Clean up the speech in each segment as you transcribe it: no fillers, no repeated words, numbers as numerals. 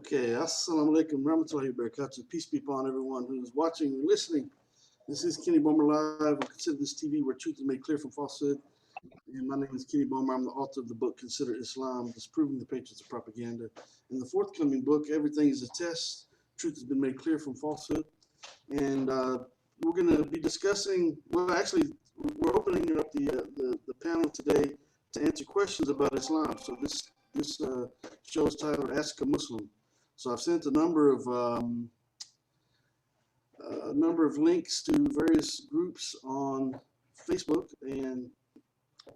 Okay, assalamu alaikum rahmatullahi wa barakatuh. Peace be upon everyone who's watching and listening. This is Kenny Bomer Live. I consider this TV where truth is made clear from falsehood. And my name is Kenny Bomer. I'm the author of the book Consider Islam, Disproving the Patriots of Propaganda. In the forthcoming book, Everything is a Test. Truth has been made clear from falsehood. And we're going to be discussing, well, actually, we're opening up the panel today to answer questions about Islam. So this show is titled Ask a Muslim. So I've sent a number of links to various groups on Facebook, and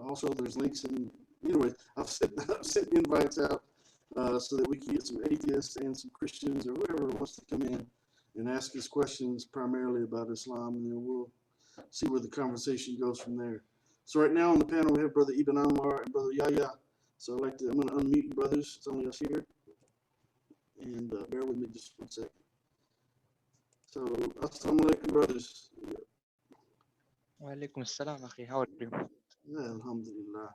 also there's links in. Anyway, I've sent invites out so that we can get some atheists and some Christians or whoever wants to come in and ask us questions primarily about Islam, and then we'll see where the conversation goes from there. So right now on the panel we have Brother Ibn Anwar and Brother Yahya. So I'm going to unmute you brothers. It's only us here. And bear with me just 1 second. So, assalamu alaikum, brothers. Walaikum assalam, akhi. How are you? Yeah, alhamdulillah.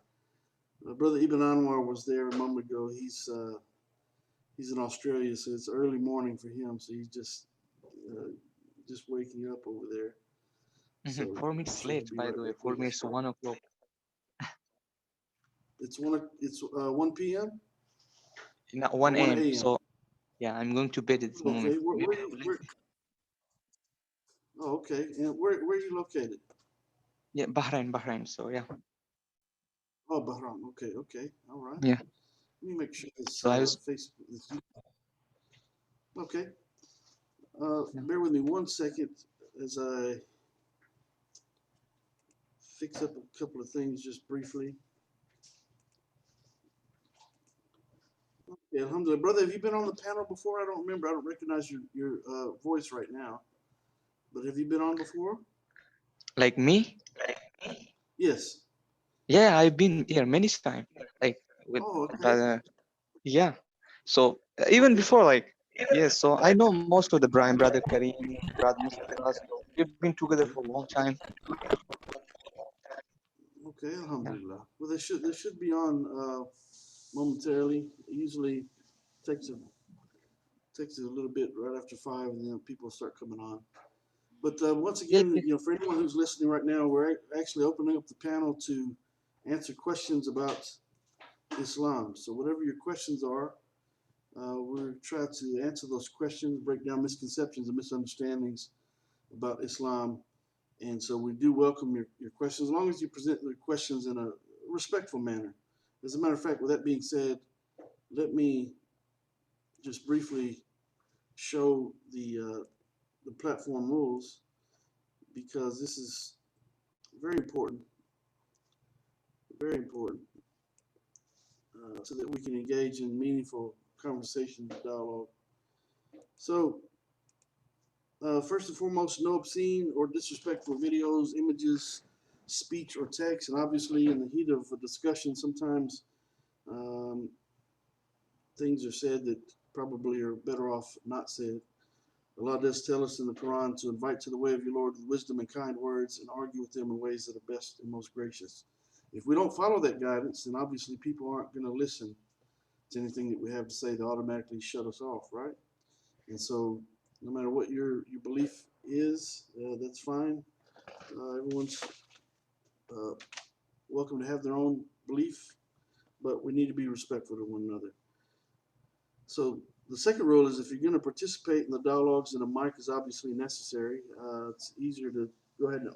Brother Ibn Anwar was there a moment ago. He's in Australia, so it's early morning for him. So he's just waking up over there. So 4 minutes sure late, by the way. For me, it's 1 o'clock. It's 1 p.m. Not 1 1 a.m. a.m. So, yeah, I'm going to bed at this moment. Okay, oh, okay. And where are you located? Yeah, Bahrain. So, yeah. Oh, Bahrain. Okay. All right. Yeah. Let me make sure it's So I was. Facebook. Okay. Yeah. Bear with me 1 second as I fix up a couple of things just briefly. Okay, alhamdulillah. Brother, have you been on the panel before? I don't remember. I don't recognize your voice right now. But have you been on before? Like me? Yes. Yeah, I've been here many times. Like, with okay. yeah. So, even before, like, yes, so I know most of the brother Kareem, brother Mustafa. So we've been together for a long time. Okay, Yeah. alhamdulillah. Well, they should be on momentarily. It usually takes a little bit right after 5, and then people start coming on. But once again, for anyone who's listening right now, we're actually opening up the panel to answer questions about Islam. So whatever your questions are, we're trying to answer those questions, break down misconceptions and misunderstandings about Islam. And so we do welcome your questions, as long as you present the questions in a respectful manner. As a matter of fact, with that being said, let me just briefly show the platform rules, because this is very important, so that we can engage in meaningful conversation and dialogue. So, first and foremost, no obscene or disrespectful videos, images, speech, or text. And obviously, in the heat of a discussion, sometimes things are said that probably are better off not said. Allah does tell us in the Quran to invite to the way of your Lord with wisdom and kind words, and argue with them in ways that are best and most gracious. If we don't follow that guidance, then obviously people aren't going to listen to anything that we have to say. They automatically shut us off, right? And so, no matter what your belief is, that's fine. Everyone's welcome to have their own belief, but we need to be respectful to one another. So the second rule is, if you're going to participate in the dialogues, then a mic is obviously necessary. It's easier to go ahead and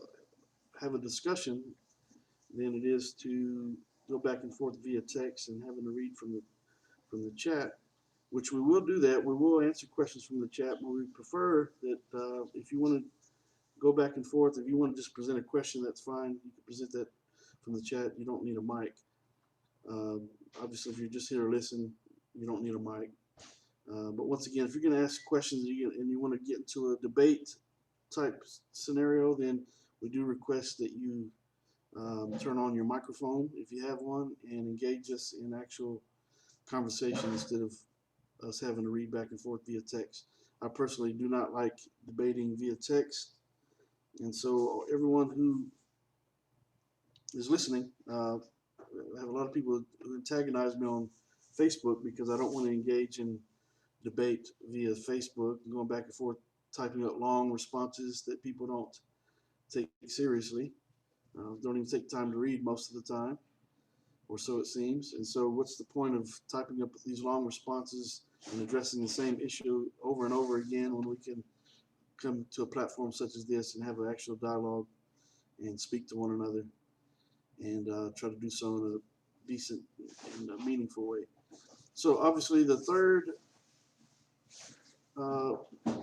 have a discussion than it is to go back and forth via text and having to read from the chat, which we will do that. We will answer questions from the chat, but we prefer that if you want to go back and forth, if you want to just present a question, that's fine. You can present that from the chat. You don't need a mic. Obviously, if you're just here to listen, you don't need a mic. But once again, if you're going to ask questions and you want to get into a debate type scenario, then we do request that you turn on your microphone if you have one and engage us in actual conversation instead of us having to read back and forth via text. I personally do not like debating via text, and so everyone who is listening, I have a lot of people who antagonize me on Facebook because I don't want to engage in debate via Facebook, going back and forth, typing up long responses that people don't take seriously, don't even take time to read most of the time, or so it seems. And so, what's the point of typing up these long responses and addressing the same issue over and over again when we can come to a platform such as this and have an actual dialogue and speak to one another and try to do so in a decent and a meaningful way? So, obviously, the third uh,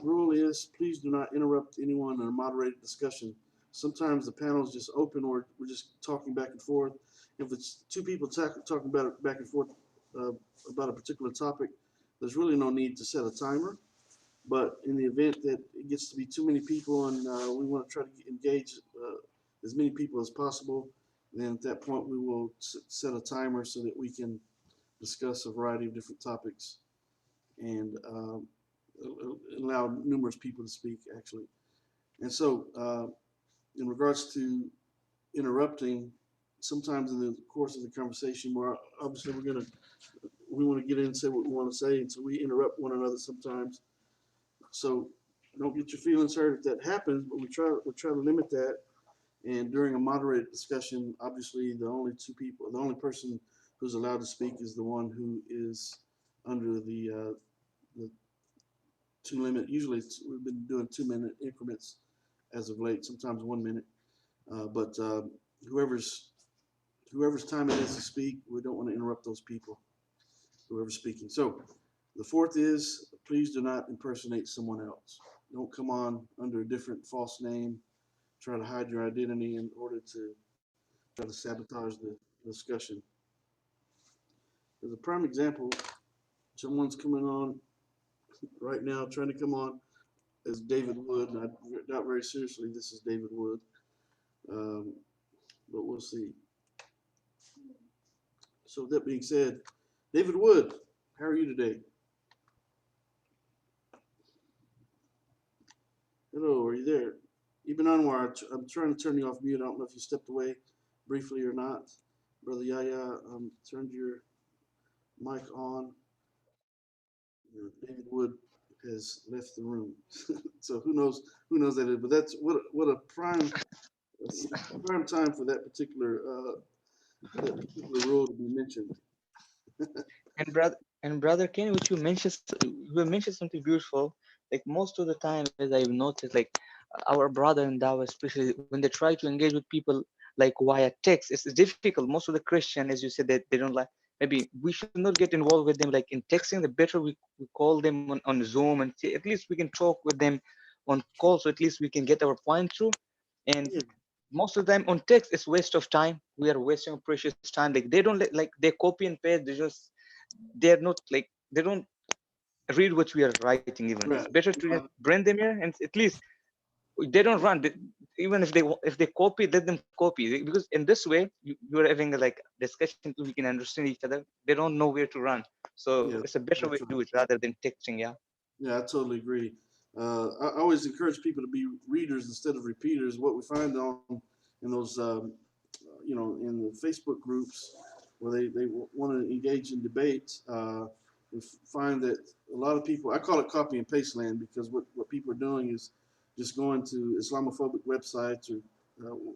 rule is please do not interrupt anyone in a moderated discussion. Sometimes the panel is just open or we're just talking back and forth. If it's two people talking about it back and forth uh, about a particular topic, there's really no need to set a timer. But in the event that it gets to be too many people and we want to try to engage as many people as possible, then at that point we will set a timer so that we can discuss a variety of different topics and allow numerous people to speak, actually. And so, in regards to interrupting, sometimes in the course of the conversation, where obviously we want to get in and say what we want to say, and so we interrupt one another sometimes. So don't get your feelings hurt if that happens, but we try to limit that. And during a moderated discussion, obviously the only person who's allowed to speak is the one who is under the two limit. Usually we've been doing 2 minute increments as of late, sometimes 1 minute. But whoever's whoever's time it is to speak, we don't want to interrupt those people, whoever's speaking. So the fourth is please do not impersonate someone else. Don't come on under a different false name, try to hide your identity in order to try to sabotage the discussion. As a prime example, someone's coming on right now, trying to come on as David Wood, and I doubt very seriously this is David Wood, um, but we'll see. So that being said, David Wood, how are you today? Hello, are you there? Ibn Anwar, I'm trying to turn you off mute. I don't know if you stepped away briefly or not. Brother Yahya, turned your mic on. David Wood has left the room. So who knows that is, but that's what a prime time for that particular rule to be mentioned. And brother Kenny, which you mentioned something beautiful. Like most of the time, as I've noticed, like our brother and Dawa, especially when they try to engage with people like via text, it's difficult. Most of the Christian, as you said, that they don't like. Maybe we should not get involved with them like in texting. The better we call them on Zoom and see, at least we can talk with them on call, so at least we can get our point through. And Yeah, most of the time on text, it's waste of time. We are wasting precious time. Like they don't like they copy and paste. They're not like they don't read what we are writing. Even it's right. better to just bring them here and at least they don't run. Even if they copy, let them copy, because in this way you're having a like discussion. We can understand each other. They don't know where to run, so Yeah, it's a better way that's to do right. it rather than texting. Yeah. Yeah, I totally agree. I always encourage people to be readers instead of repeaters. What we find on in those, in the Facebook groups where they want to engage in debate, we find that a lot of people, I call it copy and paste land, because what people are doing is just going to Islamophobic websites or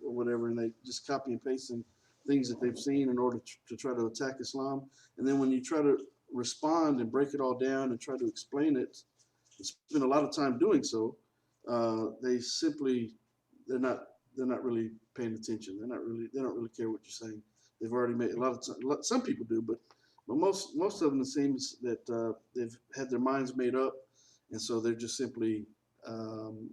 whatever, and they just copy and pasting things that they've seen in order to try to attack Islam. And then when you try to respond and break it all down and try to explain it, spend a lot of time doing so, they simply they're not they're not really paying attention. They don't really care what you're saying. They've already made a lot of time. Some people do, but most of them, it seems that they've had their minds made up, and so they're just simply um,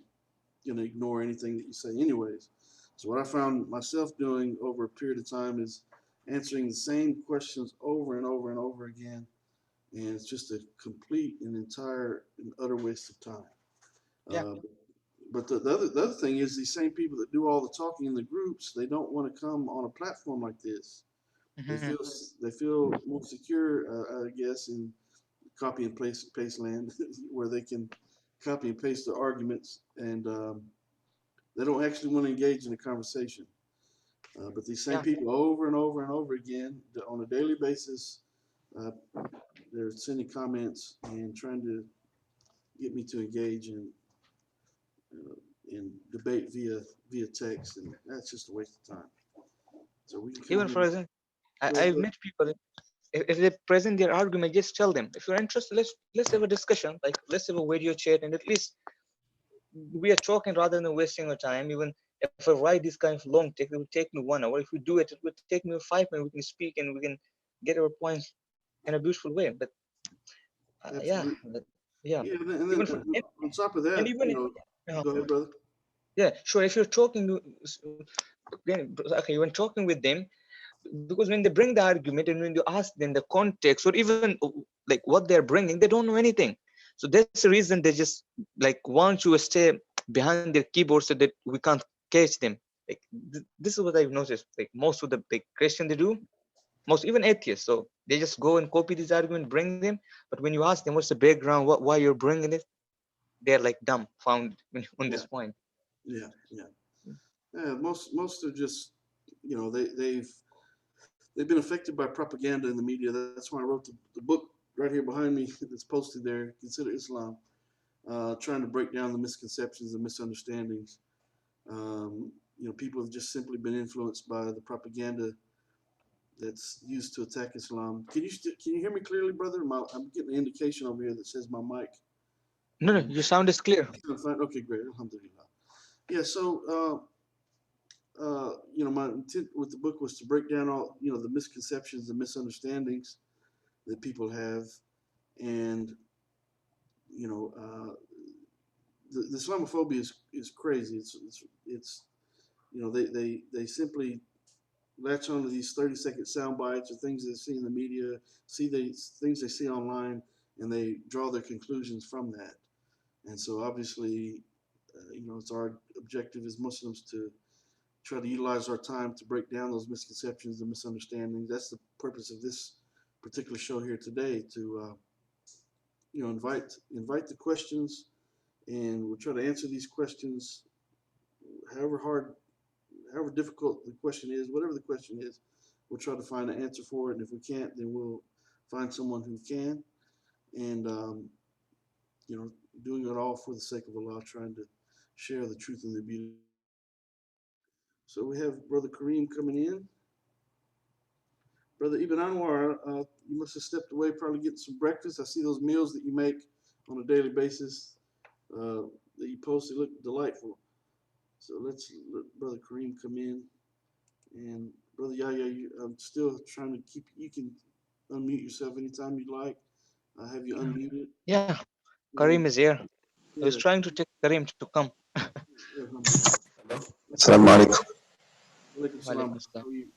going to ignore anything that you say, anyways. So what I found myself doing over a period of time is answering the same questions over and over and over again, and it's just a complete and entire and utter waste of time. Yeah. Uh, but the other thing is these same people that do all the talking in the groups, they don't want to come on a platform like this. They Hmm. feel they feel more secure, I guess, in copy and paste land, where they can copy and paste the arguments, and they don't actually want to engage in a conversation. But these same Yeah. people over and over and over again on a daily basis, uh, they're sending comments and trying to get me to engage in debate via text, and that's just a waste of time. So we can come Even here. for example, Go ahead, I've brother. met people. If they present their argument, just tell them, if you're interested, let's have a discussion. Like let's have a video chat, and at least we are talking rather than wasting our time. Even if I write this kind of long text, it would take me 1 hour. If we do it, it would take me 5 minutes. We can speak and we can get our points in a beautiful way. But yeah, Absolutely. but, yeah. Yeah, and Even then for on top of and that, even uh, go ahead, brother. yeah, sure. If you're talking okay, when talking with them, because when they bring the argument and when you ask them the context or even like what they're bringing, they don't know anything. So that's the reason they just like want you to stay behind their keyboard so that we can't catch them. Like this is what I've noticed. Like most of the like Christian they do, most even atheists. So they just go and copy this argument, bring them. But when you ask them what's the background, why you're bringing it, they're like dumb found on Yeah, this point. yeah, yeah. Yeah, most are just, they've been affected by propaganda in the media. That's why I wrote the book right here behind me that's posted there. Consider Islam, trying to break down the misconceptions and misunderstandings. People have just simply been influenced by the propaganda that's used to attack Islam. Can you hear me clearly, brother? I'm getting an indication over here that says my mic. No, your sound is clear. Fine. Okay, great. Alhamdulillah. Yeah. So, my intent with the book was to break down all, the misconceptions and misunderstandings that people have, and you know, the Islamophobia is crazy. It's they simply latch onto these 30-second sound bites or things they see in the media, see the things they see online, and they draw their conclusions from that. And so obviously, it's our objective as Muslims to try to utilize our time to break down those misconceptions and misunderstandings. That's the purpose of this particular show here today, to invite the questions, and we'll try to answer these questions, however hard, however difficult the question is, whatever the question is. We'll try to find an answer for it, and if we can't, then we'll find someone who can. And you know, doing it all for the sake of Allah, trying to share the truth and the beauty. So we have Brother Kareem coming in. Brother Ibn Anwar, you must have stepped away, probably getting some breakfast. I see those meals that you make on a daily basis that you post. They look delightful. So let's let Brother Kareem come in. And Brother Yahya, I'm still trying to keep, you can unmute yourself anytime you like. I have you unmuted. Yeah, And Karim is here. I was yeah, trying to take Karim to come. alhamdulillah. Assalamu alaikum. Alaikum salam. Walaikum assalam. How are you?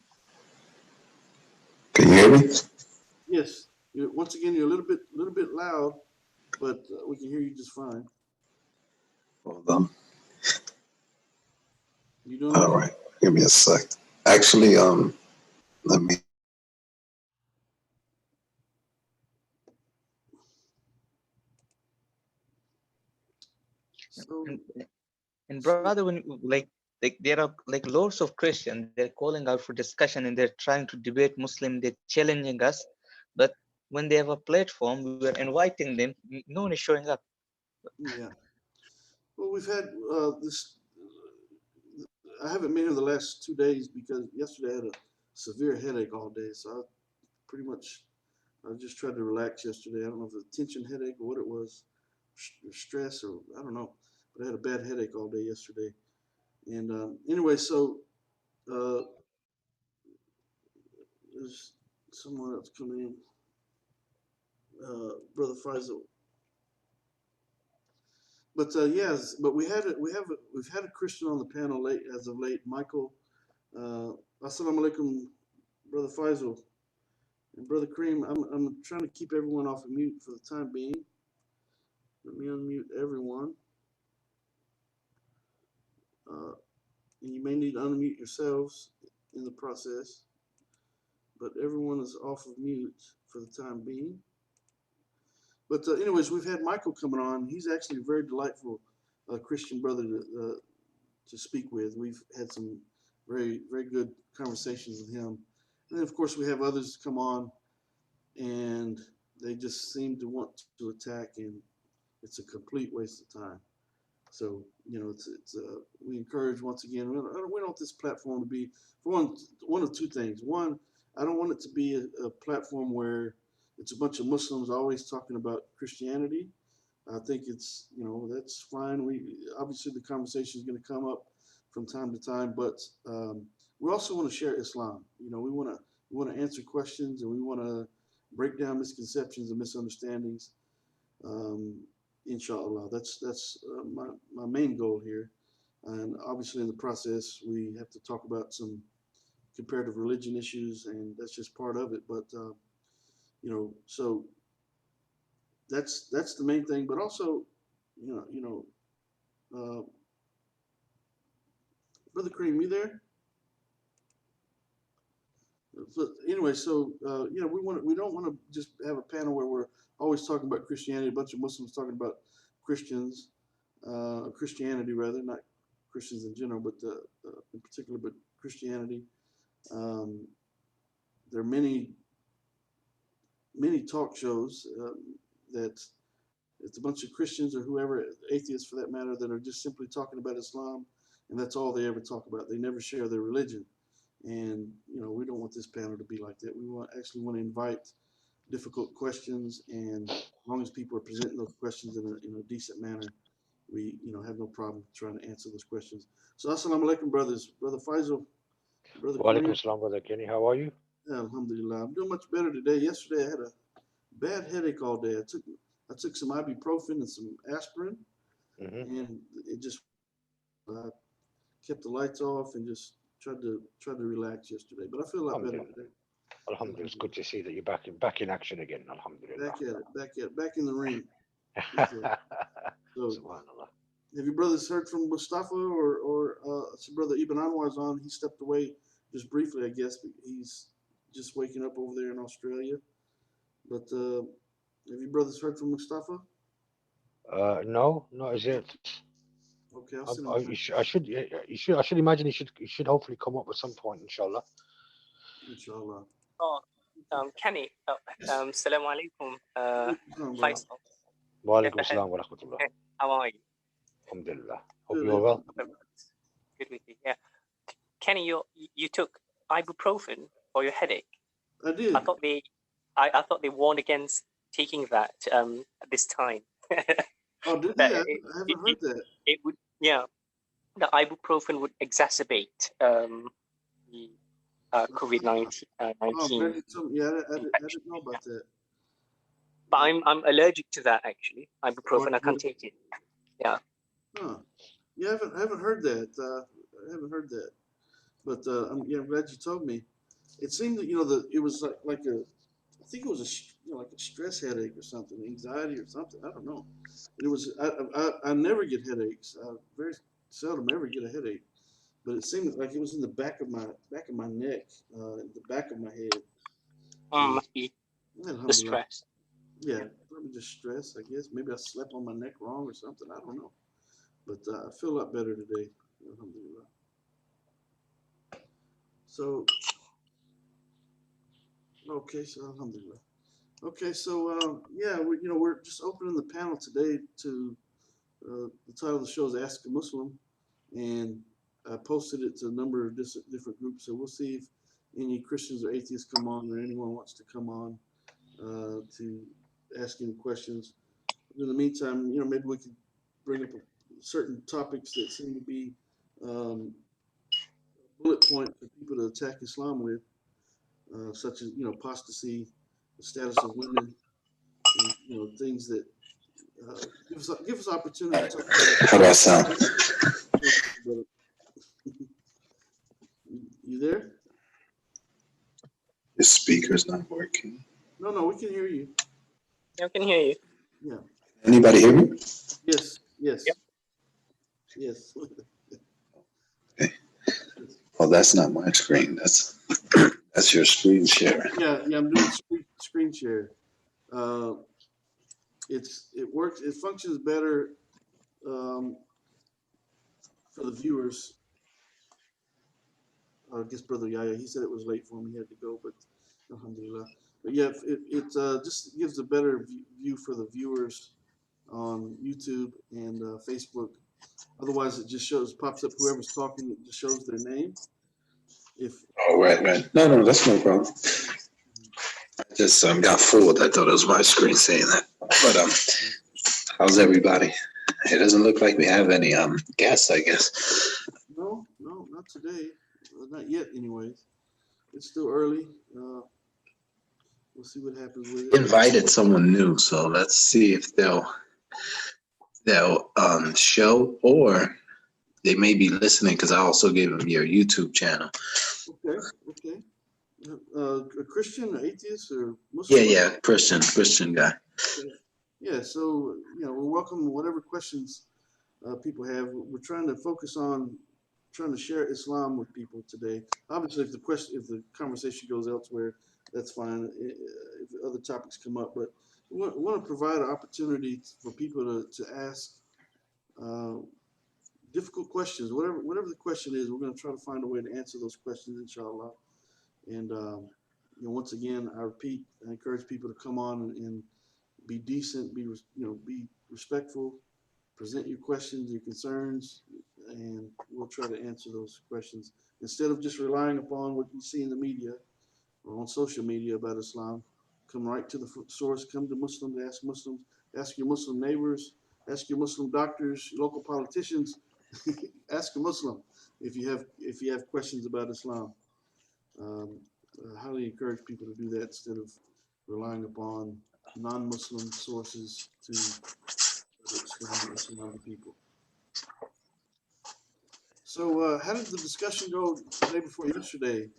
Can you hear me? Yes. Once again, you're a little bit loud, but we can hear you just fine. Hold on. You doing All okay? right. Give me a sec. Actually, let me. So, And, and so brother, when like there are like lots of Christians, they're calling out for discussion and they're trying to debate Muslim, they're challenging us. But when they have a platform, we are inviting them. No one is showing up. yeah. Well, we've had this. I haven't been here the last 2 days because yesterday I had a severe headache all day. So pretty much I just tried to relax yesterday. I don't know if it was a tension headache or what it was, stress or I don't know. But I had a bad headache all day yesterday. And anyway, so uh, there's someone else coming in, Brother Faisal. But yes, but we've had a Christian on the panel late as of late, Michael. Assalamu alaikum, Brother Faisal and Brother Kareem. I'm trying to keep everyone off of mute for the time being. Let me unmute everyone. Uh, and you may need to unmute yourselves in the process, but everyone is off of mute for the time being. But anyways, we've had Michael coming on. He's actually a very delightful Christian brother to speak with. We've had some very good conversations with him. And then, of course, we have others come on and they just seem to want to attack, and it's a complete waste of time. So we encourage once again. We don't want this platform to be for one of two things. One, I don't want it to be a platform where it's a bunch of Muslims always talking about Christianity. I think it's that's fine. We obviously the conversation is going to come up from time to time, but we also want to share Islam. We want to answer questions, and we want to break down misconceptions and misunderstandings. Um, Inshallah, that's my main goal here. And obviously, in the process, we have to talk about some comparative religion issues, and that's just part of it. But so that's the main thing. But also, you know, uh, Brother Kareem, you there? So anyway, we don't want to just have a panel where we're always talking about Christianity, a bunch of Muslims talking about Christians, Christianity rather, not Christians in general, but in particular, but Christianity. Um, there are many talk shows that it's a bunch of Christians or whoever, atheists for that matter, that are just simply talking about Islam, and that's all they ever talk about. They never share their religion. And we don't want this panel to be like that. We actually want to invite difficult questions, and as long as people are presenting those questions in a decent manner, we have no problem trying to answer those questions. So assalamu alaikum, brothers. Brother Faisal, Brother Wa alaikum Kareem. assalam, brother Kenny. How are you? Alhamdulillah, I'm doing much better today. Yesterday I had a bad headache all day. I took some ibuprofen and some aspirin, Mm-hmm. and it just kept the lights off and just tried to relax yesterday. But I feel a lot better Alhamdulillah. today. Alhamdulillah. It's good to see that you're back in action again. Alhamdulillah. Back in the ring. So, Subhanallah. have you brothers heard from Mustafa or so Brother Ibn Anwar's on? He stepped away just briefly, I guess. But he's just waking up over there in Australia. But have you brothers heard from Mustafa? No, not as yet. Okay, I'll send him a message. I should imagine he should hopefully come up at some point, inshallah. Inshallah. Oh, Kenny, Assalamu alaikum. Faisal, Wa كيف alaikum الحال? assalam wa rahmatullah. How are you? Alhamdulillah. Hope Good, you're well. Good with you. Yeah. Kenny, you took ibuprofen for your headache. I did. I thought they warned against taking that at this time. Oh, did That they? I haven't heard that. it would, yeah, the ibuprofen would exacerbate the COVID-19. Oh, I'm glad you told me. Yeah, I didn't know about that. But I'm allergic to that actually. Ibuprofen, I can't take it. Yeah. Huh. Yeah, I haven't heard that. I haven't heard that. But I'm glad you told me. It seemed that it was like I think it was like a stress headache or something, anxiety or something. I don't know. And it was I never get headaches. I very seldom ever get a headache. But it seemed like it was in the back of my neck, the back of my head. Must be the Alhamdulillah. stress. Yeah, probably just stress, I guess. Maybe I slept on my neck wrong or something. I don't know. But I feel a lot better today. Alhamdulillah. So, okay, so alhamdulillah. Okay, so we're just opening the panel today to the title of the show is Ask a Muslim, and I posted it to a number of different groups. So we'll see if any Christians or atheists come on, or anyone wants to come on to ask any questions. In the meantime, maybe we could bring up certain topics that seem to be bullet point for people to attack Islam with, such as apostasy, the status of women, and things that give us opportunity to talk about How do I sound? it. You there? The speaker's not working. No, we can hear you. Yeah, I can hear you. Yeah. Anybody hear me? Yes. Yep. Yes. Oh, that's not my screen. That's your screen share. Yeah. I'm doing screen share. It works. It functions better for the viewers. I guess Brother Yahya, he said it was late for him. He had to go, but alhamdulillah. But yeah, it just gives a better view for the viewers on YouTube and Facebook. Otherwise, it just pops up whoever's talking. It just shows their name. If Oh, right. No, that's no problem. I just got fooled. I thought it was my screen saying that. But how's everybody? It doesn't look like we have any guests, I guess. no, not today, not yet. Anyways, it's still early. We'll see what happens with it. Invited someone new, so let's see if they'll show, or they may be listening because I also gave them your YouTube channel. Okay. A Christian, atheist, or Muslim? Yeah, Christian guy. Okay. Yeah, so we welcome whatever questions people have. We're trying to focus on trying to share Islam with people today. Obviously, if the conversation goes elsewhere, that's fine. If other topics come up, but we want to provide an opportunity for people to ask difficult questions. Whatever the question is, we're going to try to find a way to answer those questions, inshallah. And once again, I repeat, I encourage people to come on and be decent, be respectful, present your questions, your concerns, and we'll try to answer those questions instead of just relying upon what you see in the media or on social media about Islam. Come right to the source. Come to Muslims. Ask Muslims. Ask your Muslim neighbors. Ask your Muslim doctors, local politicians. Ask a Muslim if you have questions about Islam. I highly encourage people to do that instead of relying upon non-Muslim sources to explain Islam to people. So, how did the discussion go the day before yesterday?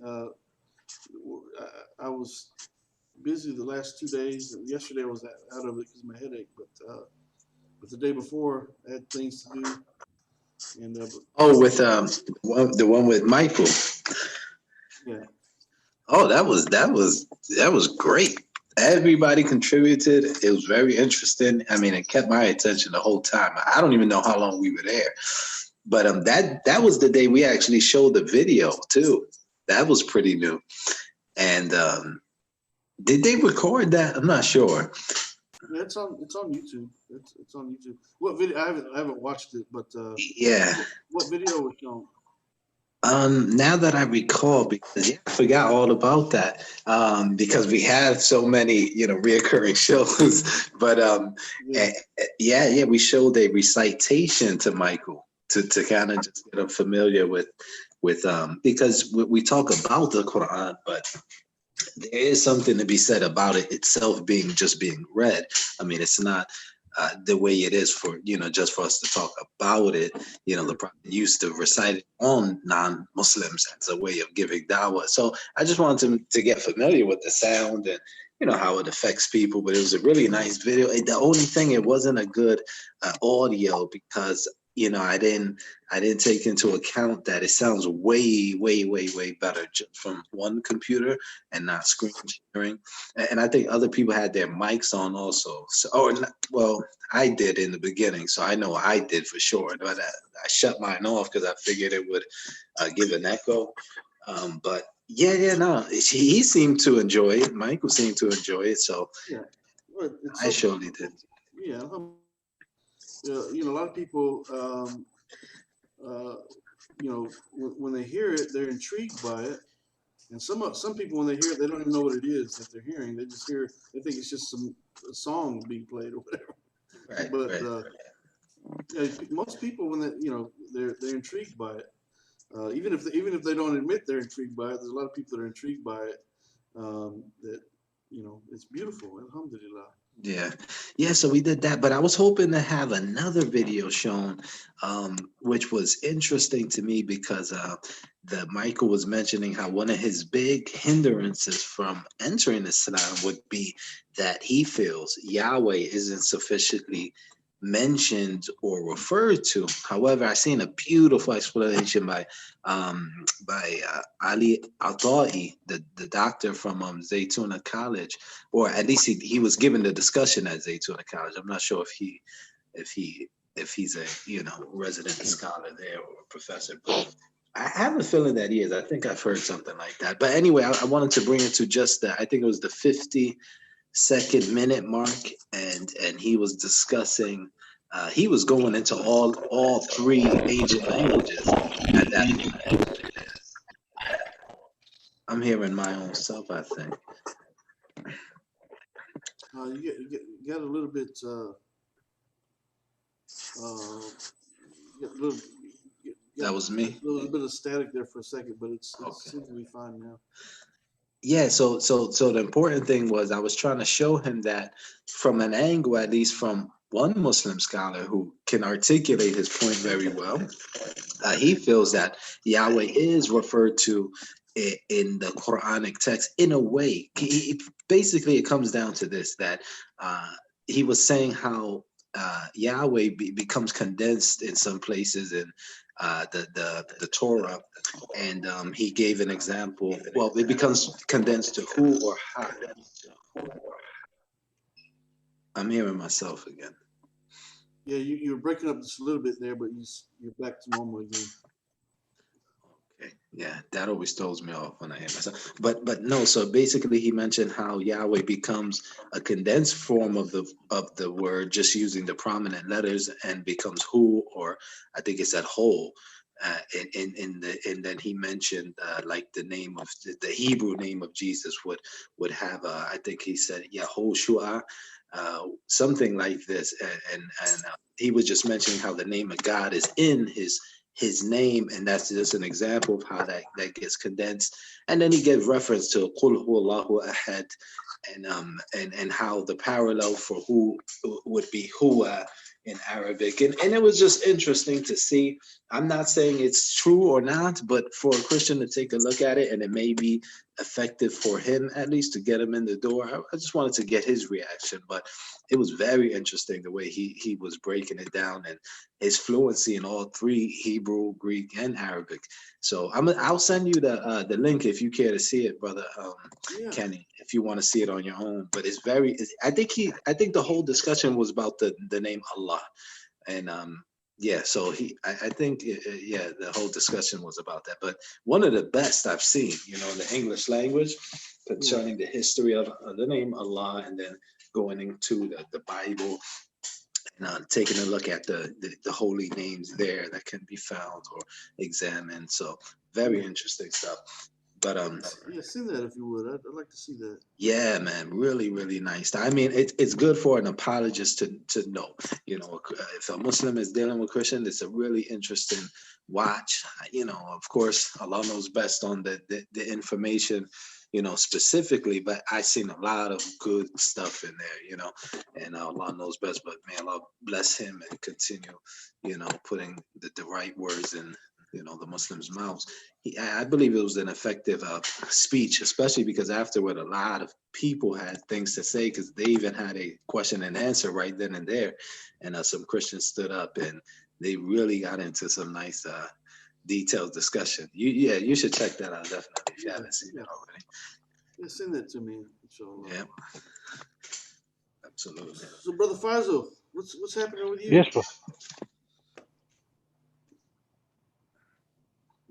I was busy the last 2 days. Yesterday I was out of it because of my headache, but the day before I had things to do. And with the one with Michael. Yeah. Oh, that was great. Everybody contributed. It was very interesting. I mean, it kept my attention the whole time. I don't even know how long we were there, but that was the day we actually showed the video too. That was pretty new. And did they record that? I'm not sure. Yeah, it's on YouTube. It's on YouTube. What video? I haven't watched it, but yeah. What video was shown? Now that I recall, because I forgot all about that. Because we have so many, reoccurring shows. But we showed a recitation to Michael to kind of just get him familiar with because we talk about the Quran, but there is something to be said about it itself being read. I mean, it's not the way it is for, just for us to talk about it. The Prophet used to recite it on non-Muslims as a way of giving dawah. So I just wanted to get familiar with the sound and, how it affects people. But it was a really nice video. The only thing, it wasn't a good audio because, I didn't take into account that it sounds way, way, way, way better just from one computer and not screen sharing. And I think other people had their mics on also. So, I did in the beginning, so I know I did for sure. But I shut mine off because I figured it would give an echo. But he seemed to enjoy it. Michael seemed to enjoy it, so yeah, well, I surely did. Yeah, a lot of people, when they hear it, they're intrigued by it. And some people, when they hear it, they don't even know what it is that they're hearing. They just they think it's just a song being played or whatever. Right. But most people, when they're intrigued by it. Even if they don't admit they're intrigued by it, there's a lot of people that are intrigued by it. That it's beautiful. Alhamdulillah. Yeah. So we did that, but I was hoping to have another video shown, which was interesting to me because Michael was mentioning how one of his big hindrances from entering Islam would be that he feels Yahweh isn't sufficiently mentioned or referred to. However, I seen a beautiful explanation by Ali Al-Da'i, the doctor from Zaytuna College, or at least he was given the discussion at Zaytuna College. I'm not sure if he's a resident scholar there or a professor, but I have a feeling that he is. I think I've heard something like that. But anyway, I wanted to bring it to just the, I think it was the 52nd minute mark, and he was discussing. He was going into all three ancient languages at that point. I'm hearing my own self, I think. You got a little bit. Got a little. That was me. There was a bit of static there for a second, but it Okay. seems to be fine now. Yeah, so the important thing was I was trying to show him that from an angle, at least from one Muslim scholar who can articulate his point very well, he feels that Yahweh is referred to in the Quranic text in a way. Basically, it comes down to this, that he was saying how Yahweh becomes condensed in some places in the Torah, and he gave an example. Well, it becomes condensed to who or ha. I'm hearing myself again. Yeah, you were breaking up just a little bit there, but you're back to normal again. Okay. Yeah, that always throws me off when I hear myself. But no, so basically he mentioned how Yahweh becomes a condensed form of the word, just using the prominent letters, and becomes who, or I think it said whole. And then he mentioned like the name of the Hebrew name of Jesus would have I think he said Yahoshua, something like this, and he was just mentioning how the name of God is in his name, and that's just an example of how that gets condensed. And then he gave reference to Qul huwallahu ahad, and how the parallel for who would be huwa in Arabic, and it was just interesting to see. I'm not saying it's true or not, but for a Christian to take a look at it, and it may be effective for him at least to get him in the door. I just wanted to get his reaction, but it was very interesting the way he was breaking it down, and his fluency in all three, Hebrew, Greek, and Arabic. So I'll send you the link if you care to see it, brother Yeah. Kenny, if you want to see it on your own. But I think the whole discussion was about the name Allah, and yeah, so I think yeah, the whole discussion was about that. But one of the best I've seen, in the English language, concerning the history of the name Allah, and then going into the Bible, and taking a look at the holy names there that can be found or examined. So very interesting stuff. But Yeah, send that if you would. I'd like to see that. yeah, man, really, really nice. I mean, it's good for an apologist to know. If a Muslim is dealing with Christian, it's a really interesting watch. Of course, Allah knows best on the information, specifically, but I seen a lot of good stuff in there, and Allah knows best. But may Allah bless him and continue, putting the right words in, the Muslims' mouths. I believe it was an effective speech, especially because afterward, a lot of people had things to say, because they even had a question and answer right then and there. And some Christians stood up and they really got into some nice, detailed discussion. You should check that out, definitely, if you haven't seen it already. Yeah, send that to me. Inshallah. Yeah, absolutely. So, Brother Faisal, what's happening with you? Yes, bro.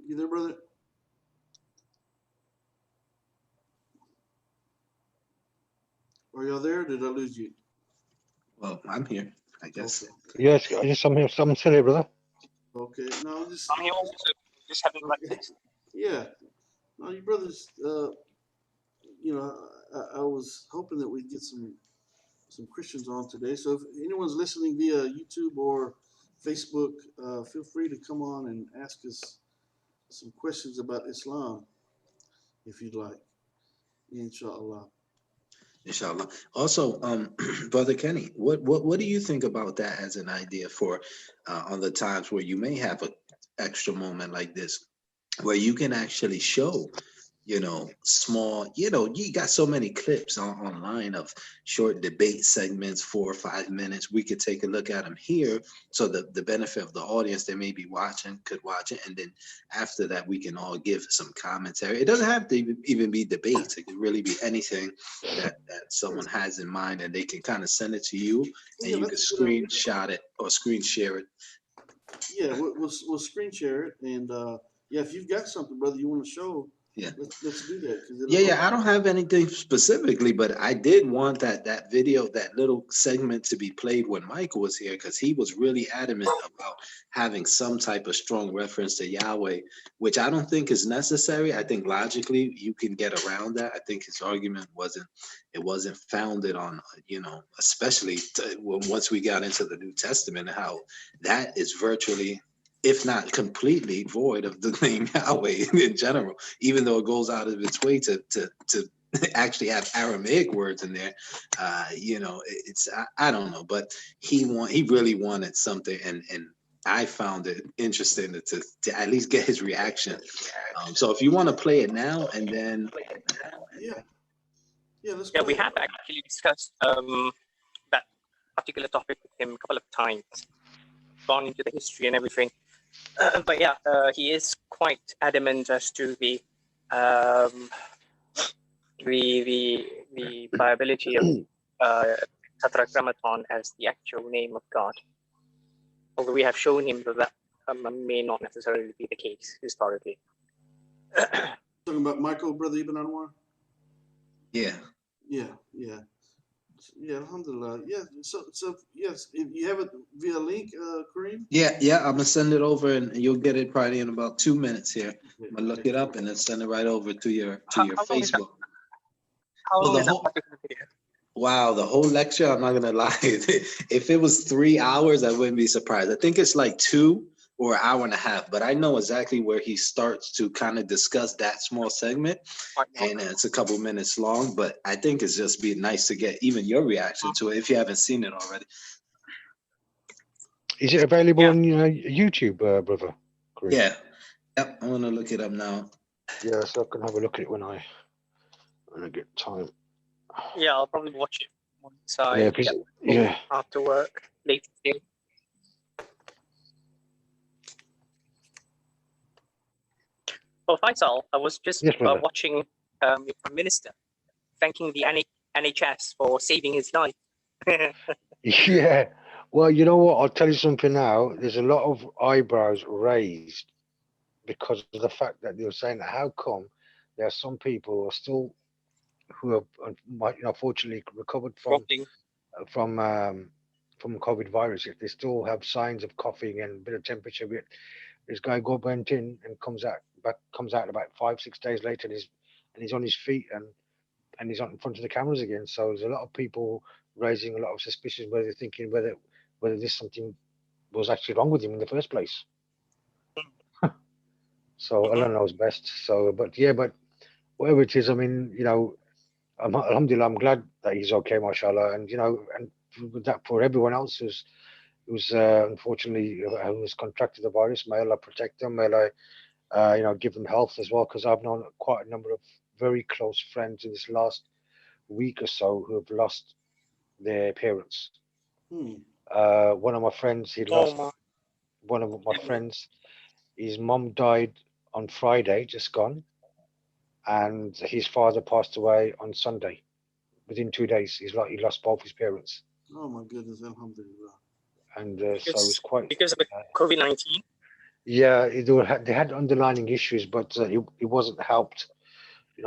You there, brother? Are y'all there? Did I lose you? Well, I'm here, I guess. Okay. Yes, I'm here. I'm still here, brother. Okay. No, I'm just. I'm here also, just having breakfast. Yeah. No, you brothers. I was hoping that we'd get some Christians on today. So if anyone's listening via YouTube or Facebook, feel free to come on and ask us some questions about Islam, if you'd like. Inshallah. Inshallah. Also, Brother Kenny, what do you think about that as an idea for on the times where you may have an extra moment like this, where you can actually show, small, you got so many clips online of short debate segments, 4 or 5 minutes. We could take a look at them here. So the benefit of the audience that may be watching could watch it. And then after that, we can all give some commentary. It doesn't have to even be debates. It could really be anything that someone has in mind, and they can kind of send it to you, and you can screenshot it or screen share it. Yeah, we'll screen share it, and Yeah, if you've got something, brother, you want to show, Yeah. let's do that. 'Cause it'll Yeah, help. I don't have anything specifically, but I did want that video, that little segment to be played when Michael was here, because he was really adamant about having some type of strong reference to Yahweh, which I don't think is necessary. I think logically you can get around that. I think his argument wasn't founded on, especially once we got into the New Testament, how that is virtually, if not completely, void of the name Yahweh in general, even though it goes out of its way to actually have Aramaic words in there. It's I don't know, but he really wanted something, and I found it interesting to at least get his reaction. So if you want to play it now, and then Yeah, yeah, let's Yeah, play we it. have actually discussed that particular topic with him a couple of times, gone into the history and everything. But yeah, he is quite adamant as to the viability of Tetragrammaton as the actual name of God. Although we have shown him that may not necessarily be the case historically. Talking about Michael, brother Ibn Anwar. yeah. Yeah, alhamdulillah. Yeah, so yes, if you have it via link, Kareem. Yeah, I'm gonna send it over, and you'll get it probably in about 2 minutes here. Okay, I'm gonna look okay. it up and then send it right over to your How long is that? Facebook. How Well, long the is that whole particular video? wow, the whole lecture, I'm not gonna lie. If it was 3 hours, I wouldn't be surprised. I think it's like 2 or an hour and a half, but I know exactly where he starts to kind of discuss that small segment, and it's a couple minutes long. But I think it's just be nice to get even your reaction to it if you haven't seen it already. Is it available Yeah. on YouTube, brother? Kareem? Yeah, yep. I'm gonna look it up now. Yeah, so I can have a look at it when I get time. Yeah, I'll probably watch it once I Yeah, get home yeah. after work later today. Well, Faisal, I was just Yes, brother. watching your Prime Minister thanking the NHS for saving his life. Yeah. Well, you know what? I'll tell you something now. There's a lot of eyebrows raised because of the fact that they were saying that how come there are some people who are still who have fortunately recovered Wobbling. from COVID virus, if they still have signs of coughing and a bit of temperature, this guy went in and comes out about 5-6 days later, and he's on his feet and he's on in front of the cameras again. So there's a lot of people raising a lot of suspicions, whether they're thinking whether this something was actually wrong with him in the first place. So Allah knows best. So, but whatever it is, I mean, alhamdulillah, I'm glad that he's okay, mashallah, and and with that, for everyone else who's unfortunately who has contracted the virus, may Allah protect them, may Allah give them health as well, because I've known quite a number of very close friends in this last week or so who have lost their parents. One of my friends, one of my friends, his mum died on Friday, just gone, and his father passed away on Sunday. Within 2 days, he lost both his parents. Oh my goodness, alhamdulillah. And so it's quite because of the COVID-19. Yeah, they had underlying issues, but it wasn't helped,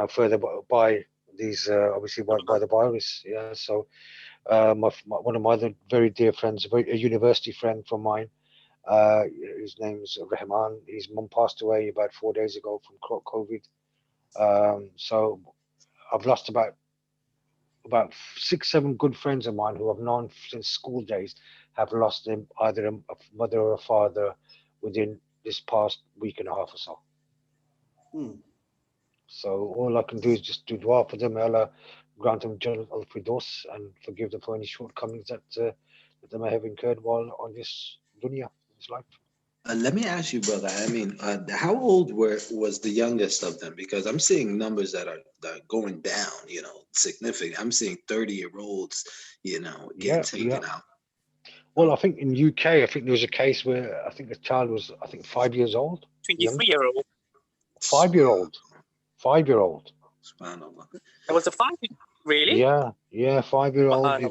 further by these obviously by the virus. Yeah, so one of my other very dear friends, a university friend from mine, his name's Rahman. His mum passed away about 4 days ago from COVID. So I've lost about 6-7 good friends of mine who I've known since school days have lost them, either a mother or a father, within this past week and a half or so. So all I can do is just do dua for them. Allah grant them Jannat al-Firdaus and forgive them for any shortcomings that they may have incurred while on this dunya, this life. Let me ask you, brother. I mean, how old was the youngest of them? Because I'm seeing numbers that are going down. Significant. I'm seeing 30-year-olds, getting taken out. Well, I think in UK, I think there was a case where I think the child was 5 years old. 23-year-old. 5-year-old. 5-year-old. There was a 5, really? Yeah, 5-year-old.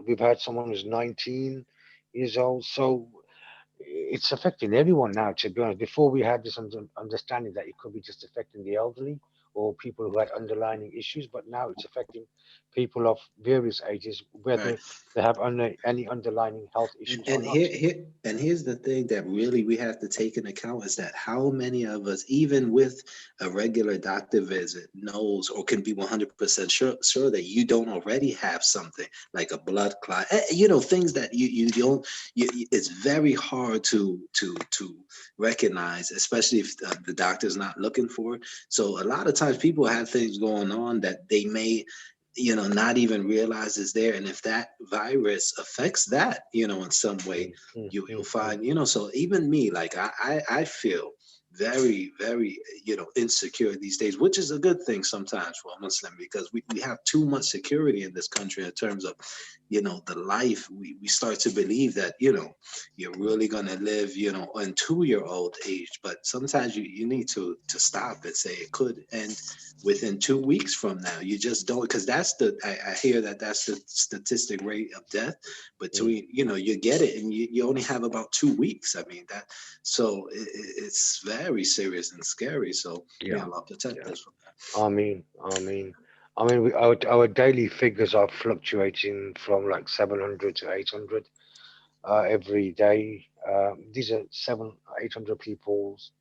We've had someone who's 19 years old. So it's affecting everyone now, to be honest. Before we had this understanding that it could be just affecting the elderly or people who had underlying issues, but now it's affecting people of various ages, Right. whether they have any underlying health And issues or and not. here's the thing that really we have to take into account is that how many of us, even with a regular doctor visit, knows or can be 100% sure that you don't already have something like a blood clot, things that you don't, it's very hard to recognize, especially if the doctor's not looking for it. So a lot of times people have things going on that they may not even realize is there. And if that virus affects that, in some way, Mm, mm, you'll mm, mm. find, so even me, like I feel very, very, insecure these days, which is a good thing sometimes for a Muslim, because we have too much security in this country in terms of, the life. We start to believe that, you're really gonna live, into your old age. But sometimes you need to stop and say it could end within 2 weeks from now. You just don't, because that's I hear that that's the statistic rate of death Mm. between, you get it and you only have about 2 weeks. I mean that, so it's very serious and scary. So may Yeah, Allah protect yeah. us from that. I mean, our daily figures are fluctuating from like 700 to 800 every day. These are 800 people's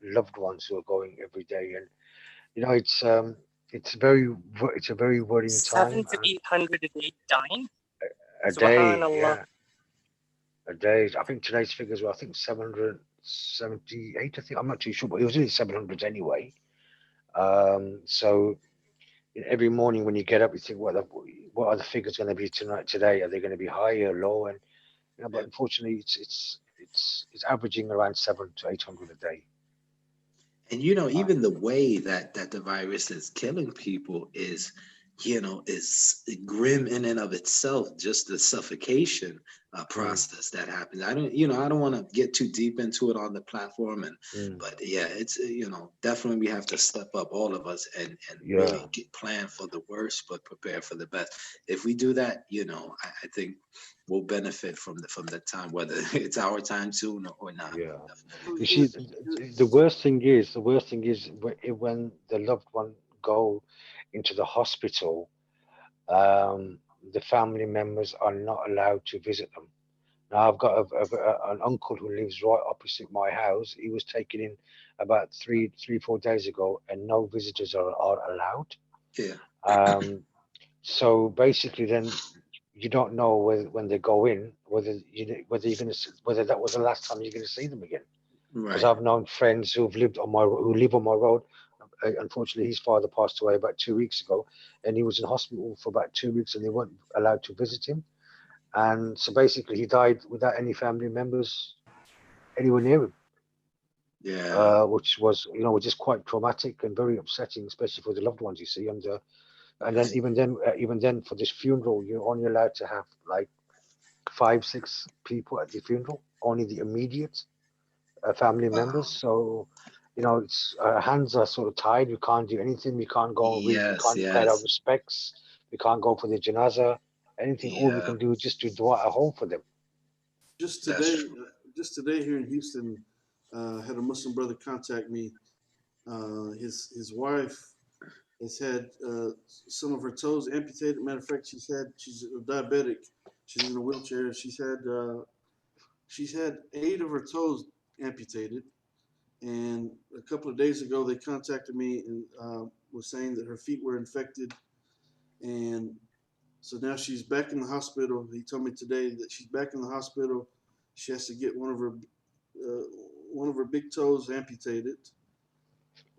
loved ones who are going every day, and it's a very worrying Seven time. to And 800 a day dying. a day, Subhanallah. yeah, a day. I think today's figures were, I think, 778. I think, I'm not too sure, but it was in the 700s anyway. So every morning when you get up, you think, what are the figures going to be tonight, today? Are they going to be high or low? And but unfortunately, it's averaging around 700 to 800 a day. And Uh, even the way that the virus is killing people is grim in and of itself. Just the suffocation mm, process that happens. I don't want to get too deep into it on the platform, mm, but yeah, it's definitely we have to step up, all of us, and yeah, really plan for the worst but prepare for the best. If we do that, I think we'll benefit from the time, whether it's our time soon or not. yeah. Definitely. You Here, see, the here's worst thing is when the loved one go into the hospital, um, the family members are not allowed to visit them. Now, I've got an uncle who lives right opposite my house. He was taken in about 4 days ago, and no visitors are allowed. Yeah. Um, so basically, then you don't know when they go in whether you're whether that was the last time you're going to see them again. Because Right. I've known friends who live on my road. Unfortunately, his father passed away about 2 weeks ago, and he was in hospital for about 2 weeks, and they weren't allowed to visit him. And so basically, he died without any family members anywhere near him, Yeah. which is quite traumatic and very upsetting, especially for the loved ones. You see, and then Yes. even then, for this funeral, you're only allowed to have like 5, 6 people at the funeral, only the immediate family members. Wow. So, it's our hands are sort of tied. We can't do anything. We Yes. can't pay our Yes. respects. We can't go for the janaza. Anything. All we Yeah. can do is just do dua at home for them. just That's today, true. just today here in Houston, had a Muslim brother contact me. His wife has had some of her toes amputated. Matter of fact, she's a diabetic. She's in a wheelchair. She's had 8 of her toes amputated. And a couple of days ago, they contacted me and was saying that her feet were infected. And so now she's back in the hospital. He told me today that she's back in the hospital. She has to get uh, one of her big toes amputated,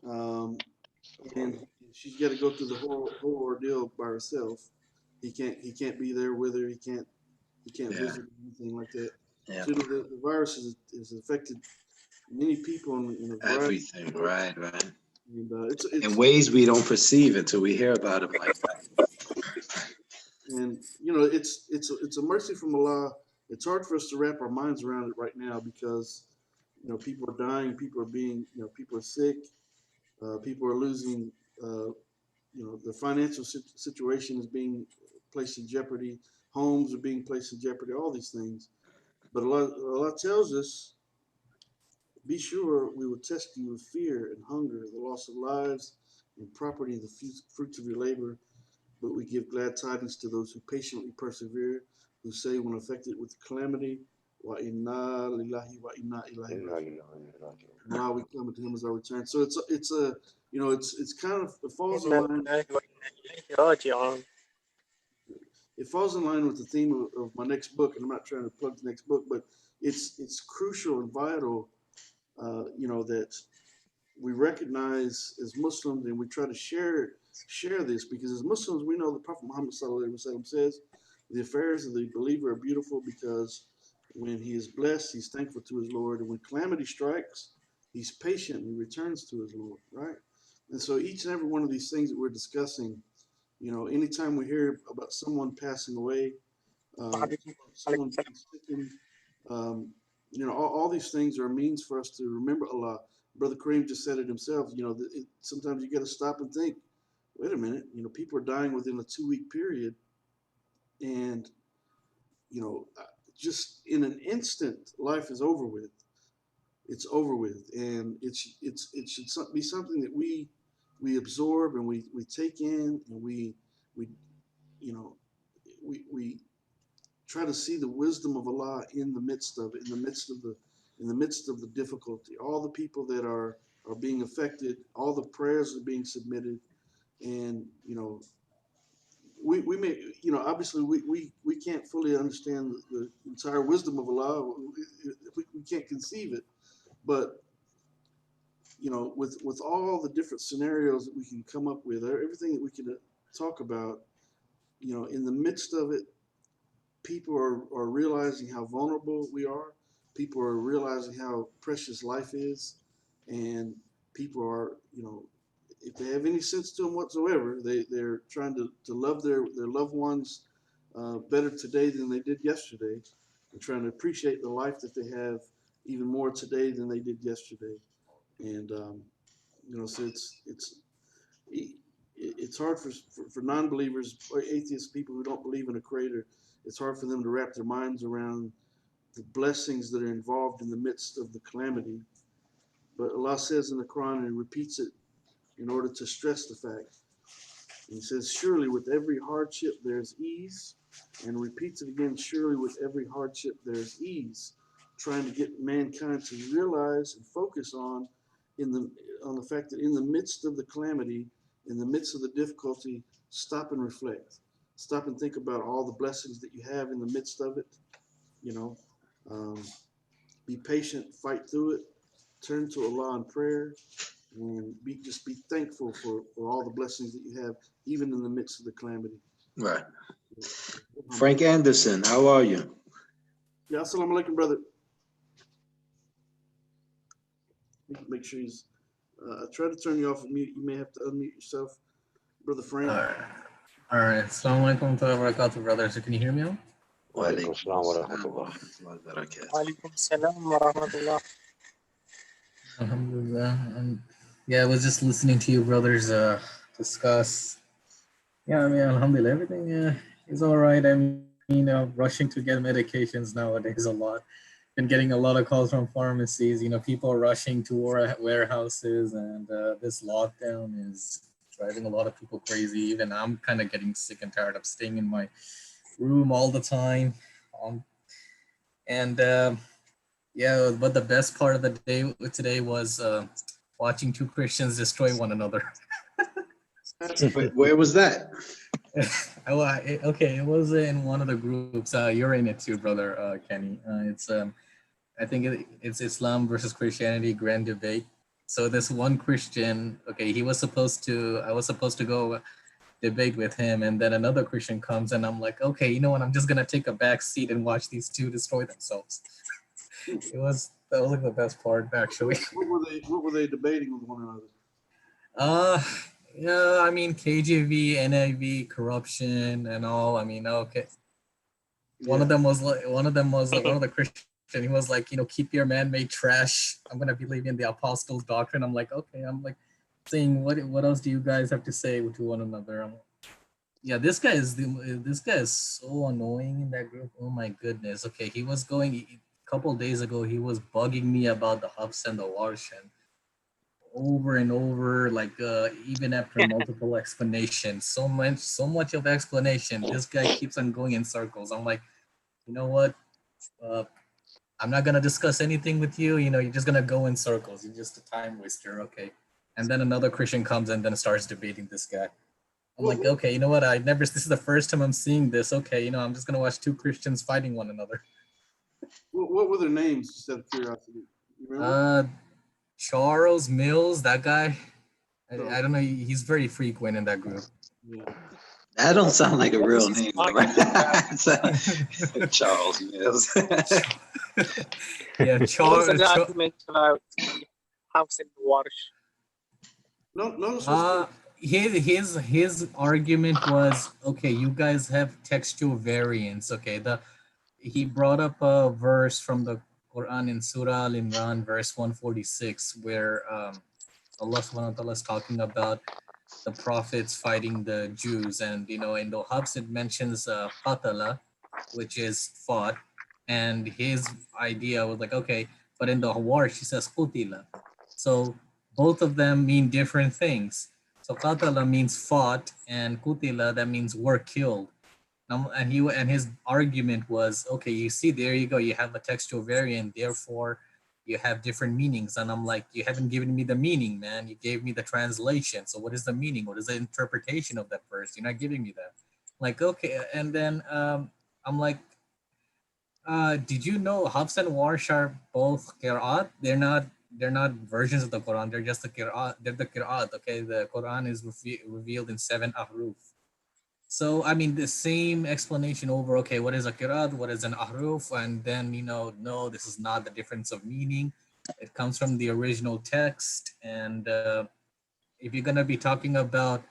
um, and she's got to go through the whole ordeal by herself. He can't be there with her. He can't Yeah. visit or anything like that. Yeah. So the virus has affected many people in a variety Everything. of ways, Right. Right. and In it's ways we don't perceive until we hear about them like that. and it's a mercy from Allah. It's hard for us to wrap our minds around it right now because people are dying, people are sick, people are losing. Uh, the financial situation is being placed in jeopardy. Homes are being placed in jeopardy. All these things, But Allah tells us, be sure we will test you with fear and hunger, the loss of lives and property, and the fruits of your labor. But we give glad tidings to those who patiently persevere, who say when affected with calamity, wa inna lillahi wa inna ilaihi raji'un. Now we come to him as our return. So it's a it's kind of it falls in إِنَّا line لِلَّهِ وَإِنَّا إِلَيْهِ راجعون. with the theme of my next book, and I'm not trying to plug the next book, but it's crucial and vital, that we recognize as Muslims, and we try to share this, because as Muslims we know the Prophet Muhammad SAW says the affairs of the believer are beautiful because when he is blessed, he's thankful to his Lord, and when calamity strikes, he's patient and returns to his Lord, right? And so each and every one of these things that we're discussing, anytime we hear about someone passing away, someone being stricken, all these things are a means for us to remember Allah. Brother Kareem just said it himself. Sometimes you got to stop and think. Wait a minute. People are dying within a 2-week period, and just in an instant, life is over with. It's over with, and it should be something that we absorb and we take in, and we you know we try to see the wisdom of Allah in the midst of it, in the midst of the difficulty. All the people that are being affected, all the prayers are being submitted, and we may obviously we can't fully understand the entire wisdom of Allah. We can't conceive it, but with all the different scenarios that we can come up with, everything that we can talk about, in the midst of it, people are realizing how vulnerable we are. People are realizing how precious life is, and people are, if they have any sense to them whatsoever, they're trying to love their loved ones better today than they did yesterday, and trying to appreciate the life that they have even more today than they did yesterday. And so it's hard for non-believers or atheist people who don't believe in a creator. It's hard for them to wrap their minds around the blessings that are involved in the midst of the calamity. But Allah says in the Quran, and He repeats it in order to stress the fact. He says, surely with every hardship there's ease, and repeats it again, surely with every hardship there's ease, trying to get mankind to realize and focus on the fact that in the midst of the calamity, in the midst of the difficulty, stop and reflect. Stop and think about all the blessings that you have in the midst of it. Be patient, fight through it, turn to Allah in prayer, and just be thankful for all the blessings that you have, even in the midst of the calamity. Right. Frank Anderson, how are you? Yeah, assalamu alaikum, brother. Make sure he's. Try to turn you off of mute. You may have to unmute yourself, brother Frank. All right. Assalamu alaikum wa barakatuh, brother. So can you hear me now? Walaikum assalam wa rahmatullah. وعليكم السلام ورحمة الله. Alhamdulillah. Yeah, I was just listening to you brothers discuss. Yeah, I mean, alhamdulillah, everything is all right. I mean, rushing to get medications nowadays a lot. Been getting a lot of calls from pharmacies. People are rushing to warehouses, and this lockdown is driving a lot of people crazy. Even I'm kind of getting sick and tired of staying in my room all the time. Yeah, but the best part of the day today was watching two Christians destroy one another. Where was that? Okay, it was in one of the groups. You're in it too, brother Kenny. It's I think it's Islam versus Christianity grand debate. So this one Christian, okay, I was supposed to go debate with him, and then another Christian comes, and I'm like, okay, you know what? I'm just gonna take a back seat and watch these two destroy themselves. That was like the best part, actually. What were they debating with one another? Yeah, I mean KJV, NIV, corruption, and all. I mean, okay. One of them was one of the Christian. He was like, keep your man-made trash. I'm gonna believe in the apostles' doctrine. I'm like, okay. I'm like saying, what else do you guys have to say to one another? Yeah, this guy is so annoying in that group. Oh my goodness. Okay, he was going a couple days ago. He was bugging me about the hubs and the warshan over and over, like even after multiple explanations. So much of explanation. This guy keeps on going in circles. I'm like, you know what? Uh, I'm not gonna discuss anything with you. You know, you're just gonna go in circles. You're just a time waster. Okay. And then another Christian comes and then starts debating this guy. I'm What, like, what, okay, you know what? This is the first time I'm seeing this. Okay, you know, I'm just gonna watch two Christians fighting one another. what were their names? Just out of curiosity, you remember? Uh, Charles Mills, that guy. I Charles. don't know. He's very frequent in that group. Yeah. That don't sound like a What was real his name, though, argument about? right? Charles Mills. Yeah, What was his argument about the house in the water? No, notice what's uh, his argument was okay. You guys have textual variants. Okay, the he brought up a verse from the Quran in Surah Al Imran, verse 146, where Allah subhanahu wa ta'ala is talking about the prophets fighting the Jews. And, you know, in the Hafs, it mentions qatala, which is fought. And his idea was like, okay, but in the war, she says qutila. So both of them mean different things. So qatala means fought, and qutila, that means were killed. And his argument was, okay, you see, there you go, you have a textual variant, therefore you have different meanings. And I'm like, you haven't given me the meaning, man. You gave me the translation. So what is the meaning? What is the interpretation of that verse? You're not giving me that. Like, okay. And then I'm like, did you know Hafs and Warsh are both Qira'at? They're not versions of the Quran. They're just the Qira'at. They're the Qira'at. Okay, the Quran is revealed in 7 ahruf. So I mean the same explanation over. Okay, what is a qira'at? What is an ahruf? And then, you know, no, this is not the difference of meaning. It comes from the original text. And if you're gonna be talking about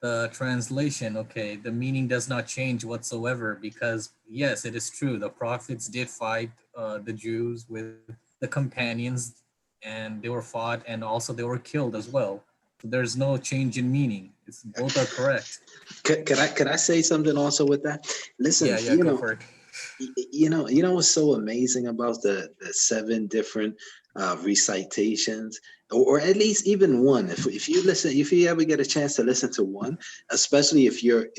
the translation, okay, the meaning does not change whatsoever, because yes, it is true. The prophets did fight the Jews with the companions, and they were fought, and also they were killed as well. So there's no change in meaning. It's both are correct. Could I say something also with that? Listen, Yeah, yeah, go for it. you know what's so amazing about the seven different recitations, or at least even one. If you listen, if you ever get a chance to listen to one, especially if you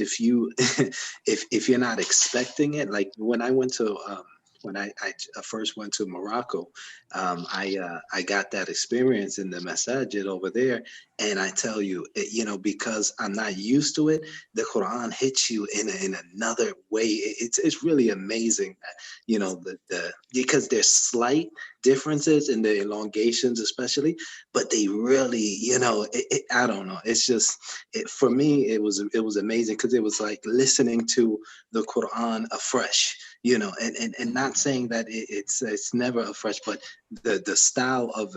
if you're not expecting it, like when I went to when I first went to Morocco, I got that experience in the masajid over there, and I tell you, because I'm not used to it, the Quran hits you in another way. It's really amazing, the because there's slight differences in the elongations, especially, but they really, I don't know. It's just for me, it was amazing because it was like listening to the Quran afresh. And not saying that it's never afresh, but the style of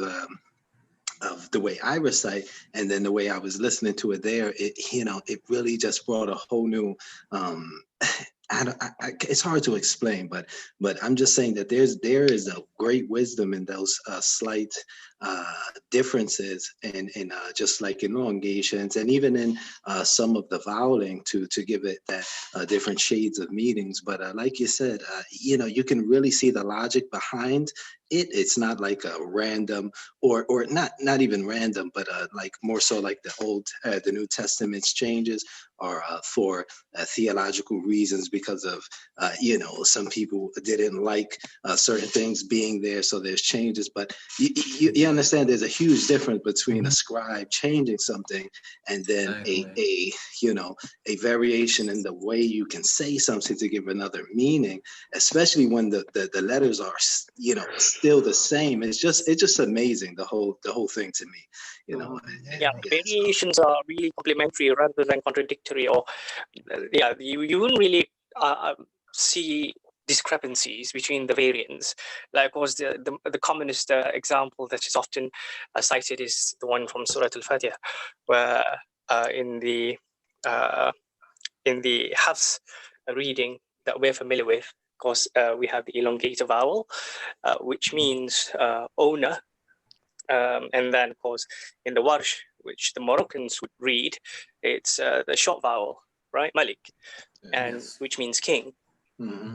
the way I recite, and then the way I was listening to it there, it really just brought a whole new. It's hard to explain, but I'm just saying that there is a great wisdom in those slight uh, differences, and just like elongations, and even in some of the voweling to give it that different shades of meanings. But like you said, you can really see the logic behind it. It's not like a random, or not even random, but like more so like the New Testament's changes are for theological reasons, because of some people didn't like certain things being there, so there's changes. But you understand there's a huge difference between a Mhm. scribe changing something, and then Exactly. a variation in the way you can say something to give another meaning, especially when the letters are still the same. It's just amazing, the whole thing to me, you know. Yeah, variations are really complementary rather than contradictory, or yeah, you wouldn't really see discrepancies between the variants. Like, was the commonest example that is often cited is the one from Surah Al-Fatiha, where uh, in the uh, in the Hafs reading that we're familiar with, of course, we have the elongated vowel, which means owner. And then, of course, in the Warsh, which the Moroccans would read, it's the short vowel, right? Malik, and Yes. which means king. Mhm.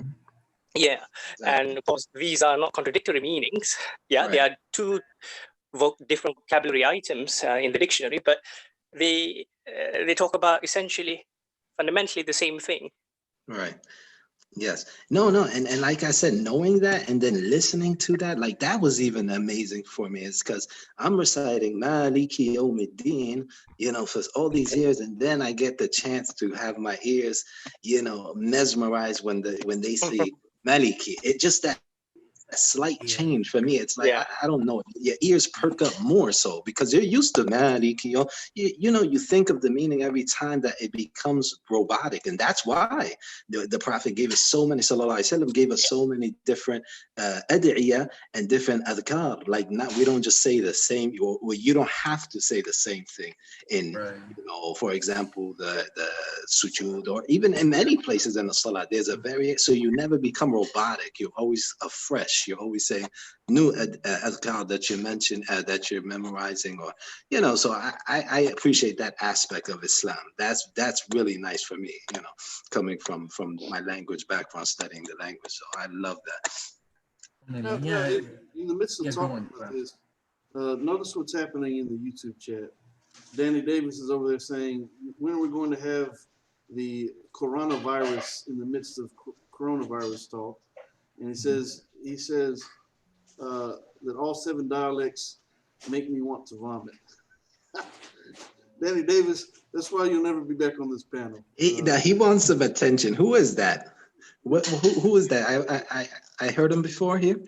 Yeah, Exactly. and of course these are not contradictory meanings. Yeah, they Right. are two different vocabulary items in the dictionary, but they talk about essentially fundamentally the same thing. Right. Yes. No, no. And like I said, knowing that and then listening to that, like that was even amazing for me. It's because I'm reciting Maliki Yawmiddin, for all these years, and then I get the chance to have my ears, mesmerized when they say Maliki. It just that slight Yeah. change for me. It's like Yeah. I don't know. Your ears perk up more so because you're used to Maliki. You think of the meaning every time that it becomes robotic, and that's why the Prophet gave us so many. Sallallahu Alaihi Wasallam gave us so many different ad'iyah and different adhkar. Like we don't just say the same. Or you don't have to say the same thing in. Right. For example, the sujood, or even in many places in the salah, there's a so you never become robotic. You're always afresh. You're always saying new adhkar that you mentioned, that you're memorizing, or So I appreciate that aspect of Islam. That's really nice for me. Coming from my language background, studying the language. So I love that. Now, Yeah. in the midst of Yeah, go talking on, about Graham. this, notice what's happening in the YouTube chat. Danny Davis is over there saying, when are we going to have the coronavirus in the midst of coronavirus talk? And he says that all 7 dialects make me want to vomit. Danny Davis, that's why you'll never be back on this panel. Now he wants some attention. Who is that? Who is that? I heard him before here.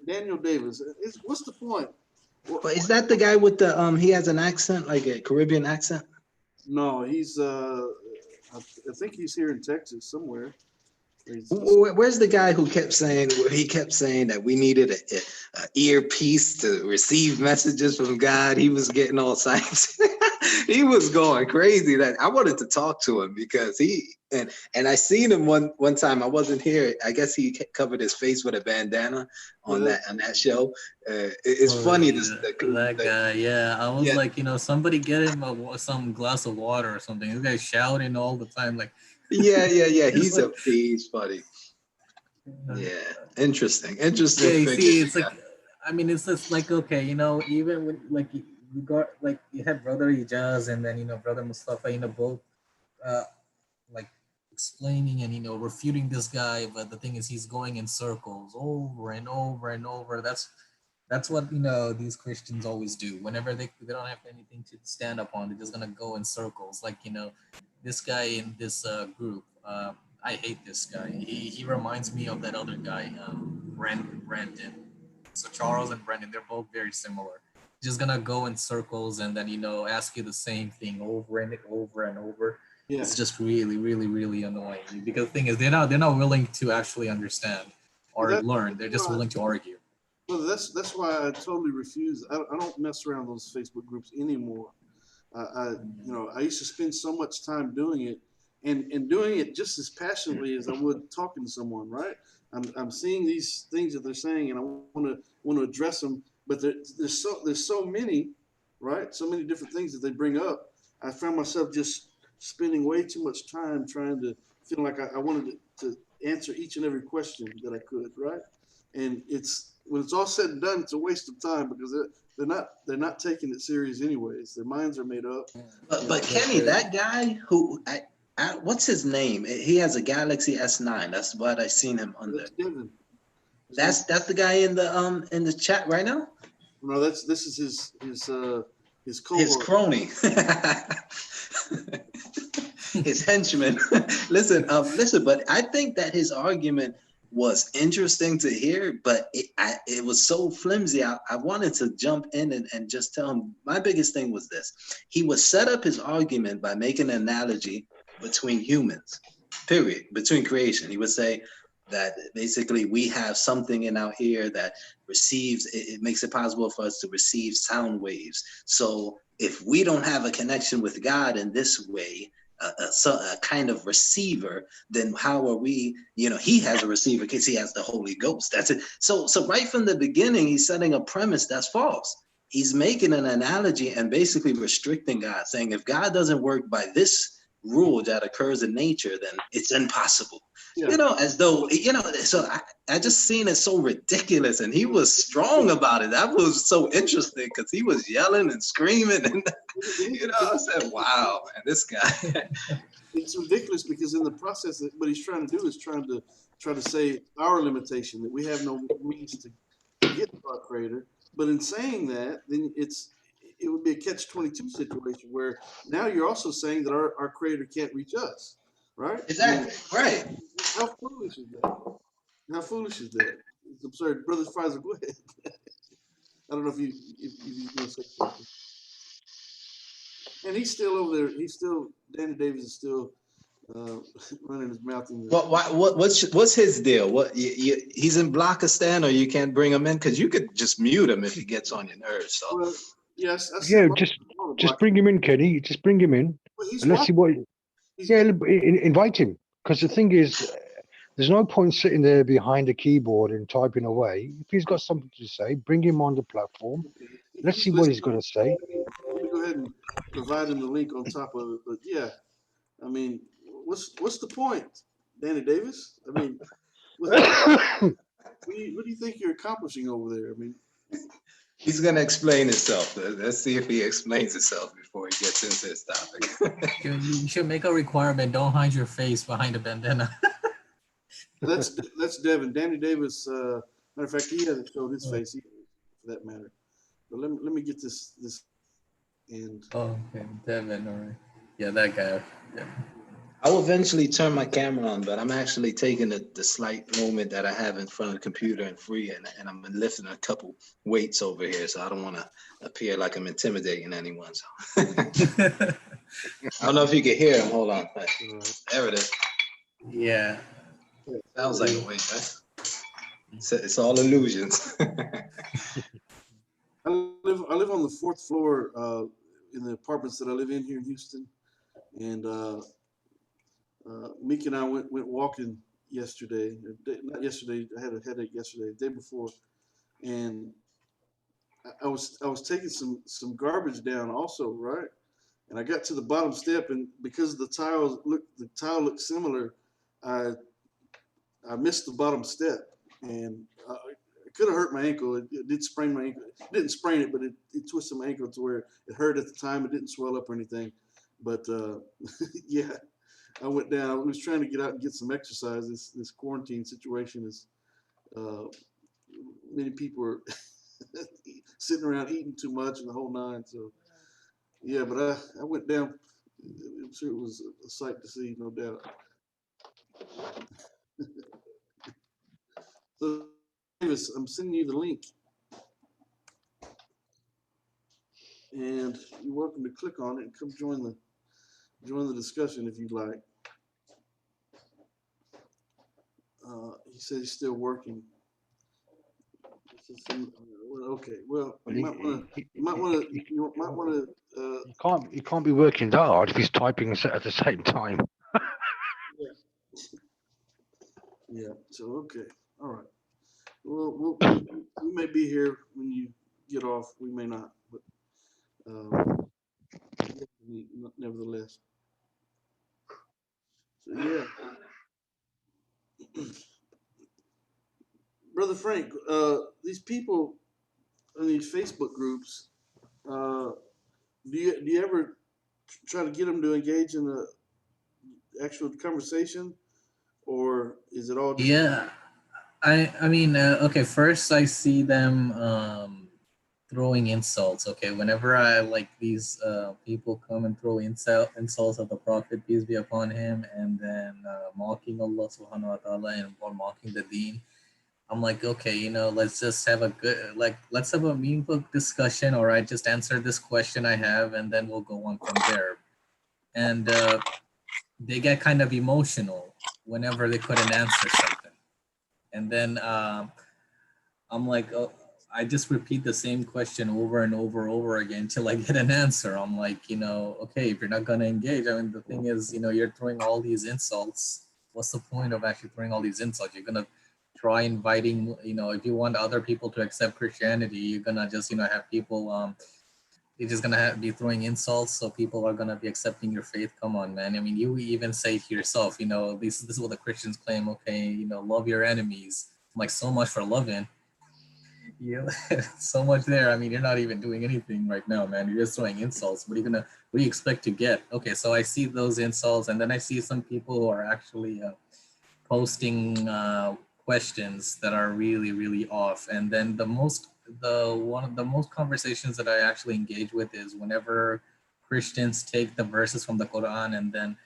Daniel Davis. What's the point? But is that the guy with the he has an accent, like a Caribbean accent? No, he's I think he's here in Texas somewhere. Where's the guy who kept saying that we needed a earpiece to receive messages from God? He was getting all science. He was going crazy. That I wanted to talk to him because and I seen him one time. I wasn't here. I guess he covered his face with a bandana on that show. It's funny. That guy, yeah. I was Yeah. like, somebody get him some glass of water or something. This guy's shouting all the time, like. Yeah. It's He's funny. Yeah, interesting Yeah, you figure. see, it's like, I mean, it's just like, okay, even when like you got like you have brother Ijaz and then brother Mustafa, both like explaining and refuting this guy, but the thing is he's going in circles over and over and over. That's what these Christians always do. Whenever they don't have anything to stand up on, they're just gonna go in circles. Like this guy in this group. I hate this guy. He reminds me of that other guy, Brandon. So Charles and Brandon, they're both very similar. Just gonna go in circles and then ask you the same thing over and over and over. Yeah. It's just really, really, really annoying. Because the thing is, they're not willing to actually understand or learn. They're just willing to argue. Well, that's why I totally refuse. I don't mess around those Facebook groups anymore. I used to spend so much time doing it, and doing it just as passionately as I would talking to someone. Right? I'm seeing these things that they're saying, and I want to address them. But there's so many, right? So many different things that they bring up. I found myself just spending way too much time trying to feel like I wanted to answer each and every question that I could. Right? And when it's all said and done, it's a waste of time because they're not taking it serious anyways. Their minds are made up. But Kenny, that guy who what's his name? He has a Galaxy S9. That's what I seen him on That's Devin. That's the guy in the chat right now. No, this is his cohort. His crony. His henchman. Listen. But I think that his argument was interesting to hear, but it was so flimsy. I wanted to jump in and just tell him my biggest thing was this. He would set up his argument by making an analogy between humans, period, between creation. He would say that basically we have something in our ear that receives, it makes it possible for us to receive sound waves. So if we don't have a connection with God in this way, a kind of receiver, then how are we, he has a receiver because he has the Holy Ghost. That's it. So right from the beginning, he's setting a premise that's false. He's making an analogy and basically restricting God, saying if God doesn't work by this rule that occurs in nature, then it's impossible. Yeah. You know, as though, you know, so I just seen it so ridiculous, and he was strong about it. That was so interesting because he was yelling and screaming, and you know, I said, "Wow, man, this guy." It's ridiculous because in the process, what he's trying to do is trying to say our limitation that we have no means to get to our creator. But in saying that, then it would be a catch-22 situation where now you're also saying that our creator can't reach us, right? Exactly. Right. How foolish is that? How foolish is that? It's absurd. Brother Pfizer, go ahead. I don't know if you want to say something. And he's still over there. Danny Davis is still uh, running his mouth in the. What's his deal? He's in Blockistan, or you can't bring him in because you could just mute him if he gets on your nerves. So Well, yes, I Yeah, said just bring him in, Kenny. Just bring him in, Well, he's and let's see what. He's Yeah, invite him. Because the thing is, there's no point sitting there behind a keyboard and typing away. If he's got something to say, bring him on the platform. Let's see what he's going to say. Let me go ahead and provide him the link on top of it. But yeah, I mean, what's the point, Danny Davis? I mean, what do you think you're accomplishing over there? I mean, he's gonna explain himself. Let's see if he explains himself before he gets into his topic. You should make a requirement. Don't hide your face behind a bandana. that's Devin. Danny Davis. Matter of fact, he hasn't showed his face either, for that matter. But let me get this and. Oh, okay, Devin. All right. Yeah, that guy. Yeah. I'll eventually turn my camera on, but I'm actually taking the slight moment that I have in front of the computer and free, and I'm lifting a couple weights over here, so I don't want to appear like I'm intimidating anyone. So. I don't know if you can hear him. Hold on. There it is. Yeah. Sounds like a weight, right? It's all illusions. I live on the fourth floor in the apartments that I live in here in Houston, and Meek and I went walking yesterday. Not yesterday. I had a headache yesterday. The day before, and I was taking some garbage down also, right? And I got to the bottom step, and because the tile looked similar, I missed the bottom step, and it could have hurt my ankle. It did sprain my ankle. It didn't sprain it, but it twisted my ankle to where it hurt at the time. It didn't swell up or anything, but yeah. I went down. I was trying to get out and get some exercise. This quarantine situation is many people are sitting around eating too much and the whole nine. So yeah, but I went down. I'm sure it was a sight to see, no doubt. So Davis, I'm sending you the link, and you're welcome to click on it and come join the discussion if you'd like. He says he's still working. Okay, well, you might want to. He can't be working that hard if he's typing at the same time. Yeah. So okay, all right. Well, we may be here when you get off. We may not, but nevertheless. So yeah, brother Frank. These people in these Facebook groups. Do you ever try to get them to engage in the actual conversation, or is it all just? Yeah. I mean, okay. First, I see them throwing insults. Okay, whenever I like these people come and throw insults at the Prophet, peace be upon him, and then mocking Allah Subhanahu wa Taala and or mocking the Deen. I'm like, okay, let's just have a good, let's have a meaningful discussion, or I just answer this question I have, and then we'll go on from there. And they get kind of emotional whenever they couldn't answer something. And then I'm like, oh, I just repeat the same question over and over again until I get an answer. I'm like, okay, if you're not going to engage, I mean, the thing is, you're throwing all these insults. What's the point of actually throwing all these insults? You're going to try inviting, if you want other people to accept Christianity, you're going to just, have people, you're just gonna be throwing insults, so people are gonna be accepting your faith. Come on, man. I mean, you even say to yourself, this is what the Christians claim. Okay, love your enemies. I'm like, so much for loving. Yeah, so much there. I mean, you're not even doing anything right now, man. You're just throwing insults. What do you expect to get? Okay, so I see those insults, and then I see some people who are actually posting questions that are really, really off. And then one of the most conversations that I actually engage with is whenever Christians take the verses from the Quran and then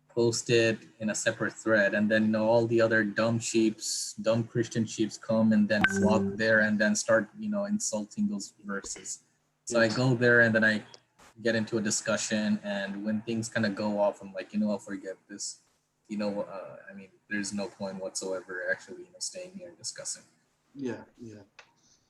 post it in a separate thread, and then all the other dumb Christian sheeps come and then flock there and then start insulting those verses. So I go there and then I get into a discussion, and when things kind of go off, I'm like, I'll forget this. I mean, there's no point whatsoever actually staying here and discussing. Yeah.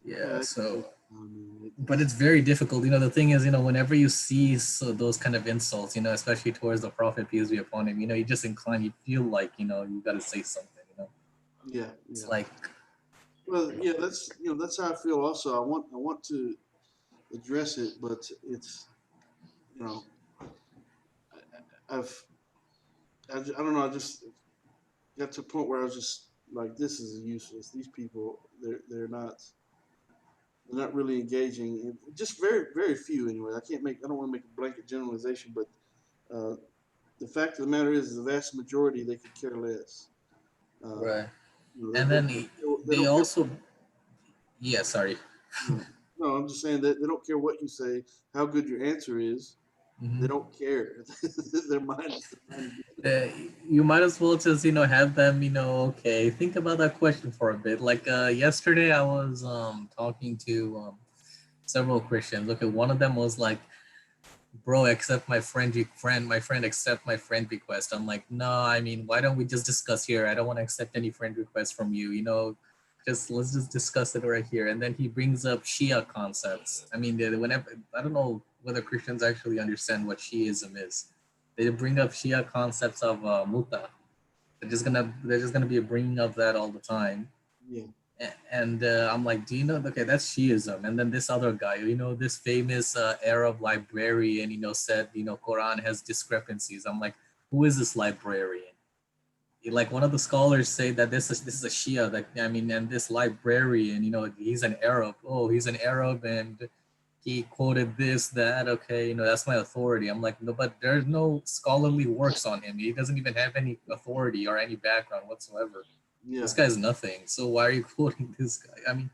Yeah, so mean, but it's very difficult. The thing is, whenever you see those kind of insults, especially towards the Prophet, peace be upon him, you just incline, you feel like, you got to say something. Yeah. It's like, Well, yeah, that's how I feel. Also, I want to address it, but it's, you know, I've, I don't know. I just got to a point where I was just like, this is useless. These people, they're not really engaging. Just very, very few anyway. I don't want to make a blanket generalization, but uh, the fact of the matter is, the vast majority, they could care less. right. They And then they they don't care. also, yeah, sorry. No, I'm just saying that they don't care what you say, how good your answer is. They Mhm. don't care. Their mind is Uh, you might as well just have them okay, think about that question for a bit. Like yesterday I was talking to several Christians. Okay, one of them was like, bro, accept my friend accept my friend request. I'm like, no, I mean, why don't we just discuss here? I don't want to accept any friend request from you, just let's just discuss it right here. And then he brings up Shia concepts. I mean, whenever, I don't know whether Christians actually understand what Shiism is. They bring up Shia concepts of muta. They're just gonna be bringing up that all the time. yeah, And I'm like, do you know? Okay, that's Shiism. And then this other guy, this famous Arab librarian, said, Quran has discrepancies. I'm like, who is this librarian? Like one of the scholars say that this is a Shia. That I mean, and this librarian, he's an Arab. Oh, he's an Arab, and he quoted this, that. Okay, that's my authority. I'm like, no, but there's no scholarly works on him. He doesn't even have any authority or any background whatsoever. yeah, This guy's nothing. So why are you quoting this guy? I mean,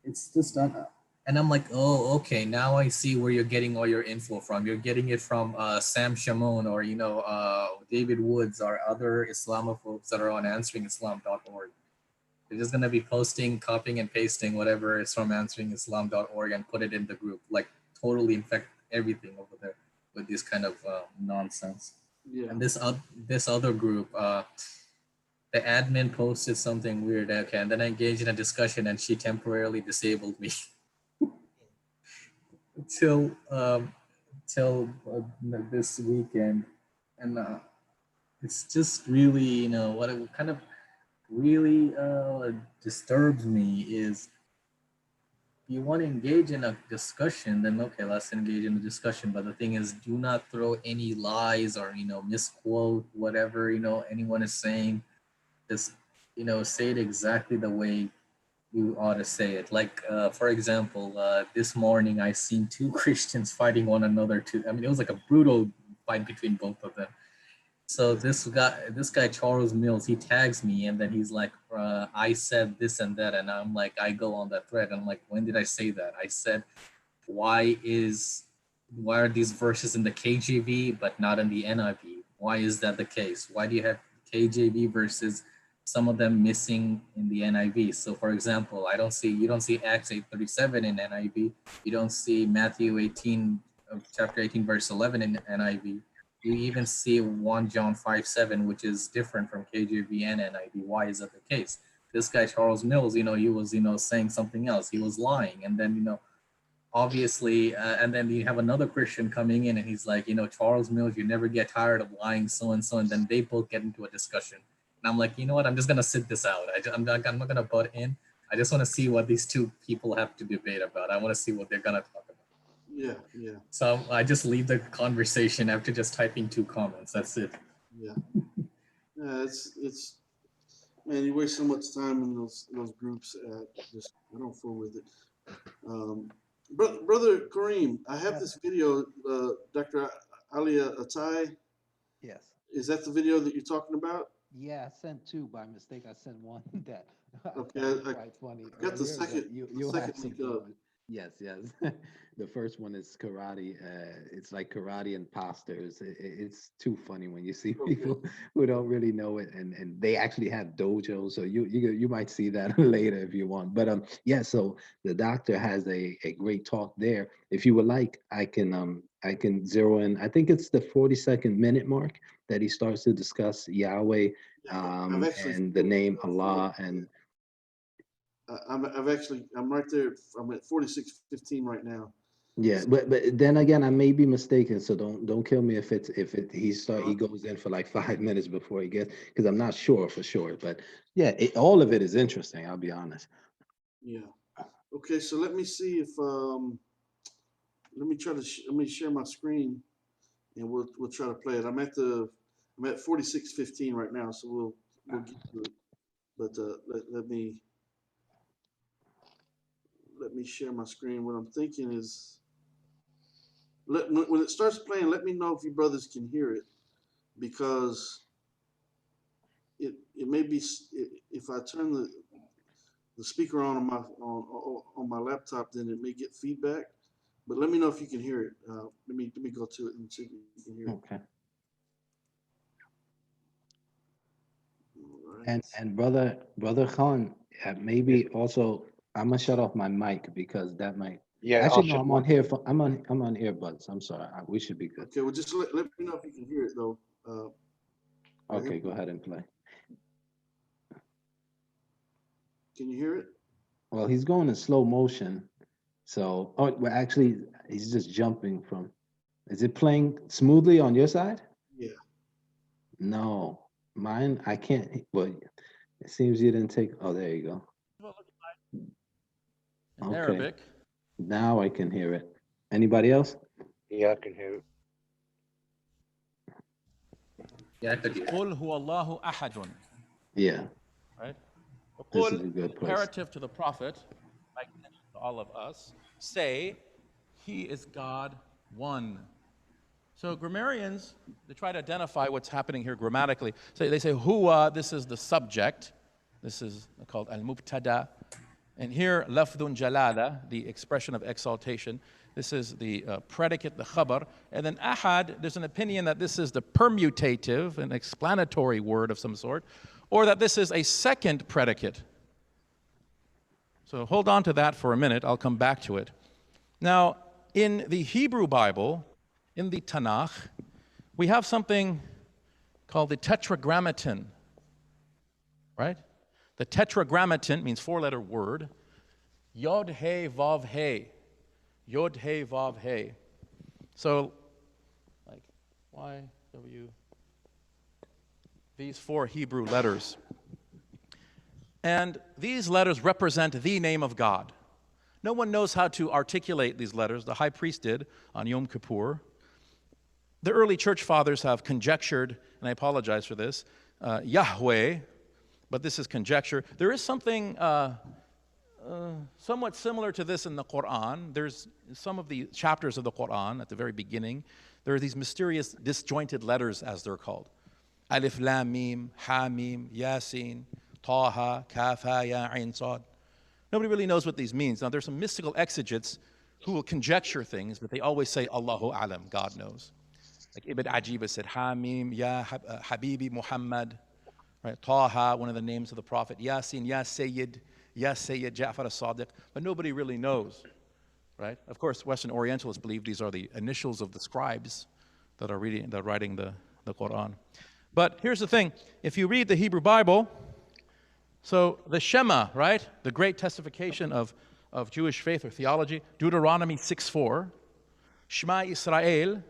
it's just not. And I'm like, oh, okay. Now I see where you're getting all your info from. You're getting it from Sam Shamoun or David Woods or other Islamophobes that are on answeringislam.org. They're just gonna be posting, copying and pasting whatever is from answeringislam.org and put it in the group. Like totally infect everything over there with this kind of nonsense. yeah, And this other group, the admin posted something weird. Okay, and then I engaged in a discussion, and she temporarily disabled me till this weekend, and it's just really what it kind of really disturbs me is you want to engage in a discussion, then okay, let's engage in a discussion. But the thing is, do not throw any lies or misquote whatever anyone is saying. Just say it exactly the way you ought to say it. Like for example, this morning I seen two Christians fighting one another too. I mean, it was like a brutal fight between both of them. So this guy Charles Mills, he tags me and then he's like, I said this and that, and I'm like, I go on that thread and I'm like, when did I say that? I said, why are these verses in the KJV but not in the NIV? Why is that the case? Why do you have KJV verses, some of them missing in the NIV? So for example, you don't see Acts 8:37 in NIV. You don't see Matthew 18, chapter 18, verse 11 in NIV. You even see 1 John 5:7, which is different from KJV and NIV. Why is that the case? This guy Charles Mills, he was saying something else. He was lying, and then obviously, and then you have another Christian coming in and he's like, Charles Mills, you never get tired of lying, so and so. And then they both get into a discussion. And I'm like, you know what? I'm just going to sit this out. I'm not going to butt in. I just want to see what these two people have to debate about. I want to see what they're going to talk about. Yeah, yeah, So I just leave the conversation after just typing 2 comments. That's it. yeah. Yeah, it's man, you waste so much time in those groups. Just I don't fool with it. Brother Kareem, I have Yes, this video. Dr. Alia Atai, yes. is that the video that you're talking about? Yeah, I sent two by mistake. I sent one that I Okay, thought was quite funny got the earlier, but second the you'll have second some link fun up. with. Yes, yes. The first one is karate. It's like karate imposters. It's too funny when you see Okay, people who don't really know it, and they actually have dojos. So you might see that later if you want. But yeah. So the doctor has a great talk there. If you would like, I can zero in. I think it's the 42nd minute mark that he starts to discuss Yahweh yeah, I've actually and the name Allah. And I'm right there. I'm at 46:15 right now. yeah, So, but then again, I may be mistaken, so don't kill me if he uh, goes in for like 5 minutes before he gets, because I'm not sure for sure. But yeah, all of it is interesting. I'll be honest. yeah. Okay, so let me see if let me try to let me share my screen and we'll try to play it. I'm at 46:15 right now, so we'll get to it. But let me share my screen. What I'm thinking is when it starts playing, let me know if you brothers can hear it because it may be if I turn the speaker on my laptop, then it may get feedback. But let me know if you can hear it. Let me go to it and see if you can hear it. Okay. All right. And brother Khan, Yes. maybe also I'm gonna shut off my mic because that might. Yeah, I'll Actually, no, shut I'm my. on here. I'm on earbuds. I'm sorry. We should be good. Okay. Well, just let me know if you can hear it though. Right here. Okay, go ahead and play. Can you hear it? Well, he's going in slow motion. So, oh, well, actually, he's just jumping from. Is it playing smoothly on your side? Yeah. No, mine, I can't. Well, it seems you didn't take. Oh, there you go. In Okay, Arabic. now I can hear it. Anybody else? Yeah, I can hear it. Yeah, I could hear. قُلْ هُوَ اللَّهُ أَحَدٌ. Yeah, Right? this قُلْ, is a good place. imperative to the Prophet, like to all of us, say, He is God one. So grammarians, they try to identify what's happening here grammatically. So they say, huwa, this is the subject. This is called al-mubtada. And here, lafdun jalala, the expression of exaltation. This is the predicate, the khabar. And then ahad, there's an opinion that this is the permutative, an explanatory word of some sort, or that this is a second predicate. So hold on to that for a minute. I'll come back to it. Now, in the Hebrew Bible, in the Tanakh, we have something called the tetragrammaton, right? The tetragrammaton means 4-letter word. Yod He Vav He. Yod He Vav He. So, like Y, W, these 4 Hebrew letters. And these letters represent the name of God. No one knows how to articulate these letters. The high priest did on Yom Kippur. The early church fathers have conjectured, and I apologize for this, Yahweh, but this is conjecture. There is something somewhat similar to this in the Quran. There's some of the chapters of the Quran at the very beginning. There are these mysterious disjointed letters, as they're called. Alif, Lam, Mim, Ha, Mim, Yasin, Taha, Kaf, Ha, Ya, Ain, Sad. Nobody really knows what these means. Now, there's some mystical exegetes who will conjecture things, but they always say, Allahu Alam, God knows. Like Ibn Ajiba said, Hamim, Ya Habibi Muhammad, right? Taha, one of the names of the Prophet, Yasin, Ya Sayyid Ja'far as-Sadiq, but nobody really knows, right? Of course, Western Orientalists believe these are the initials of the scribes that are writing the Quran. But here's the thing, if you read the Hebrew Bible, so the Shema, right? The great testification of Jewish faith or theology, Deuteronomy 6:4, Shema Israel.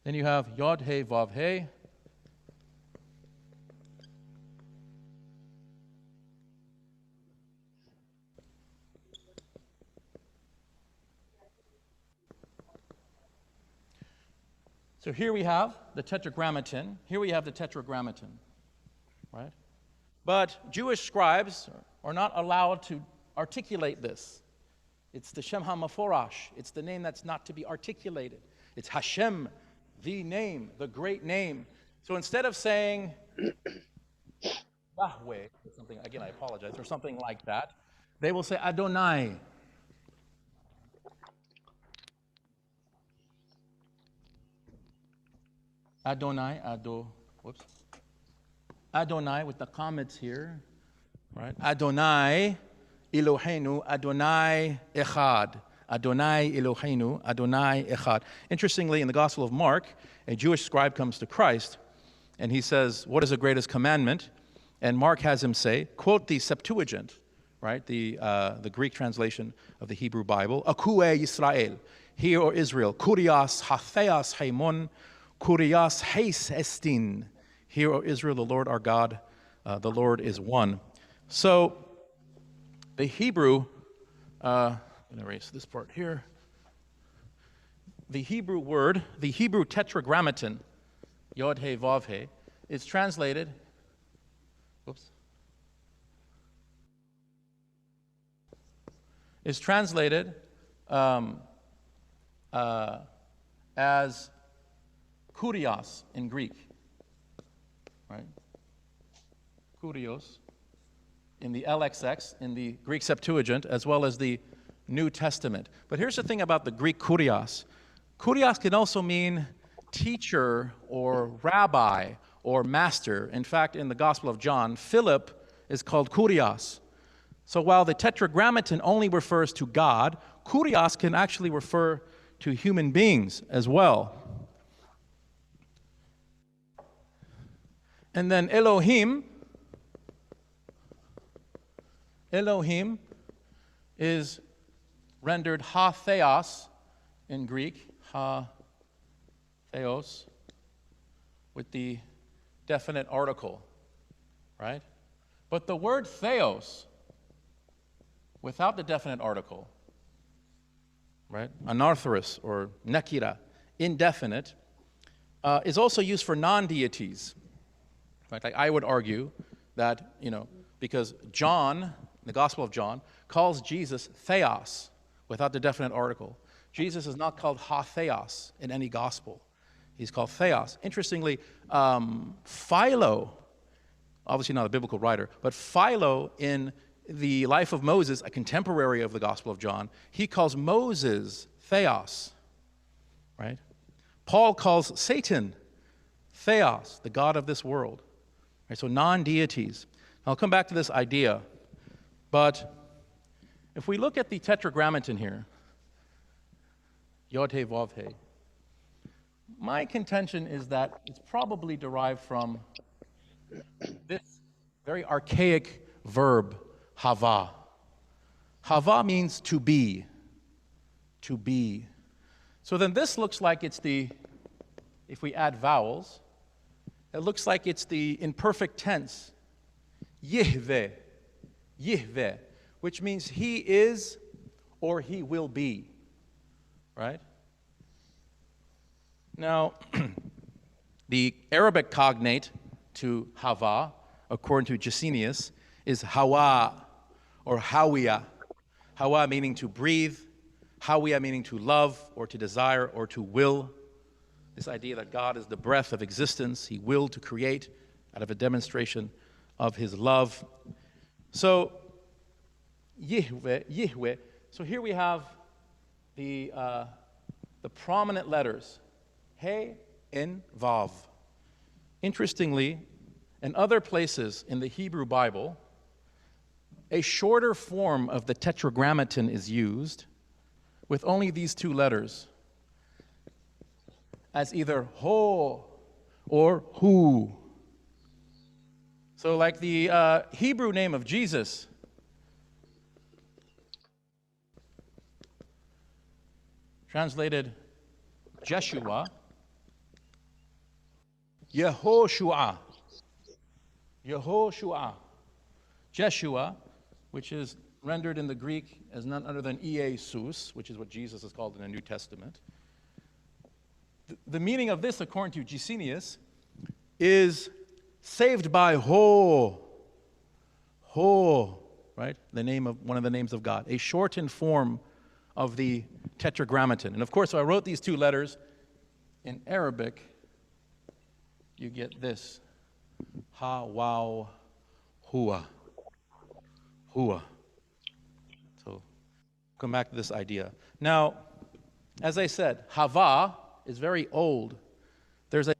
Then you have Yod He Vav He. So here we have the Tetragrammaton. Here we have the Tetragrammaton, right? But Jewish scribes are not allowed to articulate this. It's the Shem HaMaforash. It's the name that's not to be articulated. It's Hashem, the name, the great name. So instead of saying Yahweh, or something, again, I apologize, or something like that, they will say Adonai. Adonai, whoops. Adonai with the comments here, right? Adonai Eloheinu, Adonai Echad. Adonai Eloheinu, Adonai Echad. Interestingly, in the Gospel of Mark, a Jewish scribe comes to Christ, and he says, what is the greatest commandment? And Mark has him say, quote the Septuagint, right? The Greek translation of the Hebrew Bible. Akue Yisrael, hear, O Israel, Kurias Hatheas Haimon, Kurias Heis Estin. Hear, O Israel, the Lord our God, the Lord is one. So the Hebrew, I'm going to erase this part here. The Hebrew word, the Hebrew tetragrammaton, Yod He Vav He, is translated, whoops, is translated as kurios in Greek, right? Kurios in the LXX, in the Greek Septuagint, as well as the New Testament. But here's the thing about the Greek kurios. Kurios can also mean teacher or rabbi or master. In fact, in the Gospel of John, Philip is called kurios. So while the tetragrammaton only refers to God, kurios can actually refer to human beings as well. And then Elohim is rendered ha-theos in Greek, ha-theos, with the definite article, right? But the word theos, without the definite article, right, anarthrous or nekira, indefinite, is also used for non-deities. Right? Like I would argue that, because John, the Gospel of John, calls Jesus theos without the definite article. Jesus is not called ha-theos in any gospel. He's called theos. Interestingly, Philo, obviously not a biblical writer, but Philo in the life of Moses, a contemporary of the Gospel of John, he calls Moses theos, right? Paul calls Satan theos, the god of this world. Right, so non-deities. I'll come back to this idea, but if we look at the tetragrammaton here, Yod He Vav He, my contention is that it's probably derived from this very archaic verb, hava. Hava means to be. To be. So then this looks like it's the, if we add vowels, it looks like it's the imperfect tense, Yihveh, Yihveh, which means he is or he will be, right? Now, the Arabic cognate to Hava, according to Jacenius, is Hawa or Hawiya. Hawa meaning to breathe, Hawiya meaning to love or to desire or to will. This idea that God is the breath of existence, he willed to create out of a demonstration of his love. So, Yihweh, Yihweh. So here we have the prominent letters, He and Vav. Interestingly, in other places in the Hebrew Bible, a shorter form of the tetragrammaton is used with only these two letters, as either ho or hu. So like the Hebrew name of Jesus, translated Jeshua, Yehoshua, Yehoshua, Jeshua, which is rendered in the Greek as none other than Iesus, which is what Jesus is called in the New Testament. the meaning of this, according to Gesenius, is saved by Ho, right? The name of one of the names of God, a shortened form of the Tetragrammaton. And of course, so I wrote these two letters in Arabic. You get this: Ha, Wow, Hua, Hua. So, come back to this idea. Now, as I said, Hava is very old. There's a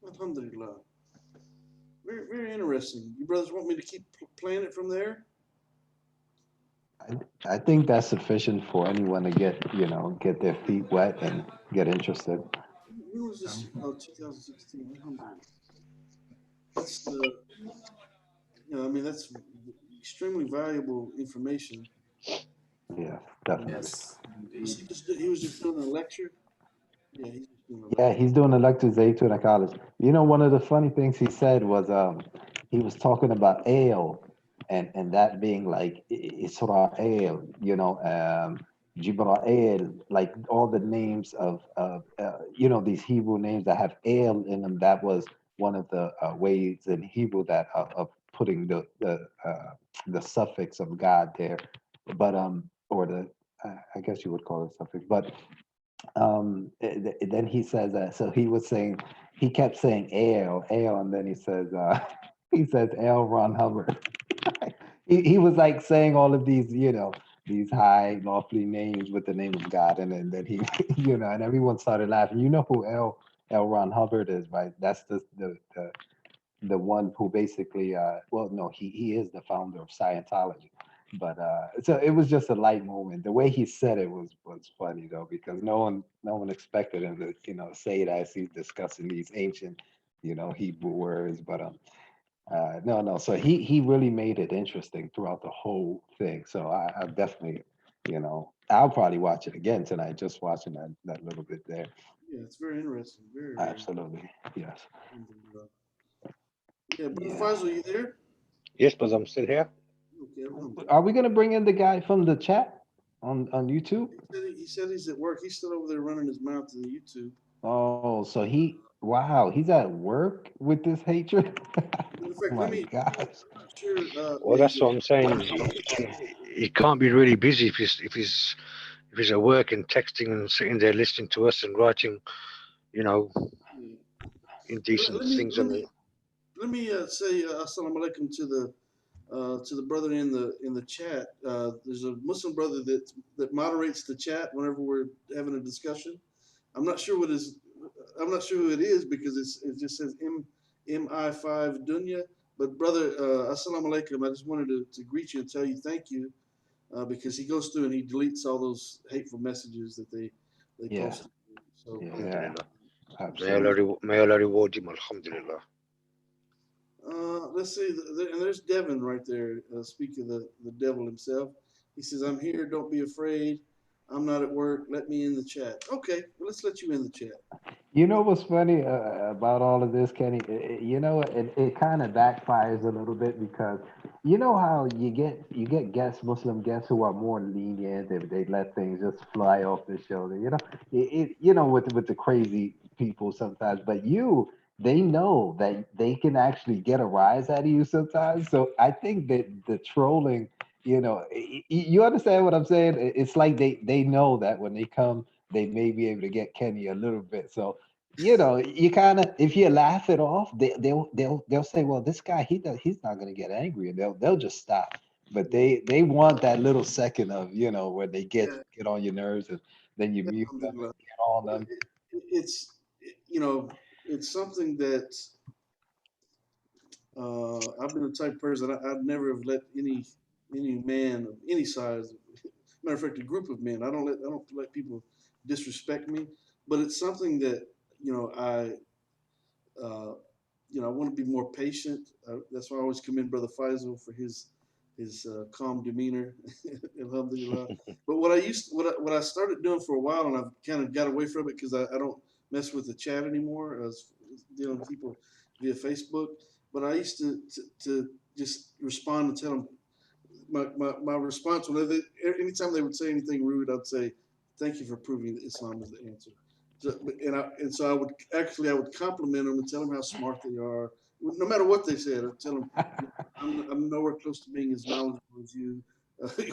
Alhamdulillah. Very, very interesting. You brothers want me to keep playing it from there? I think that's sufficient for anyone to get their feet wet and get interested. When was this? Oh, 2016. Alhamdulillah. That's I mean, that's extremely valuable information. Yeah, definitely. Yes, Was indeed. he was just doing a lecture? Yeah, he's just doing a lecture. Yeah, he's doing a lecture Zaytun at college. You know, one of the funny things he said was he was talking about ale and that being like Israel, Jibrael, like all the names of these Hebrew names that have ale in them. That was one of the ways in Hebrew that of putting the suffix of God there, but or the I guess you would call it suffix, but then he says that so he was saying he kept saying ale and then he says he says L Ron Hubbard. He was like saying all of these high lofty names with the name of God, and then he and everyone started laughing. You know who L Ron Hubbard is, right? That's the one who basically well, no, he is the founder of Scientology. But so it was just a light moment. The way he said it was funny though, because no one expected him to say it as he's discussing these ancient Hebrew words. But no, so he really made it interesting throughout the whole thing. So I definitely I'll probably watch it again tonight, just watching that little bit there. Yeah, it's very interesting. Very, very. Absolutely, yes. Alhamdulillah. Yeah, Brother Yeah. Faisal, you there? Yes, but I'm still here. Okay, alhamdulillah. Are we gonna bring in the guy from the chat on YouTube? He said he's at work. He's still over there running his mouth to the YouTube. Oh, so wow, he's at work with this hatred. In fact, My gosh. I'm not sure. Well, Yeah, he's that's at what I'm saying. He can't be really busy if he's at work and texting and sitting there listening to us and writing, you know, yeah. indecent Let me things let on me the. let me say assalamu alaikum to the brother in the chat. There's a Muslim brother that moderates the chat whenever we're having a discussion. I'm not sure who it is because it just says MI5 Dunya. But brother, assalamu alaikum. I just wanted to greet you and tell you thank you because he goes through and he deletes all those hateful messages that they Yeah, post. So yeah, Alhamdulillah. absolutely. May Allah reward him. Alhamdulillah. let's see, and there's Devin right there. Speaking of the devil himself, he says, "I'm here. Don't be afraid. I'm not at work. Let me in the chat." Okay, well, let's let you in the chat. You know what's funny about all of this, Kenny? It kind of backfires a little bit because you know how you get guests, Muslim guests who are more lenient. They let things just fly off the shoulder. With the crazy people sometimes. But they know that they can actually get a rise out of you sometimes. So I think that the trolling, you understand what I'm saying? It's like they know that when they come they may be able to get Kenny a little bit. So, you kind of if you laugh it off, they'll say, well, this guy he's not gonna get angry, and they'll just stop. But Yeah, they want that little second of where they yeah, get on your nerves, and then you mute them and alhamdulillah. get on Well, them. it's something that I've been the type of person I'd never have let any man of any size, matter of fact, a group of men. I don't let people disrespect me, but it's something that I uh, I want to be more patient. That's why I always commend Brother Faisal for his calm demeanor, alhamdulillah. But what I started doing for a while, and I've kind of got away from it because I don't mess with the chat anymore. I was dealing with people via Facebook, but I used to just respond and tell them my response whenever anytime they would say anything rude, I'd say, "Thank you for proving that Islam is the answer." And so I would compliment them and tell them how smart they are, no matter what they said. I'd tell them, I'm nowhere close to being as knowledgeable as you,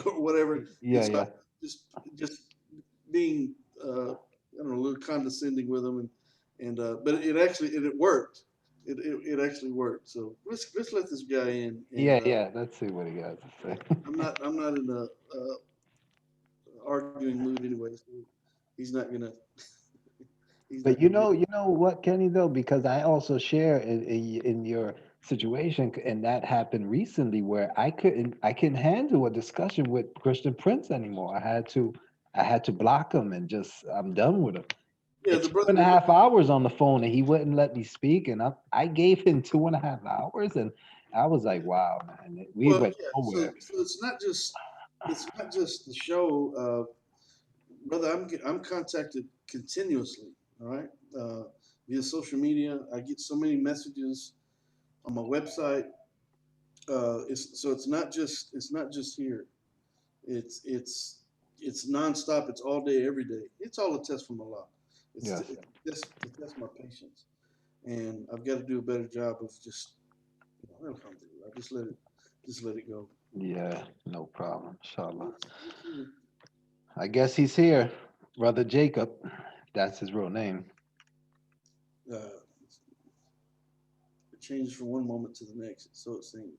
or whatever. Yeah, And so yeah. just being I don't know, a little condescending with them, but it worked. It actually worked. So let's let this guy in. Yeah, yeah. Let's see what he got to say. I'm not in a arguing mood anyway. So he's not gonna. He's But not gonna. you know what, Kenny, though, because I also share in your situation, and that happened recently where I couldn't handle a discussion with Christian Prince anymore. I had to block him and just I'm done with him. Yeah, It's the two brother. and a half hours on the phone, and he wouldn't let me speak, and I gave him 2.5 hours, and I was like, wow, man, we Well, went yeah. nowhere. So it's not just the show, brother. I'm contacted continuously. All right, via social media. I get so many messages on my website. It's not just here. It's it's it's nonstop. It's all day, every day. It's all a test from Allah. Yes. It's just to test my patience, and I've got to do a better job of just alhamdulillah, just let it go. Yeah, no problem. Inshallah. It's here. I guess he's here, Brother Jacob. That's his real name. Uh, it changes from one moment to the next, so it seems.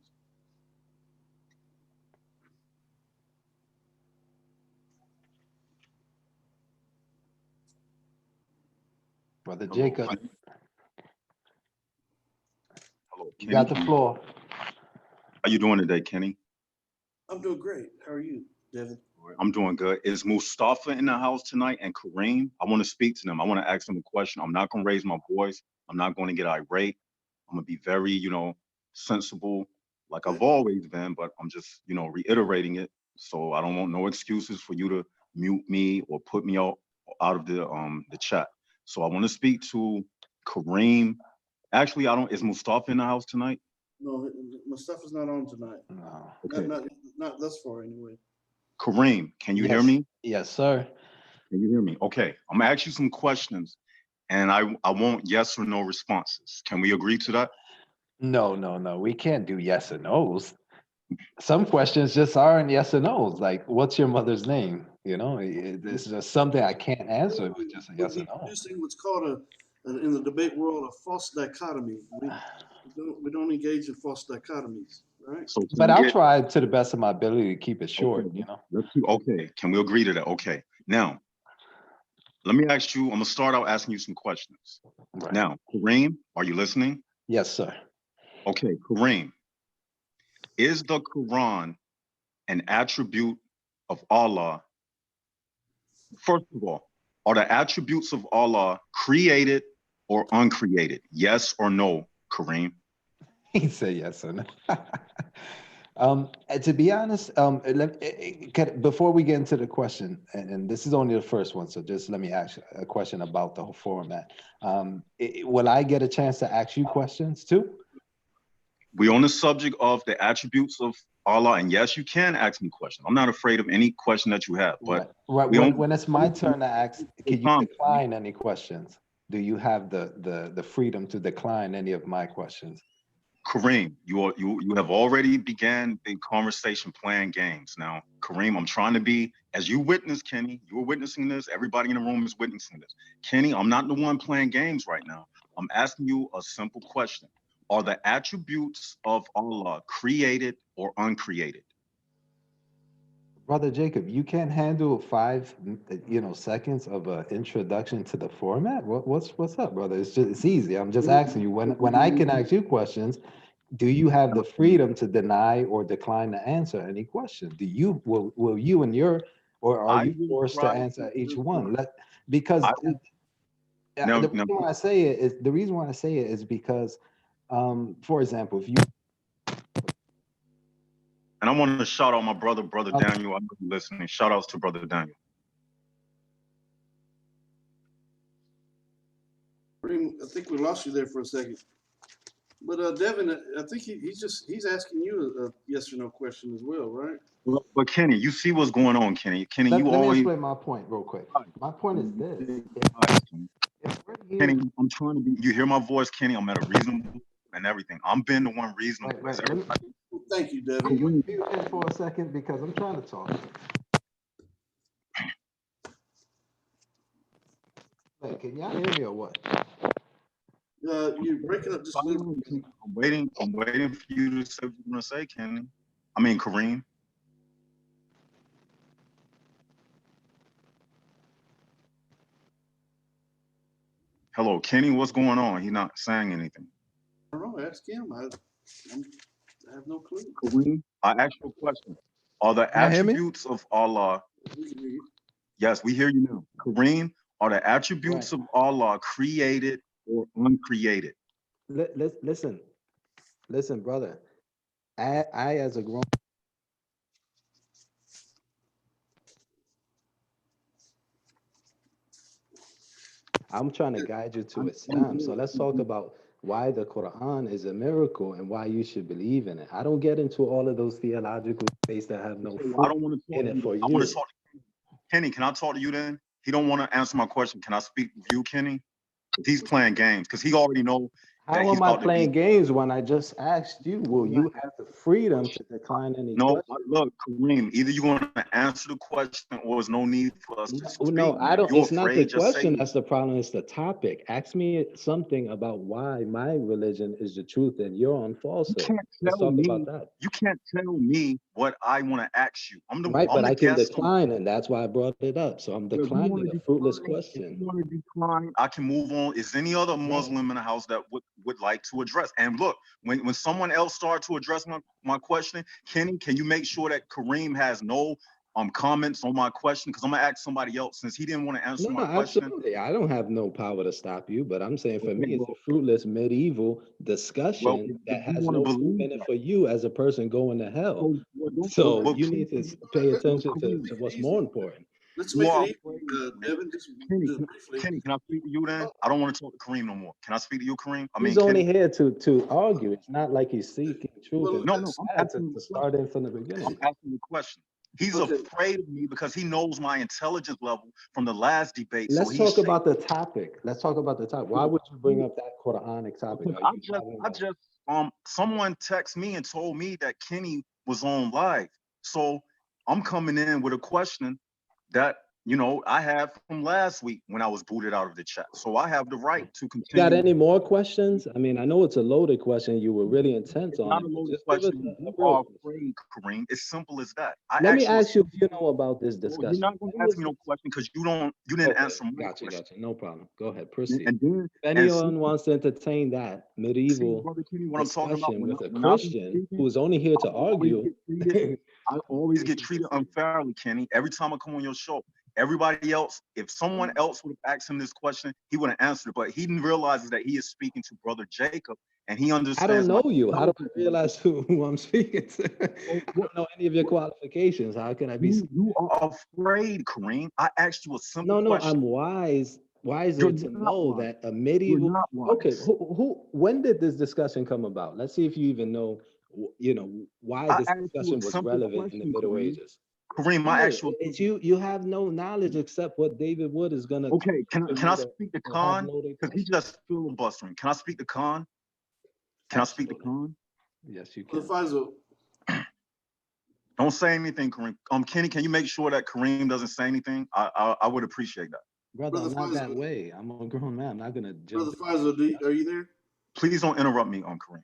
Brother Hello, Jacob, Kenny. Hello, you Kenny. got the floor. How you doing today, Kenny? I'm doing great. How are you, Devin? I'm doing good. Is Mustafa in the house tonight and Kareem? I want to speak to them. I want to ask them a question. I'm not going to raise my voice. I'm not going to get irate. I'm going to be very, sensible, like Okay. I've always been, but I'm just, reiterating it. So I don't want no excuses for you to mute me or put me out of the chat. So I want to speak to Kareem. Actually, I don't. Is Mustafa in the house tonight? No, my stuff is not on tonight. No. Okay. Not thus far anyway. Kareem, can you hear Yes, me? yes, sir. Can you hear me? Okay. I'm gonna ask you some questions and I want yes or no responses. Can we agree to that? No, no, no. We can't do yes or no's. Some questions just aren't yes or no's. Like, what's your mother's name? It's just something I can't answer with just a We're yes or no. introducing what's called in the debate world, a false dichotomy. We don't engage in false dichotomies, right? So can But we I'll get try to the best of my ability to keep it okay, short. okay. Can we agree to that? Okay. Now, let me ask you, I'm gonna start out asking you some questions. Right. Now, Kareem, are you listening? Yes, sir. Okay, Kareem, is the Quran an attribute of Allah? First of all, are the attributes of Allah created or uncreated? Yes or no, Kareem? He said yes or no. And to be honest, before we get into the question, and this is only the first one, so just let me ask you a question about the whole format. Will I get a chance to ask you questions too? We're on the subject of the attributes of Allah, and yes, you can ask me questions. I'm not afraid of any question that you have, but Right. we don't. When it's my turn to ask, can you decline any questions? Do you have the freedom to decline any of my questions? Kareem, you have already began the conversation playing games. Now, Kareem, I'm trying to be, as you witnessed, Kenny, you were witnessing this, everybody in the room is witnessing this. Kenny, I'm not the one playing games right now. I'm asking you a simple question. Are the attributes of Allah created or uncreated? Brother Jacob, you can't handle 5 seconds of an introduction to the format. What's up, brother? It's easy. I'm just asking you when I can ask you questions. Do you have the freedom to deny or decline to answer any question? Will you and your or are I you will forced to try answer to each respond. one? Because I will, now, the now, reason why I say it is because, for example, if you and I want to shout out my brother Daniel. I know you're listening. Shout outs to brother Daniel. I think we lost you there for a second. But Devin, I think he's asking you a yes or no question as well, right? But Kenny, you see what's going on, Kenny. Kenny, you Let me always explain my point real quick. My point is this: if we're here, Kenny, I'm trying to be. You hear my voice, Kenny? I'm at a reasonable and everything. I'm being the one reasonable. wait, It's let me everybody. Thank you, Devin. can you mute in for a second because I'm trying to talk. Wait, can y'all hear me or what? You're breaking up just a little bit. I'm waiting for you to say what you're gonna say, Kenny. I mean, Kareem. Hello, Kenny. What's going on? He's not saying anything. I don't know. Ask him. I have no clue. Kareem, I asked you a question. Are the Y'all hear me? attributes of Allah? We can hear you. Yes, we hear you now. Kareem, are the attributes Right. of Allah created or uncreated? Listen, brother. I as a grown I'm trying to guide you to Islam. So let's talk about why the Quran is a miracle and why you should believe in it. I don't get into all of those theological debates that have no I fruit don't want to talk in to it you. for I want to you. talk to Kenny. Can I talk to you then? He don't want to answer my question. Can I speak with you, Kenny? He's playing games because he already know that How he's am I about to be. playing games when I just asked you, will you have the freedom to decline any No, question? look, Kareem, either you're going to answer the question or there's no need for us to speak. No, I don't. You're It's not the afraid, just say question it. that's the problem. It's the topic. Ask me something about why my religion is the truth and you're on You falsehood. can't Let's tell talk about me. that. You can't tell me what I want to ask you. Right, I'm but the I can guest. decline, and that's why I brought it up. So I'm If you want declining to a fruitless decline, question. I can move on. Is any other Right. Muslim in the house that would like to address? And look, when someone else starts to address my question, Kenny, can you make sure that Kareem has no comments on my question? Because I'm gonna ask somebody else since he didn't want to answer No, my question. absolutely. I don't have no power to stop you, but I'm saying for Okay, me, it's a fruitless medieval well, discussion if that you has want to no fruit believe in it that, for you as a person going to hell. don't. So But you need to please, pay Let's attention Kareem, to make it what's easy. more important. Let's you make it are easy, afraid, man. Devin. Just briefly. Kenny, can I speak to you then? I don't want to talk to Kareem no more. Can I speak to you, Kareem? I mean, He's only Kenny. here to argue. It's not like he's seeking truth Well, and No, let's. I'm had asking you to a question. start in from the I'm beginning. asking you a question. He's Okay. afraid of me because he knows my intelligence level from the last debate. So Let's he's talk about the topic. Let's talk about the topic. Why would you bring up that Quranic topic? because Are you I just someone texted me and told me that Kenny was on live. So I'm coming in with a question that I had from last week when I was booted out of the chat. So I have the right to You got continue. any more questions? I mean, I know it's a loaded question. You were really intense It's on not it. a But loaded just give us question. a You real are question. afraid, Kareem. It's simple as that. Let me You a ask you if you simple. know about this No, you're discussion. not going to When ask was me no this? question because you didn't Okay, answer my question. gotcha. No problem. Go ahead, proceed. And then If and see, anyone wants to entertain that medieval brother Kenny, what I'm talking about discussion with a when I be Christian speaking, who's only here to I always argue, get treated. I always get treated unfairly, Kenny. Every time I come on your show, everybody else, if someone else would have asked him this question, he would have answered it. But he realizes that he is speaking to brother Jacob, and he I don't understands know my you. How do I intelligence level. realize who I'm speaking to? So I don't know any of your qualifications. How can I be? you are afraid, Kareem. I asked you a simple No, question. I'm wiser You're to not know wise. that a You're medieval. not Okay, wise. when did this discussion come about? Let's see if you even know, why I this asked you discussion a was simple relevant in the question, Middle Kareem. Ages. Kareem, I No, asked you a it's simple. you have no knowledge except what David Wood is gonna tell Okay, you for can you I speak to to have Khan? loaded Because he questions. just filibustering. Can I speak to Khan? Can I speak to Absolutely. Khan? Yes, you The can. Faisal, Don't say anything, Kareem. Kenny, can you make sure that Kareem doesn't say anything? I would appreciate that. Brother, Brother I'm not that Faisal, way. I'm a grown man. I'm not gonna Brother jump. Faisal, are you there? Please don't interrupt me, Kareem.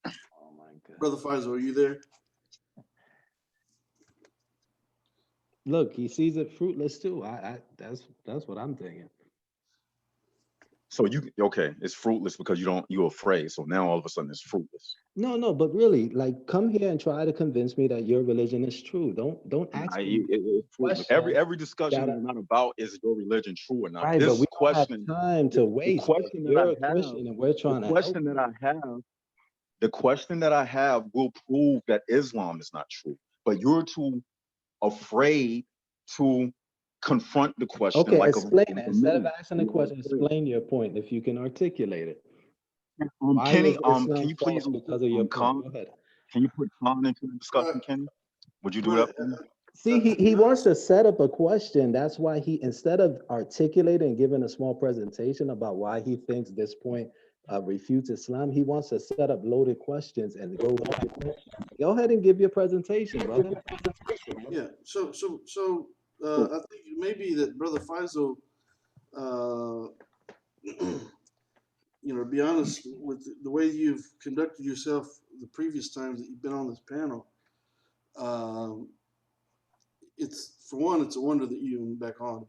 Oh my God. Brother Faisal, are you there? Look, he sees it fruitless too. That's what I'm thinking. So it's fruitless because you're afraid. So now all of a sudden it's fruitless. No, but really, like, come here and try to convince me that your religion is true. Don't ask me It's fruitless. questions. Every discussion Gotta is not about is your religion true or not. right, but This we don't have question, time to the waste. But question that you're a I have, Christian and we're the trying to help question that you. I have, the question that I have will prove that Islam is not true. But you're too afraid to confront the question Okay, like explain it. a Instead of man. asking the You are question, afraid. explain your point if you can articulate it. Why Kenny, is Islam can you please false because of your point? Khan, Go ahead. can you put Khan into the discussion, Right, Kenny? Would you do right. that for me? See, To he be wants honest, to set up a question. That's why he, instead of articulating and giving a small presentation about why he thinks this point refutes Islam, he wants to set up loaded questions and go back. Go ahead and give your presentation, brother. yeah. I think it may be that Brother Faisal, uh, to be honest, with the way you've conducted yourself the previous times that you've been on this panel, um, it's for one, it's a wonder that you even back on. To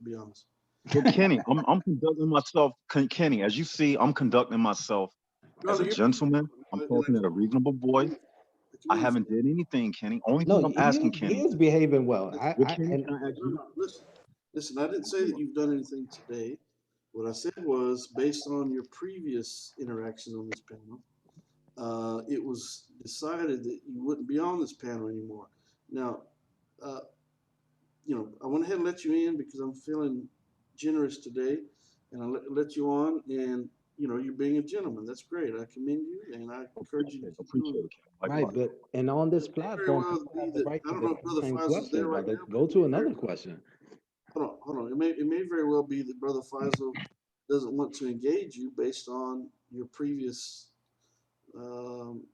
be honest. But Kenny, I'm conducting myself, Kenny, as you see, I'm conducting myself No, as no, a gentleman. I'm and talking at a reasonable voice. I I commend you haven't for did anything, Kenny. Only No, thing I'm asking he Kenny, is behaving well. that. what I Kenny and can I ask No, you? no, listen. I didn't say that you've done anything today. What I said was based on your previous interactions on this panel, it was decided that you wouldn't be on this panel anymore. Now, uh, I went ahead and let you in because I'm feeling generous today, and I let you on, and you're being a gentleman. That's great. I commend you, and I encourage you to keep doing Appreciate it. it, Kenny. right, Likewise. but and on It this may very platform, well people be have the that right I to don't know if Brother define Faisal's there questions, right brother. now, but Go it may to very another question. hold on. It may very well be that Brother Faisal doesn't want to engage you based on your previous, um,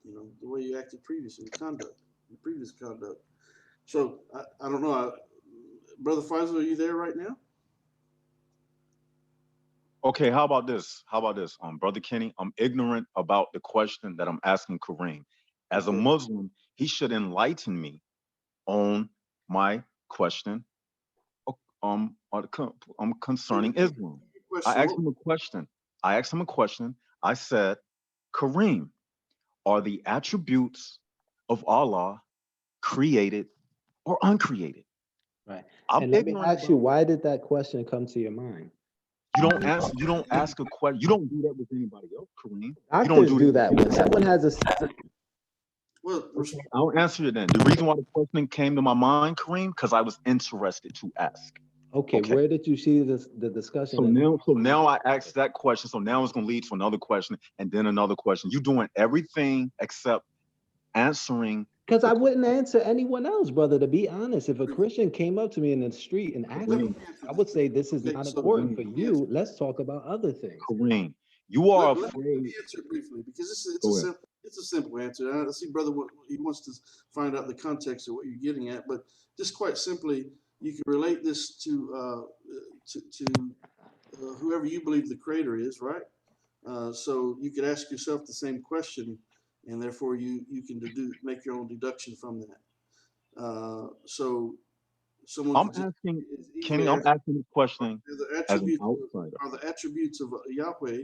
the way you acted previously, your previous conduct. So I don't know, Brother Faisal, are you there right now? Okay, how about this? How about this? Brother Kenny, I'm ignorant about the question that I'm asking Kareem. As a Okay. Muslim, he should enlighten me on my question concerning Islam. I Question. asked him a question. I said, Kareem, are the attributes of Allah created or uncreated? Right. I'm And let me ignorant ask you, about why did that question come to your mind? you don't ask a question. You don't do that with anybody else, Kareem. You don't Doctors do do that with that when anybody someone else. has a Well, Okay, I'll answer it then. The reason why the question came to my mind, Kareem, because I was interested to ask. okay, Okay. where did you see this the discussion? So now I asked that question. So now it's gonna lead to another question and then another question. You're doing everything except answering Because the I wouldn't answer anyone else, brother. To be honest, if a briefly. Christian came up to me in the street and asked Let me, me Kareem. answer I this would say briefly. this is Okay, not so important Kareem. for let me answer. you. Let's talk about other things. Kareem. You are Let me afraid. answer it briefly because Go ahead. it's a simple answer. I see, brother, he wants to find out the context of what you're getting at, but just quite simply, you can relate this to whoever you believe the creator is, right? So you could ask yourself the same question, and therefore you can make your own deduction from that. So someone I'm could just asking as Kenny, easily I'm ask, asking this question are the as an attributes outsider. are the attributes of Yahweh,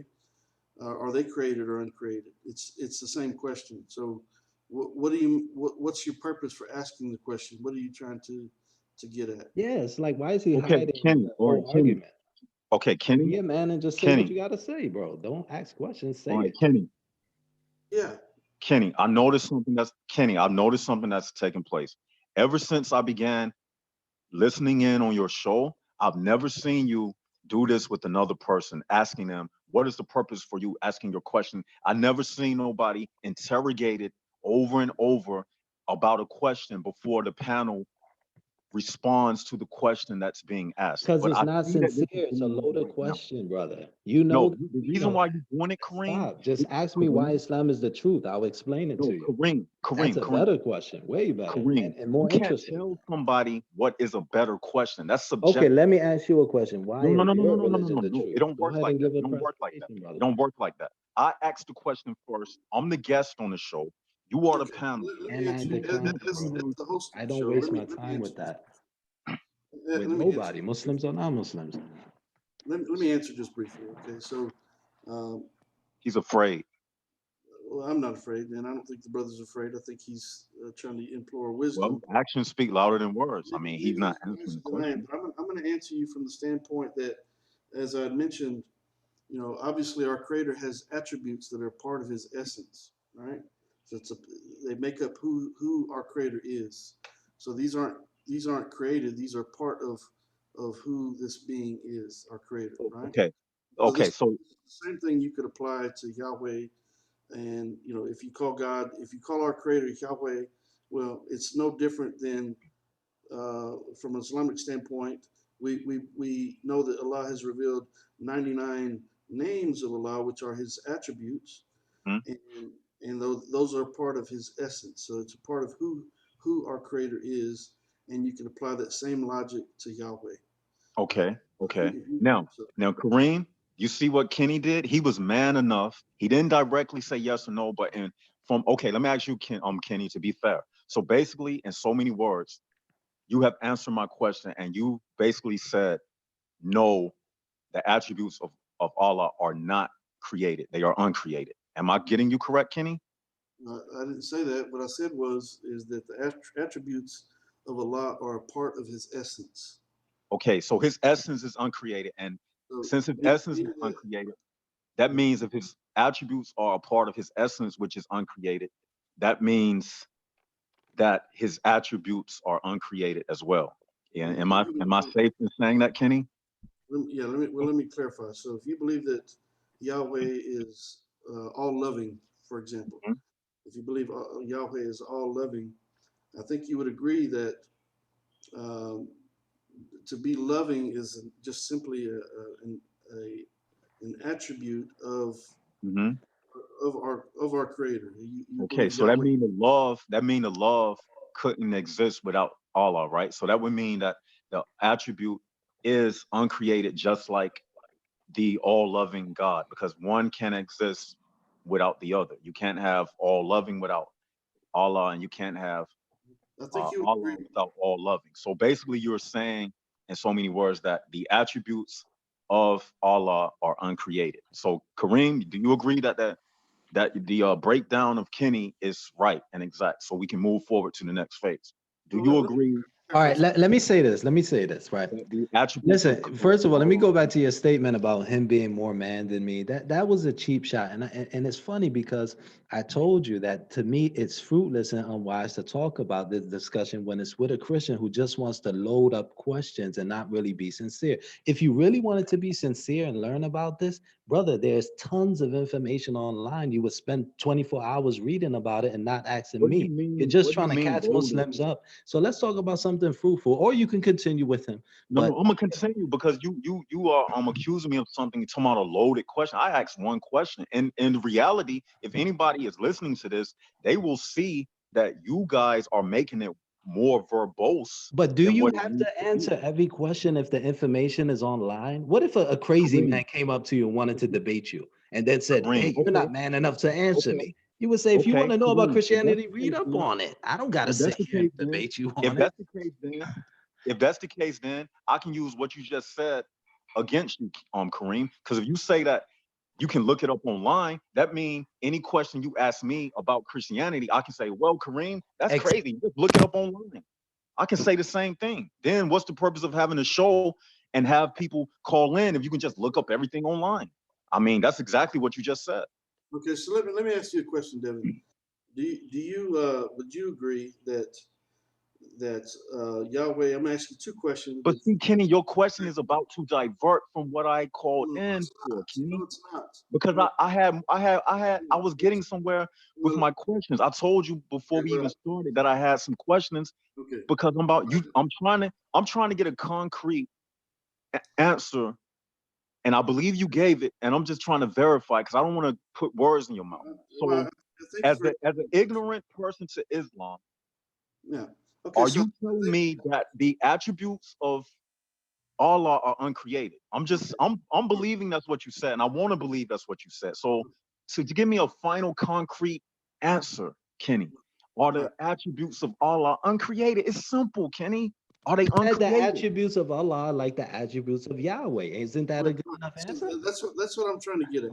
are they created or uncreated? It's the same question. So what's your purpose for asking the question? What are you trying to get at? Yeah, it's like, why is he Okay, hiding Kenny. the All right, whole Kenny. argument? Okay, Kenny. Be a man and just say what Kenny. you got to say, bro. Don't ask questions, say All right, it. Kenny. Yeah. Kenny, I've noticed something that's taking place. Ever since I began listening in on your show, I've never seen you do this with another person, asking them, what is the purpose for you asking your question? I never seen nobody interrogated over and over about a question before the panel responds to the question that's being asked. Because But it's I not see that this sincere. is It's a going on loaded right now. question, brother. You know, No, the you reason know, why you're doing it, Kareem, stop. Just ask me why Kareem, Islam is the truth. I'll explain it no, to you. Kareem, That's Kareem, a Kareem. better question, way better, Kareem, and you more can't interesting. tell somebody what is a better question. That's Okay, subjective. let me ask you a question. Why No, no, is no, no, no, your no, no, no, religion no, the no. It truth? don't Go work ahead like and that. give It a don't work like that. presentation, It brother. don't work like that. I asked the question first. I'm the guest on the show. You are the Okay. panel. Let me And I answer You decline can't to tell as me participate. what the host of I the don't show. waste my Let me time answer with this. that. With Let me answer nobody, this Muslims or briefly. non-Muslims. Let me answer just briefly. Okay. So, um, he's afraid. well, I'm not afraid, and I don't think the brother's afraid. I think he's trying to implore Well, wisdom. actions speak louder than words. I Maybe mean, he's maybe not he's answering wiser the than I am, question. but I'm going to answer you from the standpoint that, as I mentioned, obviously our Creator has attributes that are part of His essence, right? So they make up who our Creator is. So these aren't created; these are part of who this being is, our Creator, right? Okay. Okay, This so same thing you could apply to Yahweh, and if you call God, if you call our Creator Yahweh, well, it's no different than from an Islamic standpoint. We know that Allah has revealed 99 names of Allah, which are His attributes, mhm, and those are part of His essence. So it's a part of who our Creator is, and you can apply that same logic to Yahweh. okay, okay. If you- Now, so- now, Kareem, you see what Kenny did? He was man enough. He didn't directly say yes or no, but okay, let me ask you, Kenny, to be fair. So basically, in so many words, you have answered my question, and you basically said no. The attributes of Allah are not created; they are uncreated. Am I getting you correct, Kenny? I didn't say that. What I said is that the attributes of Allah are a part of His essence. Okay, so His essence is uncreated, and So since His do you essence is believe that? uncreated, that means if His attributes are a part of His essence, which is uncreated, that means that His attributes are uncreated as well. Yeah, If am you I believe am I safe in saying that, Kenny? Yeah, let me clarify. So if you believe that Yahweh is all loving, for example, Mhm. if you believe Yahweh is all loving, I think you would agree that um, to be loving is just simply a an attribute Mhm. of our Creator. You Okay, believe so that Yahweh. mean the love couldn't exist without Allah, right? So that would mean that the attribute is uncreated, just like the all-loving God, because one can't exist without the other. You can't have all loving without Allah, and you can't have I think you would agree. Allah without all loving. So basically, you're saying in so many words that the attributes of Allah are uncreated. So Kareem, do you agree that the breakdown of Kenny is right and exact, so we can move forward to the next phase? Do Well, you let me agree All right, clarify. let me say this. Let me say this, right? that the attributes Listen, first of all, let me Allah go are back to your statement about him being more man than me. That was a cheap shot, and it's funny because I told you that to me it's fruitless and unwise to talk about this discussion when it's with a Christian who just wants to load up questions and not really be sincere. If you really wanted to be sincere and learn about this, brother, there's tons of information online. You would spend 24 hours reading about it and not asking What do you me. You're mean? just What do you trying to mean catch loaded? Muslims up. So let's talk about something fruitful, or you can continue with him. No, no, But I'm gonna continue because you are accusing me of something. You're talking about a loaded question. I asked one question, and in reality, if anybody is listening to this, they will see that you guys are making it more verbose But do than you what it have needs to to be. answer every question if the information is online? What if a crazy Kareem, man came up to you and wanted to debate you and then said, Kareem, "Hey, you're okay, not man enough to answer okay, me"? You would say, if you want okay, to know about Kareem. If that's Christianity, the read case, up then on it. I don't got to if that's sit the here and case, then debate you if on it. that's the case, then if that's the case, then I can use what you just said against you, Kareem. Because if you say that you can look it up online, that means any question you ask me about Christianity, I can say, well, Kareem, that's Ex- crazy. Just look it up online. I can say the same thing. Then what's the purpose of having a show and have people call in if you can just look up everything online? I mean, that's exactly what you just said. Okay, so let me ask you a question, Devin. Do you would you agree that Yahweh? I'm asking two questions, But but see, Kenny, your question is about to divert from what I called no, in it's for, not. Kenny. No, it's not. Because No, I was getting somewhere with well, my questions. I told you before okay, we even well, started that I had some questions okay. because I'm trying to get a concrete answer, and I believe you gave it, and I'm just trying to verify because I don't want to put words in your mouth. Well, So thank you for as an ignorant person to Islam, yeah. Okay, are so you I telling think me that the attributes of Allah are uncreated? I'm believing that's what you said, and I want to believe that's what you said. So to give me a final concrete answer, Kenny, are yeah. the attributes of Allah uncreated? It's simple, Kenny. Are they Said the uncreated? attributes of Allah are like the attributes of Yahweh. Isn't that a Right, good right. enough So answer? that's what I'm trying to get at.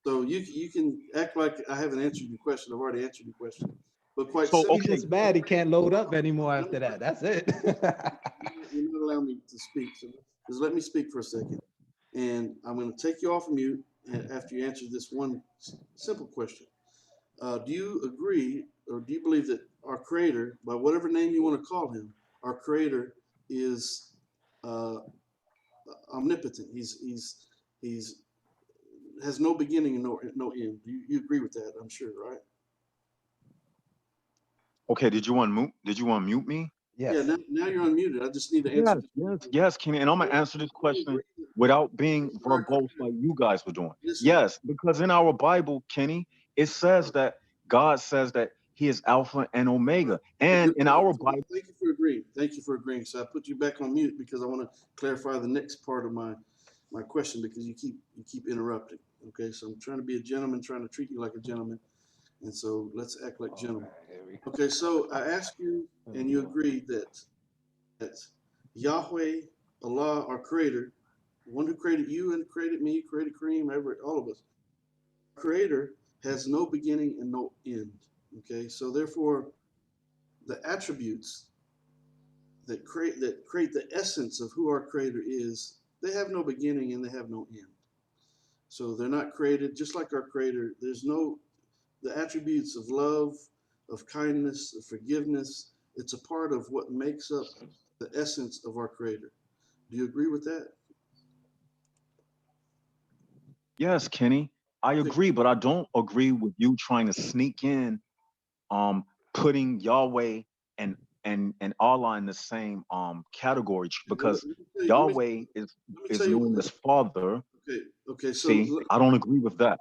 So you can act like I haven't answered your question. I've already answered your question, but quite So He's simply, okay, just mad he can't load up anymore no, after that. That's it. you're not allowing me to speak. So just let me speak for a second, and I'm going to take you off mute after you answer this one simple question. Do you agree, or do you believe that our Creator, by whatever name you want to call Him, our Creator is uh, omnipotent? He's has no beginning and no end. You agree with that? I'm sure, right? Okay, did you want mute me? Yeah. Yes. Now you're unmuted. I just need to answer Yes, this. yes, yes, Kenny. And I'm gonna answer this Do you question agree that without being our verbose Creator? like you guys were doing. Listen. Yes, because in our Bible, Kenny, it says that God says that He is Alpha and Omega. And Good in point. our Bible, Thank you for agreeing. Thank you for agreeing. So I put you back on mute because I want to clarify the next part of my question because you keep interrupting. Okay, so I'm trying to be a gentleman, trying to treat you like a gentleman, and so let's act like gentlemen. Here we go. Okay, so I asked you, and you agreed that Yahweh, Allah, our Creator, the one who created you and created me, created Kareem, all of us, Creator has no beginning and no end. Okay, so therefore, the attributes that create the essence of who our Creator is, they have no beginning and they have no end. So they're not created just like our Creator. There's no the attributes of love, of kindness, of forgiveness. It's a part of what makes up the essence of our Creator. Do you agree with that? yes, Kenny, I Okay. agree, but I don't agree with you trying to sneak in um putting Yahweh and and Allah in the same category Well, because let me Yahweh let me tell is you what. known as Father. Okay. Okay. So See, I don't agree with that.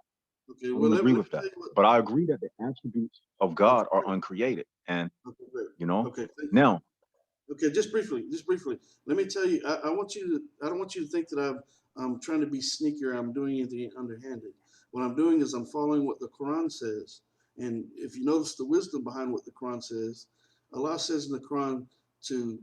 okay. I Well, don't let agree me with tell that. you what. But I agree that the attributes of Okay. God are uncreated. And Okay. Great. you know, Okay. Thank you. now, Okay, just briefly. Let me tell you, I want you to, I don't want you to think that I'm trying to be sneaky or I'm doing anything underhanded. What I'm doing is I'm following what the Quran says. And if you notice the wisdom behind what the Quran says, Allah says in the Quran to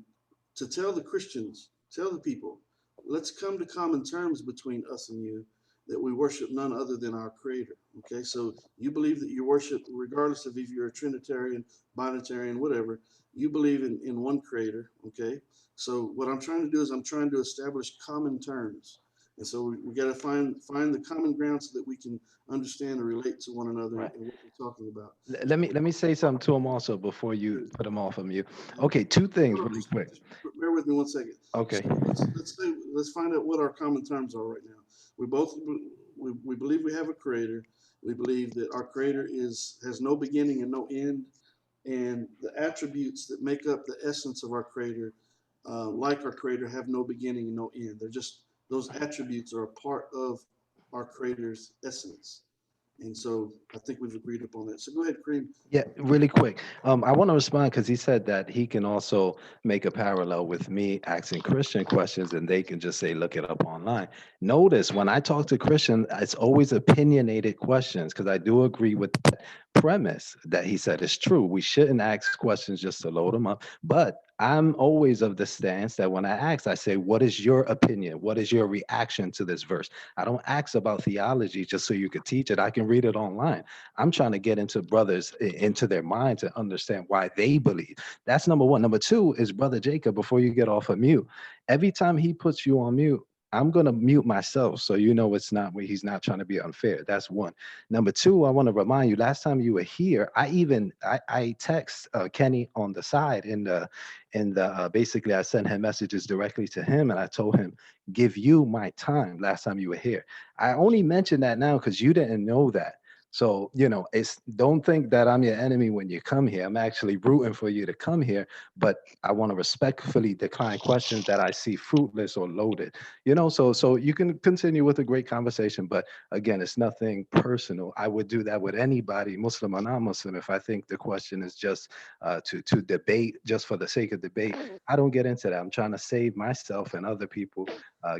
to tell the Christians, tell the people, let's come to common terms between us and you that we worship none other than our Creator. Okay, so you believe that you worship, regardless of if you're a Trinitarian, Binitarian, whatever, you believe in one Creator. Okay, so what I'm trying to do is I'm trying to establish common terms. And so we got to find the common ground so that we can understand and relate to one another Right. and what we're talking about. Let me say something to him also before you put him off of you. Okay, two things Hold on, really quick. just bear with me one second. Okay. So let's find out what our common terms are right now. We both we believe we have a creator. We believe that our creator has no beginning and no end, and the attributes that make up the essence of our creator, like our creator, have no beginning and no end. They're just those attributes are a part of our creator's essence. And so I think we've agreed upon that. So go ahead, Kareem. Yeah, really quick. I want to respond because he said that he can also make a parallel with me asking Christian questions and they can just say, look it up online. Notice when I talk to Christian, it's always opinionated questions because I do agree with that premise that he said is true. We shouldn't ask questions just to load them up. But I'm always of the stance that when I ask, I say, what is your opinion? What is your reaction to this verse? I don't ask about theology just so you could teach it. I can read it online. I'm trying to get into brothers into their minds and understand why they believe. That's number one. Number two is Brother Jacob, before you get off of mute, every time he puts you on mute, I'm going to mute myself so you know it's not where he's not trying to be unfair. That's one. Number two, I want to remind you, last time you were here, I text Kenny on the side basically I sent him messages directly to him and I told him, give you my time last time you were here. I only mentioned that now because you didn't know that. So, it's don't think that I'm your enemy when you come here. I'm actually rooting for you to come here, but I want to respectfully decline questions that I see fruitless or loaded. So you can continue with a great conversation, but again, it's nothing personal. I would do that with anybody, Muslim or non-Muslim, if I think the question is just to debate just for the sake of debate. I don't get into that. I'm trying to save myself and other people,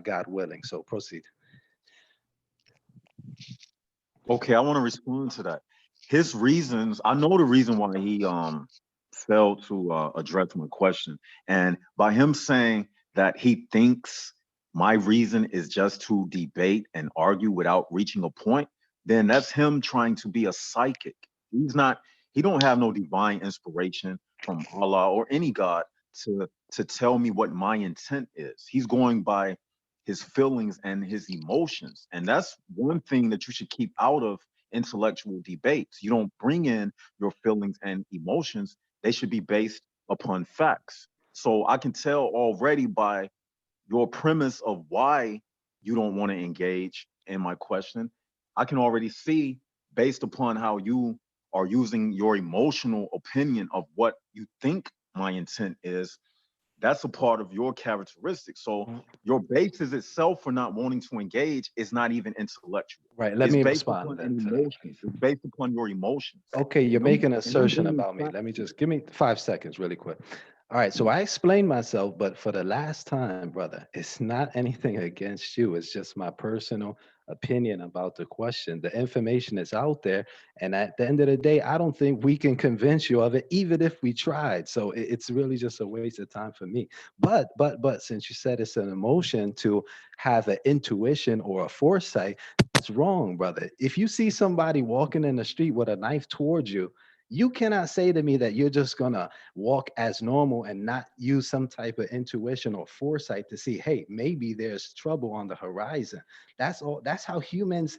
God willing. So proceed. okay, I want to respond to that. His reasons, I know the reason why he failed to address my question. And by him saying that he thinks my reason is just to debate and argue without reaching a point, then that's him trying to be a psychic. He's not, he don't have no divine inspiration from Allah or any God to tell me what my intent is. He's going by his feelings and his emotions. And that's one thing that you should keep out of intellectual debates. You don't bring in your feelings and emotions, they should be based upon facts. So I can tell already by your premise of why you don't want to engage in my question I can already see based upon how you are using your emotional opinion of what you think my intent is. That's a part of your characteristic. So your basis itself for not wanting to engage is not even intellectual. Right. Let It's me based respond upon an then to that, emotion. please. It's based upon your emotions. Okay, you're And I'm making an and I'm assertion bringing about me. facts Let me to just give me 5 seconds really quick. All right, so I explained myself, but for the last time, brother, it's not anything against you. It's just my personal opinion about the question. The information is out there, and at the end of the day, I don't think we can convince you of it, even if we tried. So it's really just a waste of time for me. But since you said it's an emotion to have an intuition or a foresight, that's wrong, brother. If you see somebody walking in the street with a knife towards you, you cannot say to me that you're just gonna walk as normal and not use some type of intuition or foresight to see, hey, maybe there's trouble on the horizon. That's all. That's how humans.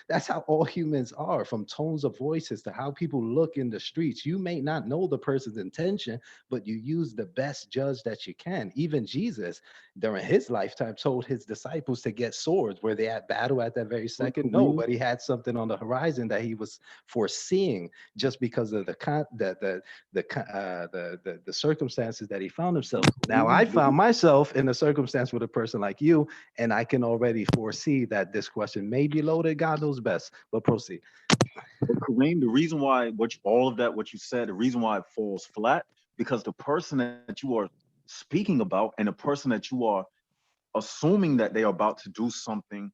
That's how all humans are. From tones of voices to how people look in the streets. You may not know the person's intention, but you use the best judge that you can. Even Jesus, during his lifetime, told his disciples to get swords. Were they at battle at that very second? No, Kareem. but he had something on the horizon that he was foreseeing just because of the circumstances that he found himself. Now I found myself in a circumstance with a person like you, and I can already foresee that this question may be loaded. God knows best, but proceed. But Kareem, the reason why all of that, what you said, the reason why it falls flat, because the person that you are speaking about and the person that you are assuming that they are about to do something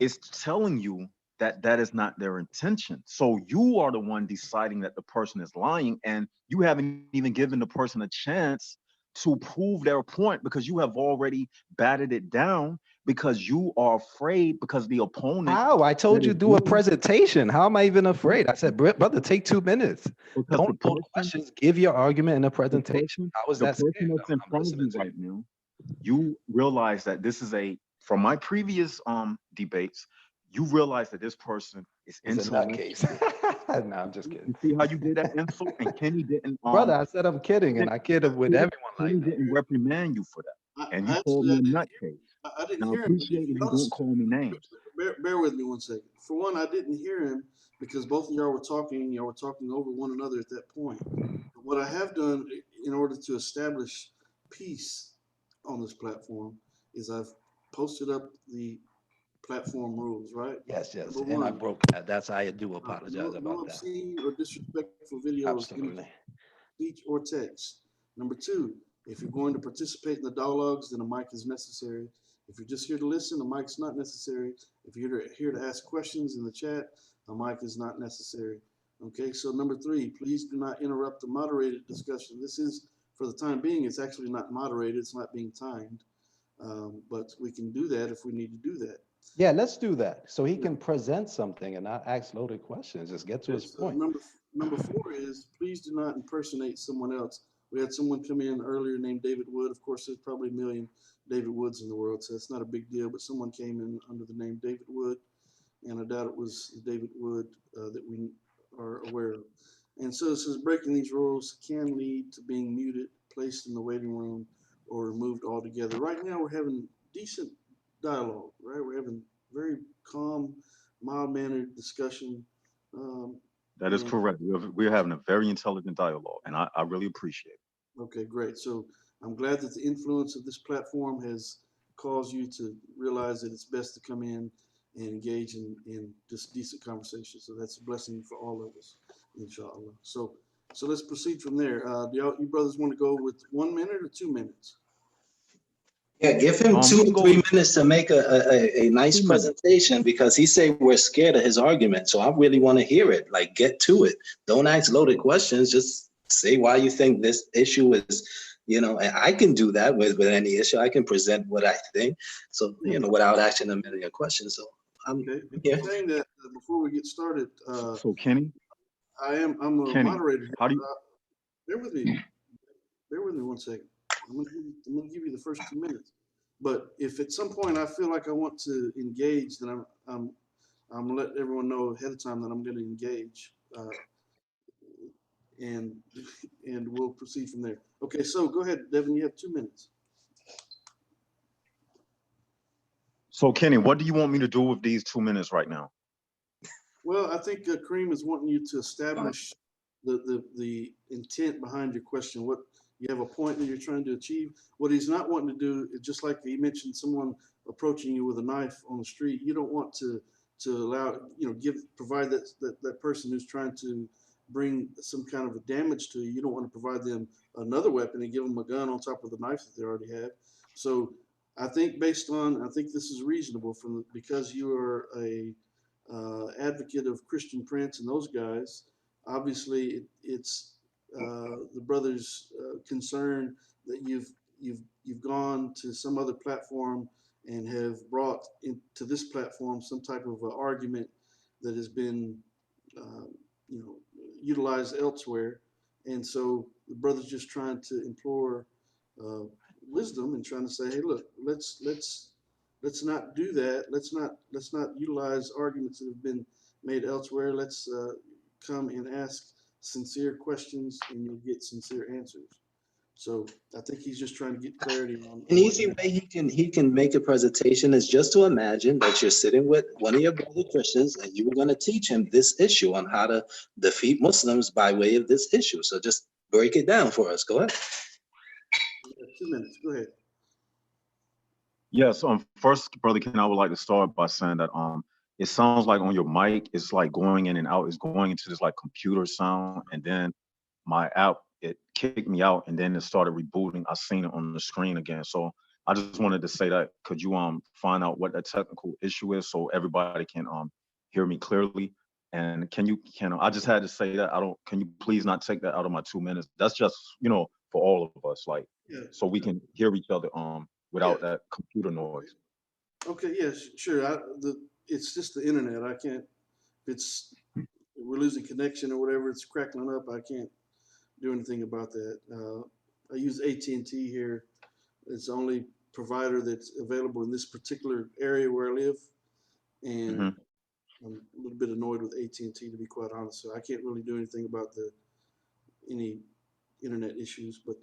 is telling you that that is not their intention. So you are the one deciding that the person is lying, and you haven't even given the person a chance to prove their point because you have already batted it down because you are afraid because the opponent How? I that told you is do a doing presentation. How am I even afraid? I said, brother, take 2 minutes. because Don't pull questions. Give your argument in a the presentation. person How is the that person scared? that's in I'm front of listening you to you. right now, you realize that this is a from my previous debates, you realize that this person is It's a nutcase. intellectual. No, I'm just kidding. You see how you did that insult, and Kenny didn't Brother, I said I'm kidding, and I kid with Kenny, everyone like Kenny that. didn't reprimand you for that, and you called Actually, me I a didn't hear. nutcase. I didn't And I hear him. But appreciate if if you you don't notice, call me names. bear with me one second. For one, I didn't hear him because both of y'all were talking. Y'all were talking over one another at that point. But what I have done in order to establish peace on this platform is I've posted up the platform rules. Right. Yes, yes, Number and I one, broke that. That's I do apologize no about that. obscene or disrespectful videos, any Absolutely. speech or text. Number two, if you're going to participate in the dialogues, then a mic is necessary. If you're just here to listen, a mic's not necessary. If you're here to ask questions in the chat, a mic is not necessary. Okay, so number three, please do not interrupt the moderated discussion. This is, for the time being, it's actually not moderated, it's not being timed. But we can do that if we need to do that. Yeah, let's do that. So he can present something and not ask loaded questions. Just get to Okay, his so point. number four is please do not impersonate someone else. We had someone come in earlier named David Wood. Of course, there's probably a million David Woods in the world, so it's not a big deal. But someone came in under the name David Wood, and I doubt it was David Wood that we are aware of. And so it says breaking these rules can lead to being muted, placed in the waiting room, or removed altogether. Right now, we're having decent dialogue. Right, we're having very calm, mild-mannered discussion. Um, That is and correct. We're having a very intelligent dialogue, and I really appreciate it. okay, great. So I'm glad that the influence of this platform has caused you to realize that it's best to come in and engage in just decent conversation. So that's a blessing for all of us, inshallah. So let's proceed from there. Do you brothers want to go with 1 minute or 2 minutes? Yeah, give him We two can or go three with minutes to make a nice 2 minutes. presentation because he say we're scared of his argument. So I really want to hear it. Like, get to it. Don't ask loaded questions. Just say why you think this issue is, and I can do that with any issue. I can present what I think. So, without asking a million questions. So I'm Okay. And here. saying that before we get started, So Kenny, I'm a Kenny, moderator here. how do you? Bear with me. Bear with me 1 second. I'm gonna give you the first 2 minutes. But if at some point I feel like I want to engage, then I'm gonna let everyone know ahead of time that I'm going to engage, and and we'll proceed from there. Okay, so go ahead, Devin. You have 2 minutes. So Kenny, what do you want me to do with these 2 minutes right now? Well, I think Kareem is wanting you to establish the intent behind your question. What you have a point that you're trying to achieve. What he's not wanting to do is just like he mentioned, someone approaching you with a knife on the street. You don't want to allow provide that person who's trying to bring some kind of a damage to you. You don't want to provide them another weapon and give them a gun on top of the knife that they already have. So I think I think this is reasonable because you are a advocate of Christian Prince and those guys. Obviously, it's the brother's concern that you've gone to some other platform and have brought into this platform some type of argument that has been uh, utilized elsewhere, and so the brother's just trying to implore uh, wisdom and trying to say, hey, look, let's not do that. Let's not utilize arguments that have been made elsewhere. Let's come and ask sincere questions, and you'll get sincere answers. So I think he's just trying to get clarity on An what easy way he can make a presentation is just to imagine that you're sitting with one of your brother Christians and you were going to teach him this issue on how to defeat Muslims by way of this issue. So just break it down for us. Go ahead. 2 minutes. Go ahead. Yes, first, Brother Ken, I would like to start by saying that it sounds like on your mic, it's like going in and out, it's going into this like computer sound, and then my app, it kicked me out and then it started rebooting. I seen it on the screen again. So I just wanted to say that, could you find out what that technical issue is so everybody can hear me clearly? And I just had to say that can you please not take that out of my 2 minutes? That's just, for all of us, like, Yeah. so we can hear each other without Yeah. that computer noise. Okay. Yeah. Sure. It's just the internet. I can't. We're losing connection or whatever. It's crackling up. I can't do anything about that. I use AT&T here. It's the only provider that's available in this particular area where I live, and Mhm. I'm a little bit annoyed with AT&T, to be quite honest. So I can't really do anything about any internet issues. But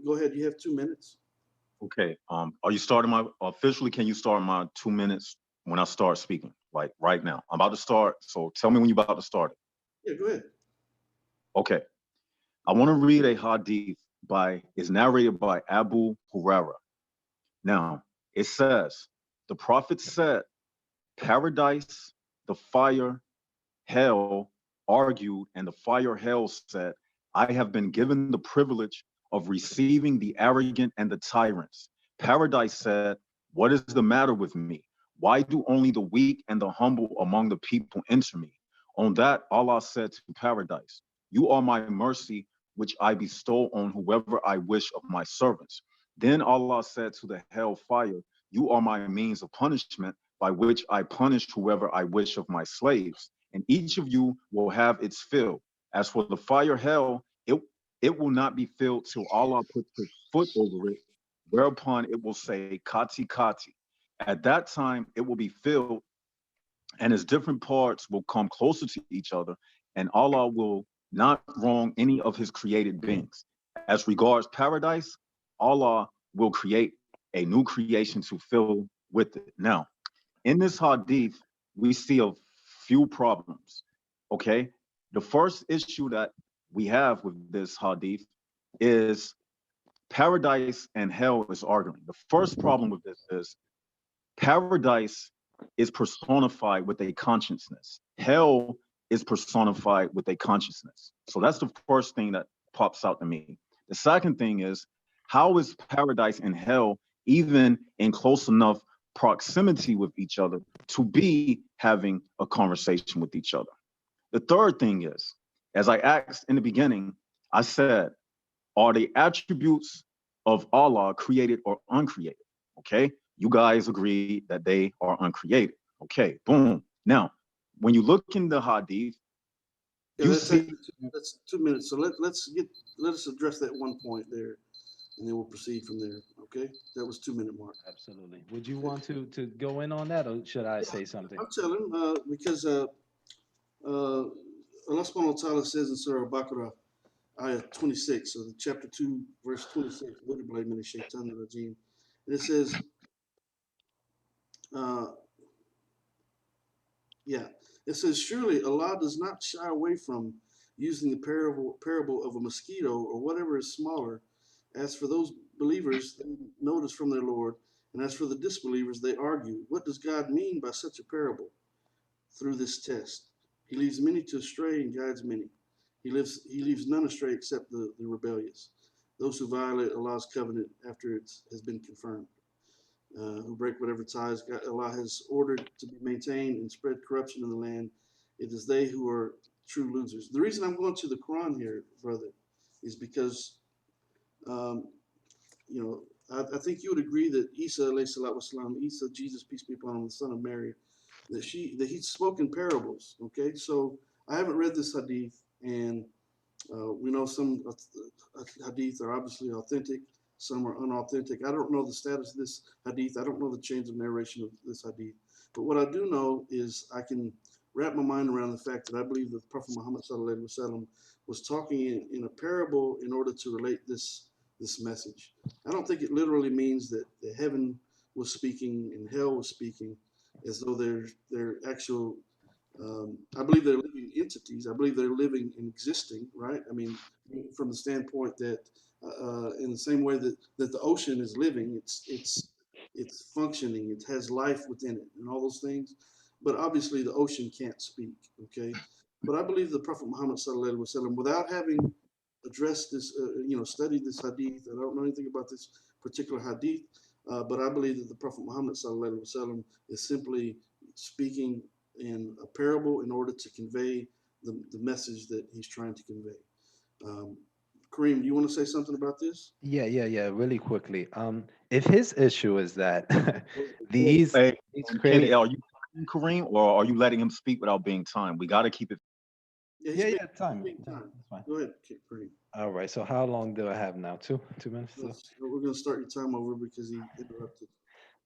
go ahead. You have 2 minutes. Okay. Are you starting officially? Can you start my 2 minutes when I start speaking? Like right now, I'm about to start. So tell me when you're about to start it. Yeah. Go ahead. Okay. I want to read a hadith is narrated by Abu Huraira. Now, it says, the Prophet said, paradise, the fire, hell argued, and the fire hell said, I have been given the privilege of receiving the arrogant and the tyrants. Paradise said, what is the matter with me? Why do only the weak and the humble among the people enter me? On that, Allah said to paradise, you are my mercy, which I bestow on whoever I wish of my servants. Then Allah said to the hellfire, you are my means of punishment by which I punish whoever I wish of my slaves, and each of you will have its fill. As for the fire hell, it will not be filled till Allah puts his foot over it, whereupon it will say, Kati Kati. At that time, it will be filled, and its different parts will come closer to each other, and Allah will not wrong any of his created beings. As regards paradise, Allah will create a new creation to fill with it. Now, in this hadith, we see a few problems. Okay. The first issue that we have with this hadith is paradise and hell is arguing. The first problem with this is paradise is personified with a consciousness. Hell is personified with a consciousness. So that's the first thing that pops out to me. The second thing is, how is paradise and hell even in close enough proximity with each other to be having a conversation with each other? The third thing is, as I asked in the beginning, I said, are the attributes of Allah created or uncreated? Okay, you guys agree that they are uncreated. Okay, boom. Now, when you look in the hadith, Yeah, you see. that's 2 minutes. So let us address that one point there, and then we'll proceed from there. Okay, that was 2 minute mark. Absolutely. Would you want to go in on that, or should I say something? I'll tell him because Allah subhanahu wa ta'ala says in Surah Al-Baqarah, ayah 26, so chapter 2, verse 26, and it says, Uh, yeah, it says, surely Allah does not shy away from using the parable of a mosquito or whatever is smaller. As for those believers, they notice from their Lord, and as for the disbelievers, they argue. What does God mean by such a parable? Through this test, He leaves many to astray and guides many. He leaves none astray except the rebellious, those who violate Allah's covenant after it has been confirmed, who break whatever ties Allah has ordered to be maintained and spread corruption in the land. It is they who are true losers. The reason I'm going to the Quran here, brother, is because um, you know I think you would agree that Isa, alayhi salatu wasalam, Isa, Jesus, peace be upon him, the son of Mary, that he's spoken parables. Okay, so I haven't read this hadith, and we know some hadith are obviously authentic, some are unauthentic. I don't know the status of this hadith. I don't know the chains of narration of this hadith. But what I do know is I can wrap my mind around the fact that I believe that the Prophet Muhammad sallam was talking in a parable in order to relate this message. I don't think it literally means that the heaven was speaking and hell was speaking, as though they're actual. I believe they're living entities. I believe they're living and existing, right? I mean, from the standpoint that, in the same way that the ocean is living, it's functioning, it has life within it, and all those things. But obviously, the ocean can't speak. Okay, but I believe the Prophet Muhammad sallallahu alaihi wasallam, without having addressed this, studied this hadith. I don't know anything about this particular hadith, but I believe that the Prophet Muhammad sallallahu alaihi wasallam is simply speaking in a parable in order to convey the message that he's trying to convey. Um, Kareem, do you want to say something about this? Yeah. Really quickly. If his issue is that Hey, these Kenny, crazy, are you Kareem, or are you letting him speak without being timed? We got to keep it. Yeah, yeah, time. speaking Yeah, time. that's fine. Go ahead, Kareem. All right. So how long do I have now? 2 minutes. So. We're going to start your time over because he interrupted.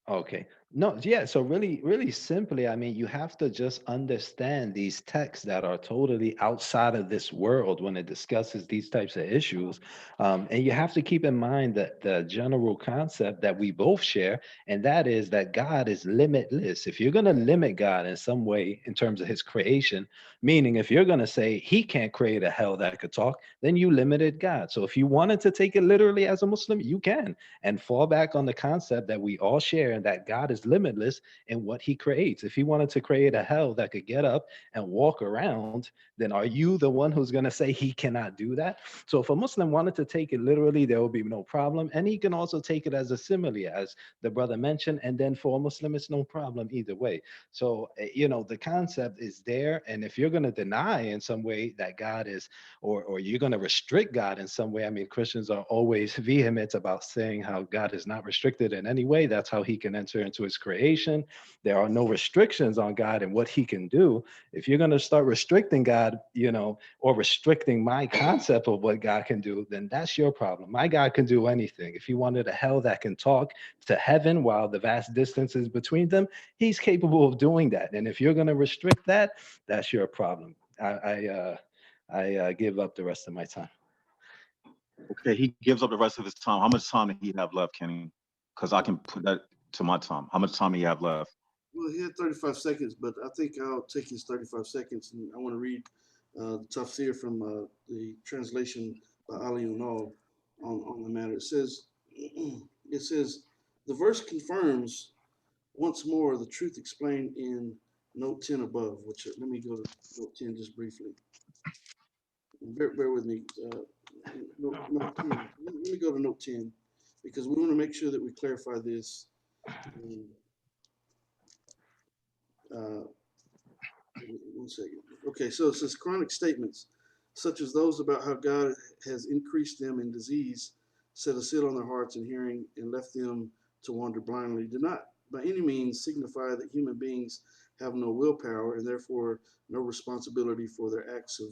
Okay. No, yeah. So really simply, I mean, you have to just understand these texts that are totally outside of this world when it discusses these types of issues. And you have to keep in mind that the general concept that we both share, and that is that God is limitless. If you're going to limit God in some way in terms of his creation, meaning if you're going to say he can't create a hell that could talk, then you limited God. So if you wanted to take it literally as a Muslim, you can and fall back on the concept that we all share and that God is limitless in what he creates. If he wanted to create a hell that could get up and walk around, then are you the one who's going to say he cannot do that? So if a Muslim wanted to take it literally, there will be no problem. And he can also take it as a simile, as the brother mentioned. And then for a Muslim, it's no problem either way. So, the concept is there. And if you're going to deny in some way that God is, or you're going to restrict God in some way, I mean, Christians are always vehement about saying how God is not restricted in any way. That's how he can enter into his creation. There are no restrictions on God and what he can do. If you're going to start restricting God, or restricting my concept of what God can do, then that's your problem. My God can do anything. If he wanted a hell that can talk to heaven while the vast distances between them, he's capable of doing that. And if you're going to restrict that, that's your problem. I give up the rest of my time. Okay, he gives up the rest of his time. How much time do he have left, Kenny? Because I can put that to my time. How much time do you have left? Well, he had 35 seconds, but I think I'll take his 35 seconds, and I want to read the tafsir from the translation by Ali Unal on the matter. It says, it says, the verse confirms once more the truth explained in note 10 above, which let me go to note 10 just briefly. Bear with me. Note 10. Let me go to note 10 because we want to make sure that we clarify this. And, uh, 1 second. Okay, so it says chronic statements, such as those about how God has increased them in disease, set a seal on their hearts and hearing, and left them to wander blindly, do not by any means signify that human beings have no willpower and therefore no responsibility for their acts of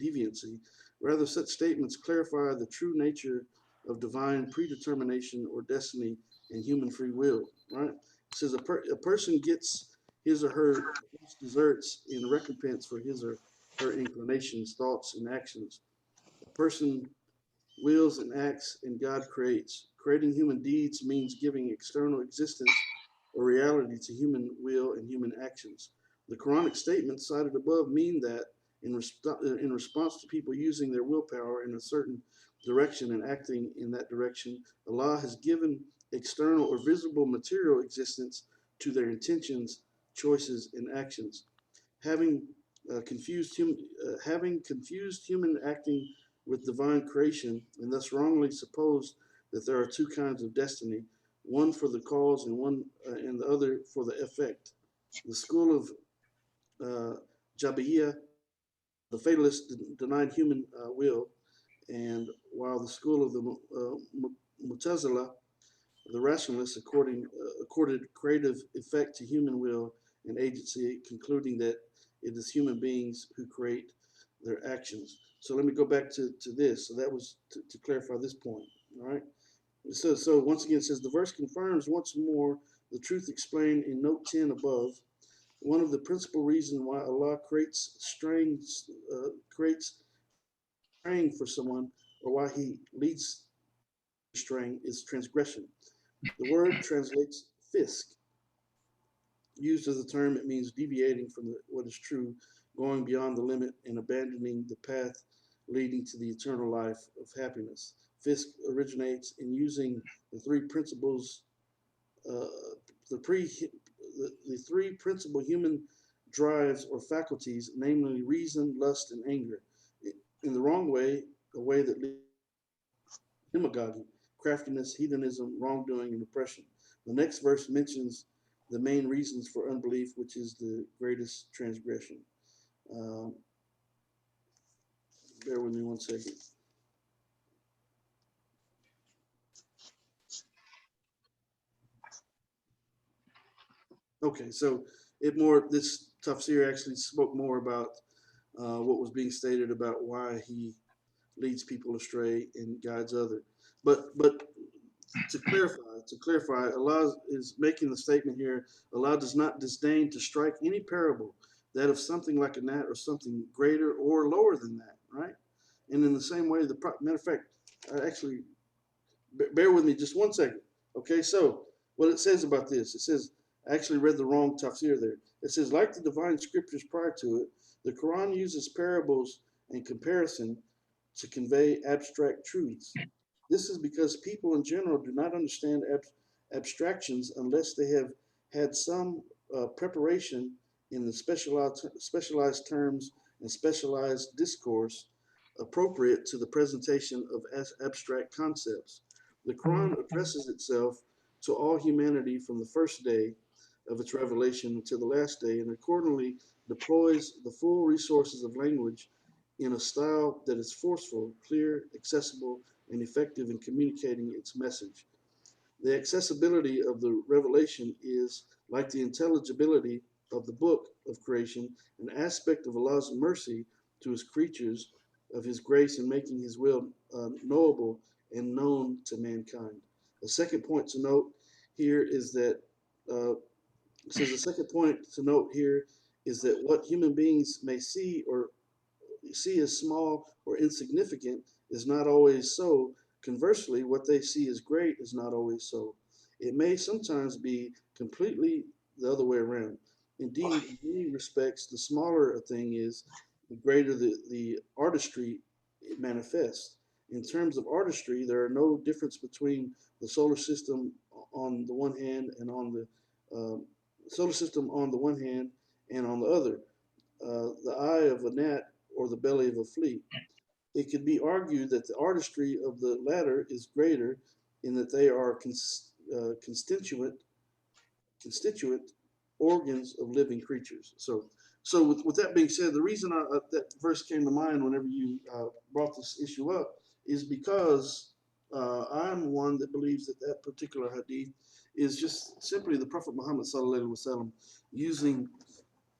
deviancy. Rather, such statements clarify the true nature of divine predetermination or destiny and human free will. Right? It says a person gets his or her deserts in recompense for his or her inclinations, thoughts, and actions. A person wills and acts, and God creates. Creating human deeds means giving external existence or reality to human will and human actions. The Quranic statements cited above mean that in response to people using their willpower in a certain direction and acting in that direction, Allah has given external or visible material existence to their intentions, choices, and actions. Having having confused human acting with divine creation, and thus wrongly supposed that there are two kinds of destiny, one for the cause and the other for the effect. The school of Jabiyya, the fatalists, denied human will, and while the school of the Mutazila, the rationalists, accorded creative effect to human will and agency, concluding that it is human beings who create their actions. So let me go back to this. So that was to clarify this point. All right. So once again, it says the verse confirms once more the truth explained in note 10 above. One of the principal reasons why Allah creates straying for someone, or why He leads straying, is transgression. The word translates fisk. Used as a term, it means deviating from what is true, going beyond the limit, and abandoning the path leading to the eternal life of happiness. Fisk originates in using the three principles, uh, the, pre, the three principal human drives or faculties, namely reason, lust, and anger, in the wrong way, a way that leads to demagogy, craftiness, hedonism, wrongdoing, and oppression. The next verse mentions the main reasons for unbelief, which is the greatest transgression. Um, bear with me one second. Okay, so this tafsir actually spoke more about what was being stated about why he leads people astray and guides other. But to clarify, Allah is making the statement here. Allah does not disdain to strike any parable, that of something like a gnat or something greater or lower than that, right? And in the same way, matter of fact, actually, bear with me just 1 second. Okay, so what it says about this, it says, I actually read the wrong tafsir there. It says, like the divine scriptures prior to it, the Quran uses parables and comparison to convey abstract truths. This is because people in general do not understand abstractions unless they have had some preparation in the specialized terms and specialized discourse appropriate to the presentation of abstract concepts. The Quran addresses itself to all humanity from the first day of its revelation until the last day, and accordingly deploys the full resources of language in a style that is forceful, clear, accessible, and effective in communicating its message. The accessibility of the revelation is, like the intelligibility of the book of creation, an aspect of Allah's mercy to his creatures, of his grace in making his will knowable and known to mankind. The second point to note here is that the second point to note here is that what human beings may see as small or insignificant is not always so. Conversely, what they see as great is not always so. It may sometimes be completely the other way around. Indeed, in many respects, the smaller a thing is, the greater the artistry it manifests. In terms of artistry, there are no difference between the solar system on the one hand and on the solar system on the one hand and on the other. The eye of a gnat or the belly of a flea. It could be argued that the artistry of the latter is greater in that they are constituent organs of living creatures. So with that being said, the reason that verse came to mind whenever you brought this issue up is because I'm one that believes that that particular hadith is just simply the Prophet Muhammad sallallahu alaihi wasallam using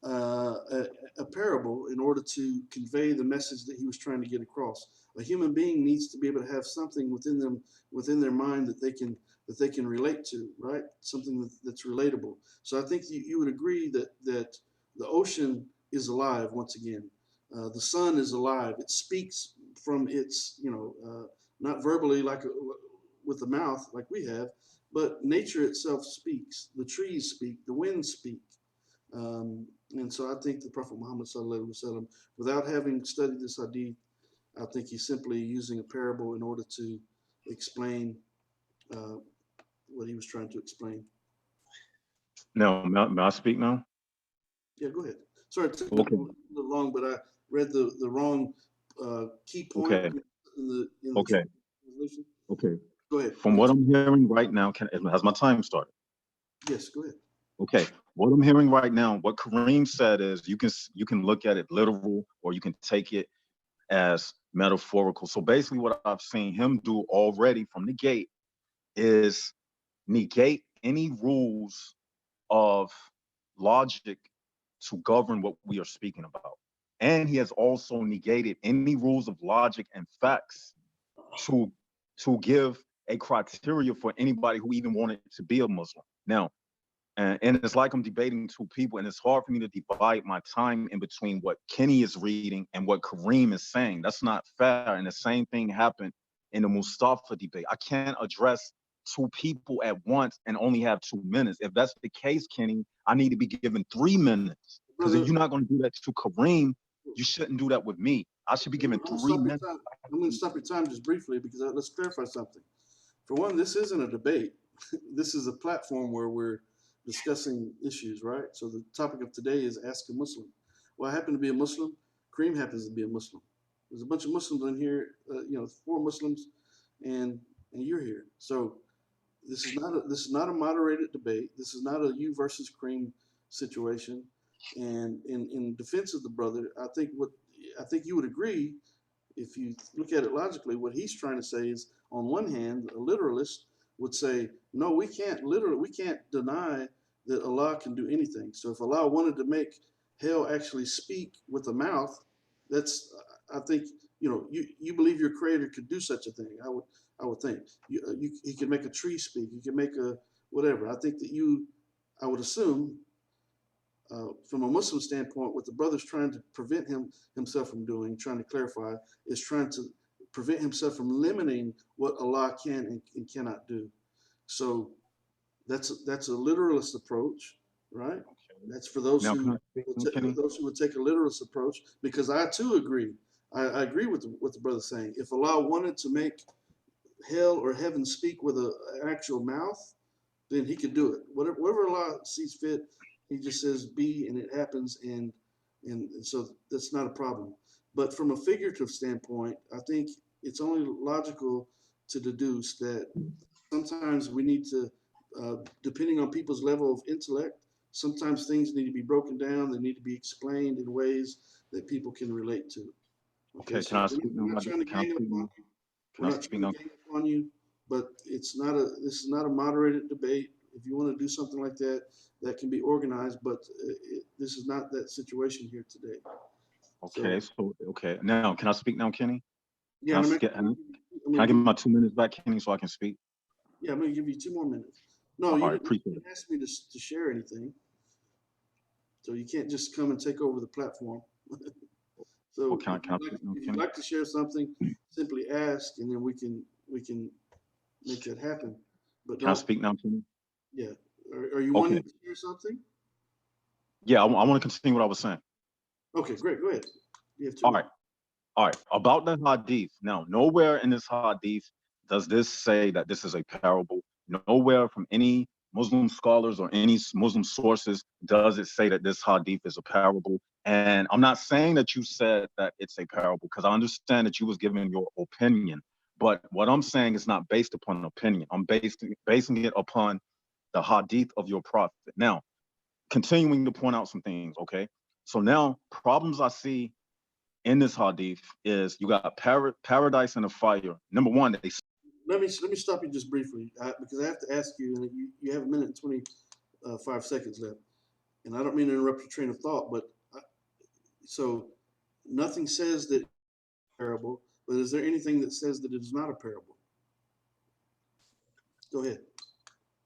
a parable in order to convey the message that he was trying to get across. A human being needs to be able to have something within them, within their mind that they can relate to, right? Something that's relatable. So I think you would agree that the ocean is alive once again. The sun is alive. It speaks from its, not verbally with the mouth like we have, but nature itself speaks. The trees speak, the winds speak. And so I think the Prophet Muhammad sallallahu alaihi wasallam, without having studied this hadith, I think he's simply using a parable in order to explain what he was trying to explain. Now, may I speak now? Yeah, go ahead. Sorry, it took a Okay. little long, but I read the wrong key point Okay. in the Okay. translation. Okay. Go ahead. From what I'm hearing right now, has my time started? Yes, go ahead. Okay. What I'm hearing right now, what Kareem said is you can look at it literal or you can take it as metaphorical. So basically what I've seen him do already from the gate is negate any rules of logic to govern what we are speaking about. And he has also negated any rules of logic and facts to give a criteria for anybody who even wanted to be a Muslim. Now, and it's like I'm debating two people, and it's hard for me to divide my time in between what Kenny is reading and what Kareem is saying. That's not fair. And the same thing happened in the Mustafa debate. I can't address two people at once and only have 2 minutes. If that's the case, Kenny, I need to be given 3 minutes. Because if you're not going to do that to Kareem, you shouldn't do that with me. I should be given 3 minutes. I'm going to stop your time just briefly because let's clarify something. For one, this isn't a debate. This is a platform where we're discussing issues, right? So the topic of today is Ask a Muslim. Well, I happen to be a Muslim. Kareem happens to be a Muslim. There's a bunch of Muslims in here, 4 Muslims, and you're here. So this is not a moderated debate. This is not a you versus Kareem situation. And in defense of the brother, I think you would agree, if you look at it logically, what he's trying to say is, on one hand, a literalist would say, no, we can't deny that Allah can do anything. So if Allah wanted to make hell actually speak with a mouth, I think, you believe your creator could do such a thing. I would think he could make a tree speak. He could make a whatever. I think that I would assume, from a Muslim standpoint, what the brother's trying to prevent himself from doing, trying to clarify, is trying to prevent himself from limiting what Allah can and cannot do. So that's a literalist approach, right? That's for those who would take a literalist approach, because I too agree. I agree with what the brother's saying. If Allah wanted to make hell or heaven speak with an actual mouth, then he could do it. Whatever Allah sees fit, he just says be, and it happens, and so that's not a problem. But from a figurative standpoint, I think it's only logical to deduce that sometimes we need to, depending on people's level of intellect, sometimes things need to be broken down. They need to be explained in ways that people can relate to. Okay, can I speak now? We're not trying to gang up on you, but this is not a moderated debate. If you want to do something like that, that can be organized, but this is not that situation here today. Okay, okay. Now, can I speak now, Kenny? Yeah, can I get my 2 minutes back, Kenny, so I can speak? Yeah, I'm going to give you 2 more minutes. No, All you right, appreciate didn't ask me to share anything, so you can't just come and take over the platform. So can I if you'd like to share something, simply ask, and then we can make that happen. But can I speak now, Kenny? Yeah. Are you wanting to share something? Yeah, I want to continue what I was saying. Okay, great. Go ahead. You have 2 All minutes. right. About the hadith. Now, nowhere in this hadith does this say that this is a parable. Nowhere from any Muslim scholars or any Muslim sources does it say that this hadith is a parable. And I'm not saying that you said that it's a parable, because I understand that you was giving your opinion. But what I'm saying is not based upon an opinion. I'm basing it upon the hadith of your prophet. Now, continuing to point out some things, okay? So now, problems I see in this hadith is you got paradise and a fire. Number one, let me stop you just briefly, because I have to ask you, and you have 1 minute and 25 seconds left, and I don't mean to interrupt your train of thought, but so nothing says that it's a parable, but is there anything that says that it is not a parable? Go ahead.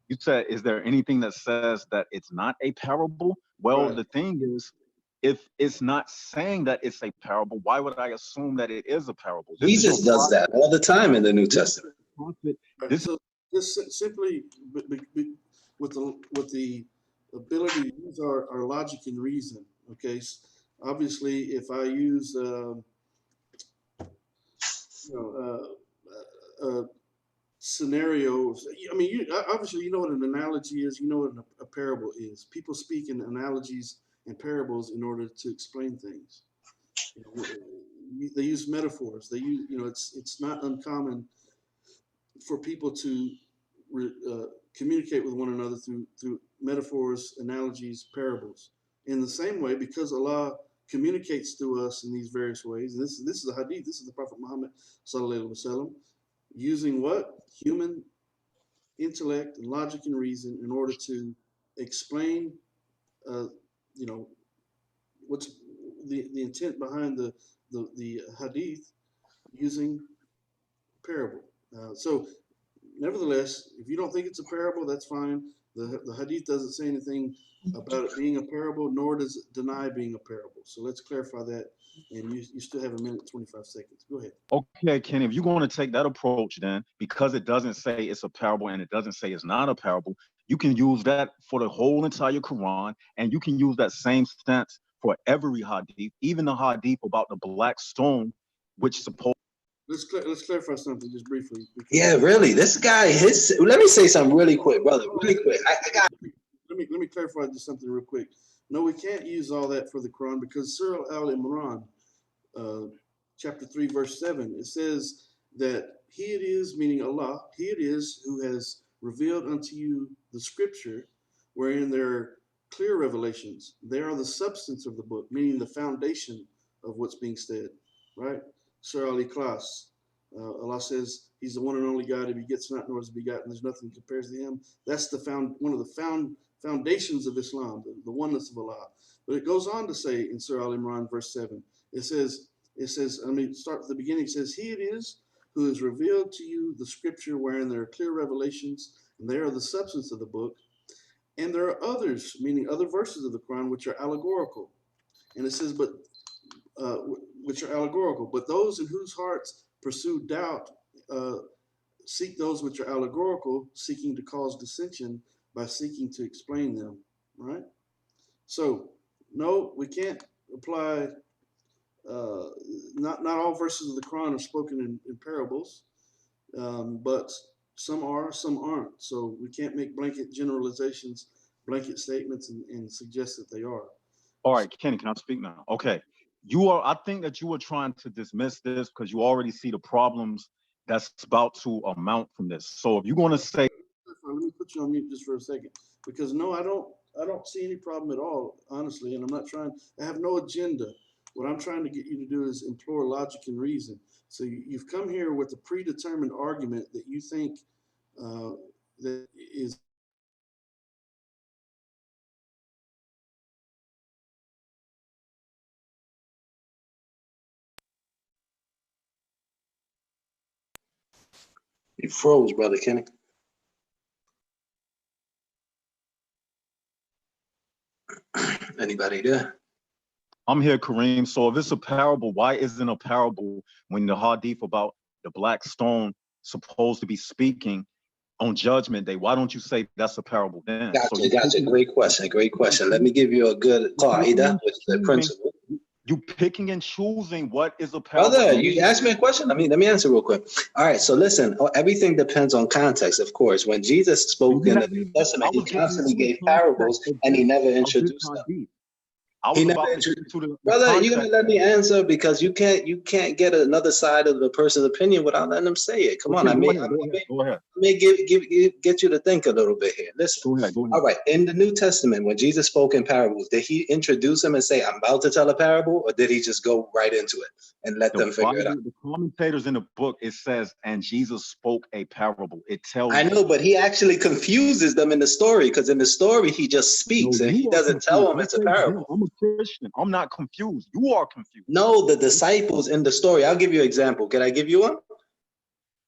You said, is there anything that says that it's not a parable? Well, the thing is, if it's not saying that it's a parable, why would I assume that it is a parable? Jesus does that all the time in the New Testament. So just simply with the ability to use our logic and reason. Okay, obviously, if I use scenarios, I mean, obviously you know what an analogy is. You know what a parable is. People speak in analogies and parables in order to explain things. They use metaphors. They use, it's not uncommon for people to communicate with one another through metaphors, analogies, parables. In the same way, because Allah communicates to us in these various ways, and this is the hadith, this is the Prophet Muhammad sallallahu alaihi wasallam, using what? Human intellect and logic and reason in order to explain, what's the intent behind the hadith using parable. So nevertheless, if you don't think it's a parable, that's fine. The hadith doesn't say anything about it being a parable, nor does it deny being a parable. So let's clarify that. And you still have a minute and 25 seconds. Go ahead. Okay, Kenny, if you're going to take that approach, then because it doesn't say it's a parable and it doesn't say it's not a parable, you can use that for the whole entire Quran, and you can use that same stance for every hadith, even the hadith about the black stone, which supposed. Let's clarify something just briefly. Yeah, really. This guy, let me say something really quick, brother. Really quick. I got. Let me clarify just something real quick. No, we can't use all that for the Quran because Surah Al-Imran, chapter 3, verse 7, it says that He it is, meaning Allah, He it is who has revealed unto you the scripture, wherein there are clear revelations. They are the substance of the book, meaning the foundation of what's being said, right? Surah Al-Ikhlas, Allah says He's the one and only God, He begets not nor is begotten. There's nothing compares to Him. That's one of the foundations of Islam, the oneness of Allah. But it goes on to say in Surah Al-Imran, verse 7, it says, I mean, start at the beginning, it says, He it is who has revealed to you the scripture wherein there are clear revelations, and they are the substance of the book. And there are others, meaning other verses of the Quran, which are allegorical. And it says, which are allegorical. But those in whose hearts pursue doubt seek those which are allegorical, seeking to cause dissension by seeking to explain them, right? So, no, we can't apply, not all verses of the Quran are spoken in parables, but some are, some aren't. So we can't make blanket generalizations, blanket statements, and suggest that they are. All right, Kenny, can I speak now? Okay. I think that you were trying to dismiss this because you already see the problems that's about to amount from this. So if you're going to say, let me put you on mute just for a second, because no, I don't see any problem at all, honestly, and I have no agenda. What I'm trying to get you to do is implore logic and reason. So you've come here with a predetermined argument that you think that is. You froze, brother Kenny. Anybody there? I'm here, Kareem. So if it's a parable, why isn't a parable when the hadith about the black stone supposed to be speaking on Judgment Day? Why don't you say that's a parable then? Gotcha. Great question. Let me give you a good qaida, which is the principle. You picking and choosing what is a parable. Brother, you asked me a question. Let me answer real quick. All right, so listen, everything depends on context, of course. When Jesus spoke in the New Testament, He constantly gave parables and He never introduced them. Brother, you're gonna let me answer because you can't get another side of the person's opinion without letting them say it. Come on, go ahead. Let me get you to think a little bit here. Listen. Go ahead. All right, in the New Testament, when Jesus spoke in parables, did He introduce them and say, "I'm about to tell a parable," or did He just go right into it and let them figure it out? The commentators in the book, it says, "And Jesus spoke a parable." It tells. I know, but He actually confuses them in the story because in the story He just speaks and He doesn't tell them it's a parable. I'm a Christian. I'm not confused. You are confused. No, the disciples in the story. I'll give you an example. Can I give you one?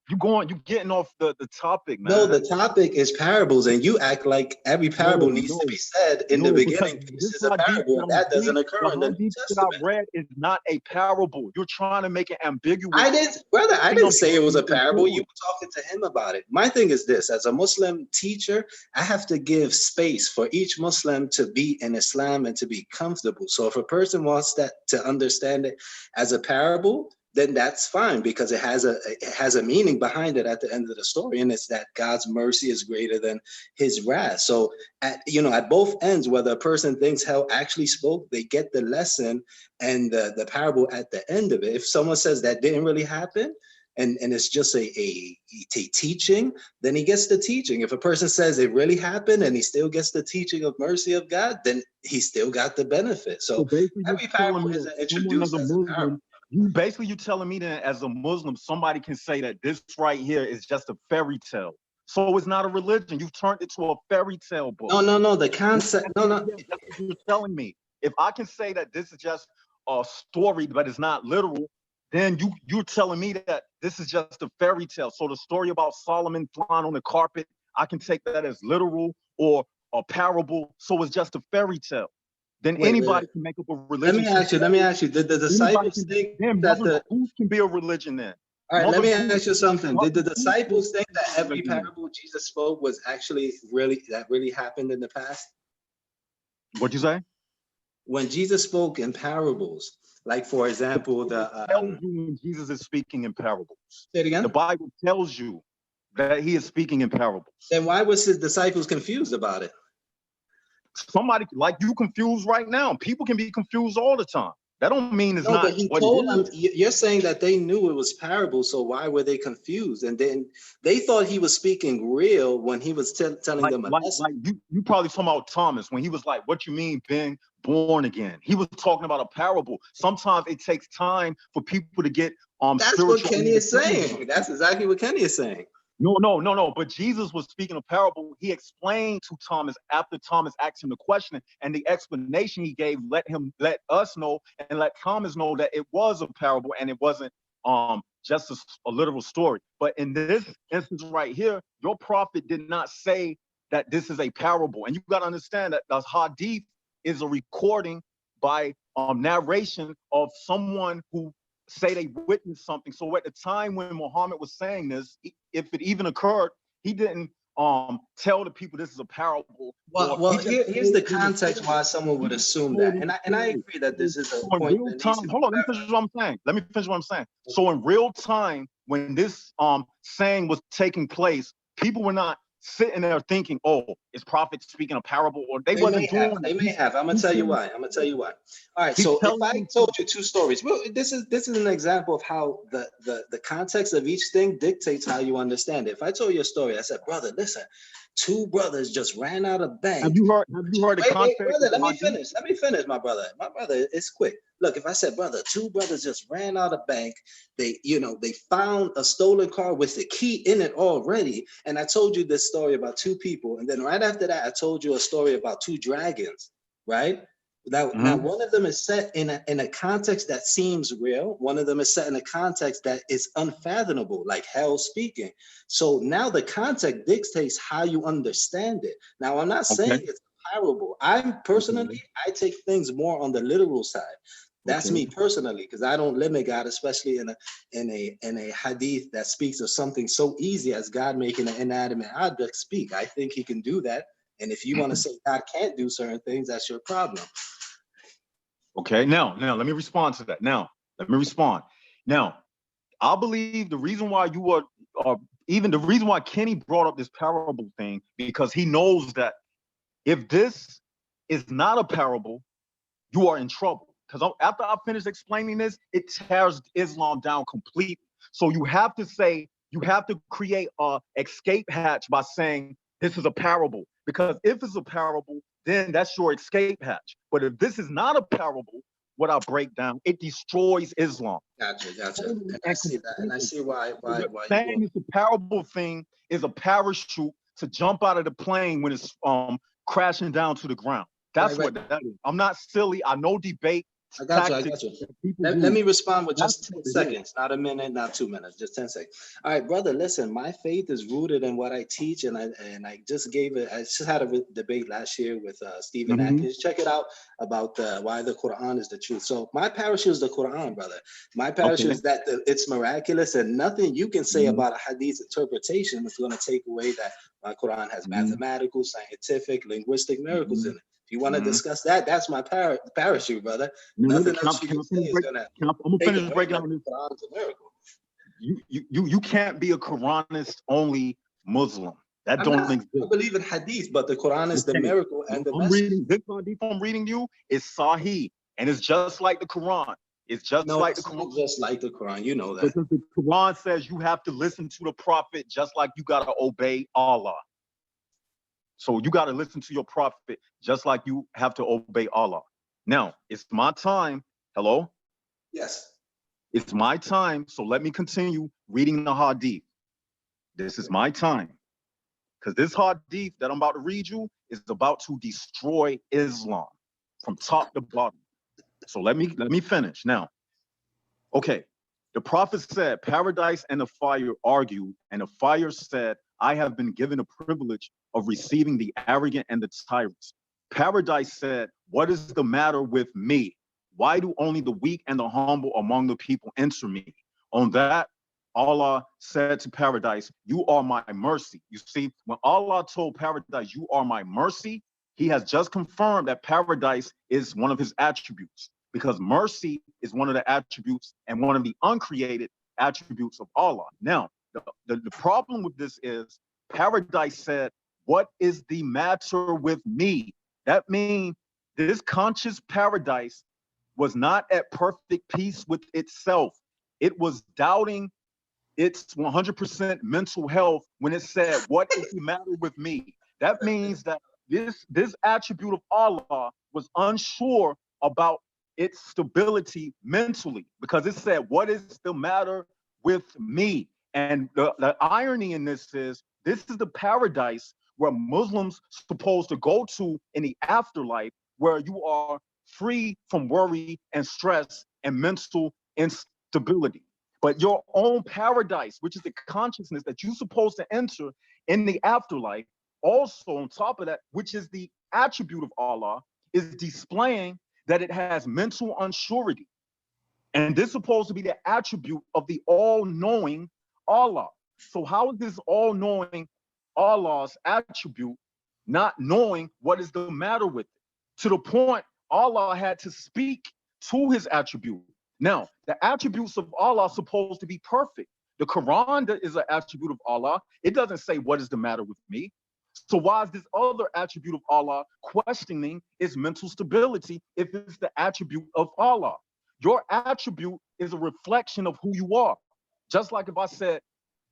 you getting off the topic, man. No, the topic is parables, and you act like every parable needs to be said in the because beginning. This this is a hadith parable, that and I'm that doesn't reading, occur in the the New hadith that I Testament. read is not a parable. You're trying to make it ambiguous. I didn't, brother. I You didn't know, say it was a you can parable. do You it. were talking to him about it. My thing is this: as a Muslim teacher, I have to give space for each Muslim to be in Islam and to be comfortable. So if a person wants that to understand it as a parable, then that's fine because it has a meaning behind it at the end of the story, and it's that God's mercy is greater than His wrath. So at both ends, whether a person thinks hell actually spoke, they get the lesson and the parable at the end of it. If someone says that didn't really happen, and it's just a teaching, then he gets the teaching. If a person says it really happened and he still gets the teaching of mercy of God, then he still got the benefit. So So basically, you're every telling parable me isn't that someone as introduced a as a parable. Muslim, you're telling me that as a Muslim, somebody can say that this right here is just a fairy tale. So it's not a religion. You've turned it to a fairy tale book. No. The concept. No. That's what you're telling me. If I can say that this is just a story, but it's not literal, then you're telling me that this is just a fairy tale. So the story about Solomon flying on the carpet, I can take that as literal or a parable. So it's just a fairy tale. Then anybody can make up a religion. Let me ask you. Did the disciples think that Mother Goose can be a religion then? All right, Mother let me Goose- ask you something. Did the Mother Goose disciples think that is a every religion. parable Jesus spoke was actually really happened in the past? What'd you say? When Jesus spoke in parables, like for example, Tells you when Jesus is speaking in parables. Say it again. The Bible tells you that he is speaking in parables. Then why was his disciples confused about it? Somebody like you confused right now. People can be confused all the time. That don't mean it's No, not but he what told it them. is. You're saying that they knew it was parables, so why were they confused? And then they thought he was speaking real when he was telling them a lesson. Like you probably talking about Thomas when he was like, "What you mean being born again?" He was talking about a parable. Sometimes it takes time for people to get That's what spiritual Kenny is understanding. saying. That's exactly what Kenny is saying. No. But Jesus was speaking a parable. He explained to Thomas after Thomas asked him the question, and the explanation he gave let us know and let Thomas know that it was a parable and it wasn't just a literal story. But in this instance right here, your prophet did not say that this is a parable. And you got to understand that the hadith is a recording by narration of someone who say they witnessed something. So at the time when Muhammad was saying this, if it even occurred, he didn't tell the people this is a parable. Well, here's the context why someone would assume that, and I agree that this is a point that needs to be hold on, let me finish what I'm saying. So in real time, when this saying was taking place, people were not sitting there thinking, "Oh, is prophet speaking a parable?" Or they wasn't doing that. They may have. I'm gonna tell you why. All right. So if I told you two stories, well, this is an example of how the context of each thing dictates how you understand it. If I told you a story, I said, brother, listen, two brothers just ran out of bank. Have you heard the context? Wait, brother, let me finish, my brother. It's quick. Look, if I said, brother, two brothers just ran out of bank, they found a stolen car with the key in it already. And I told you this story about two people. And then right after that, I told you a story about two dragons, right? Now one of them is set in a context that seems real. One of them is set in a context that is unfathomable, like hell speaking. So now the context dictates how you understand it. Now, I'm not saying it's a parable. I take things more on the literal side. That's me personally, because I don't limit God, especially in a hadith that speaks of something so easy as God making an inanimate object speak. I think he can do that. And if you want to say God can't do certain things, that's your problem. Okay, now let me respond to that. Now, I believe the reason why you are even the reason why Kenny brought up this parable thing, because he knows that if this is not a parable, you are in trouble. Because after I finish explaining this, it tears Islam down completely. So you have to create a escape hatch by saying this is a parable. Because if it's a parable, then that's your escape hatch. But if this is not a parable, what I break down, it destroys Islam. Gotcha. And I see that, and I see why saying it's a parable thing is a parachute to jump out of the plane when it's crashing down to the ground. That's what that is. I'm not silly. I know debate I got you. I tactics got you. that people Let use. me respond with That's just 10 what it is. seconds, not a minute, not 2 minutes, just 10 seconds. All right, brother, listen, my faith is rooted in what I teach, and I just gave it. I just had a debate last year with Stephen Mhm. Atkins. Check it out about why the Quran is the truth. So my parachute is the Quran, brother. My parachute Okay. is that it's miraculous, and nothing you can say Mhm. about a hadith interpretation is going to take away that my Quran has Mhm. mathematical, scientific, linguistic miracles in Mhm. it. If you want to Mhm. discuss that, that's my parachute, brother. Now, Nothing can I, else you can can I say finish is break, gonna I'm gonna take finish away breaking that down the this. Quran's a miracle. You can't be a Quranist only Muslim. That I'm don't not. I exist. believe in hadith, but the Quran is the Okay. miracle and the I'm message. reading this hadith I'm reading you is Sahih, and it's just like the Quran. It's just No, like the it's Quran. not just like the Quran. You know that. Because the Quran says you have to listen to the prophet just like you gotta obey Allah. So you gotta listen to your prophet just like you have to obey Allah. Now it's my time. Hello, Yes. it's my time. So let me continue reading the hadith. This is my time. Because this hadith that I'm about to read you is about to destroy Islam from top to bottom. So let me finish now. Okay. The prophet said, paradise and the fire argued, and the fire said, I have been given a privilege of receiving the arrogant and the tyrants. Paradise said, what is the matter with me? Why do only the weak and the humble among the people enter me? On that, Allah said to paradise, you are my mercy. You see, when Allah told paradise, you are my mercy, he has just confirmed that paradise is one of his attributes, because mercy is one of the attributes and one of the uncreated attributes of Allah. Now, the problem with this is paradise said, what is the matter with me? That means this conscious paradise was not at perfect peace with itself. It was doubting its 100% mental health when it said, what is the matter with me? That means that this attribute of Allah was unsure about its stability mentally, because it said, what is the matter with me? And the irony in this is the paradise where Muslims supposed to go to in the afterlife, where you are free from worry and stress and mental instability. But your own paradise, which is the consciousness that you're supposed to enter in the afterlife, also on top of that, which is the attribute of Allah, is displaying that it has mental unsurety. And this is supposed to be the attribute of the all-knowing Allah. So how is this all-knowing Allah's attribute not knowing what is the matter with it? To the point Allah had to speak to his attribute. Now, the attributes of Allah are supposed to be perfect. The Quran is an attribute of Allah. It doesn't say what is the matter with me. So why is this other attribute of Allah questioning its mental stability if it's the attribute of Allah? Your attribute is a reflection of who you are. Just like if I said,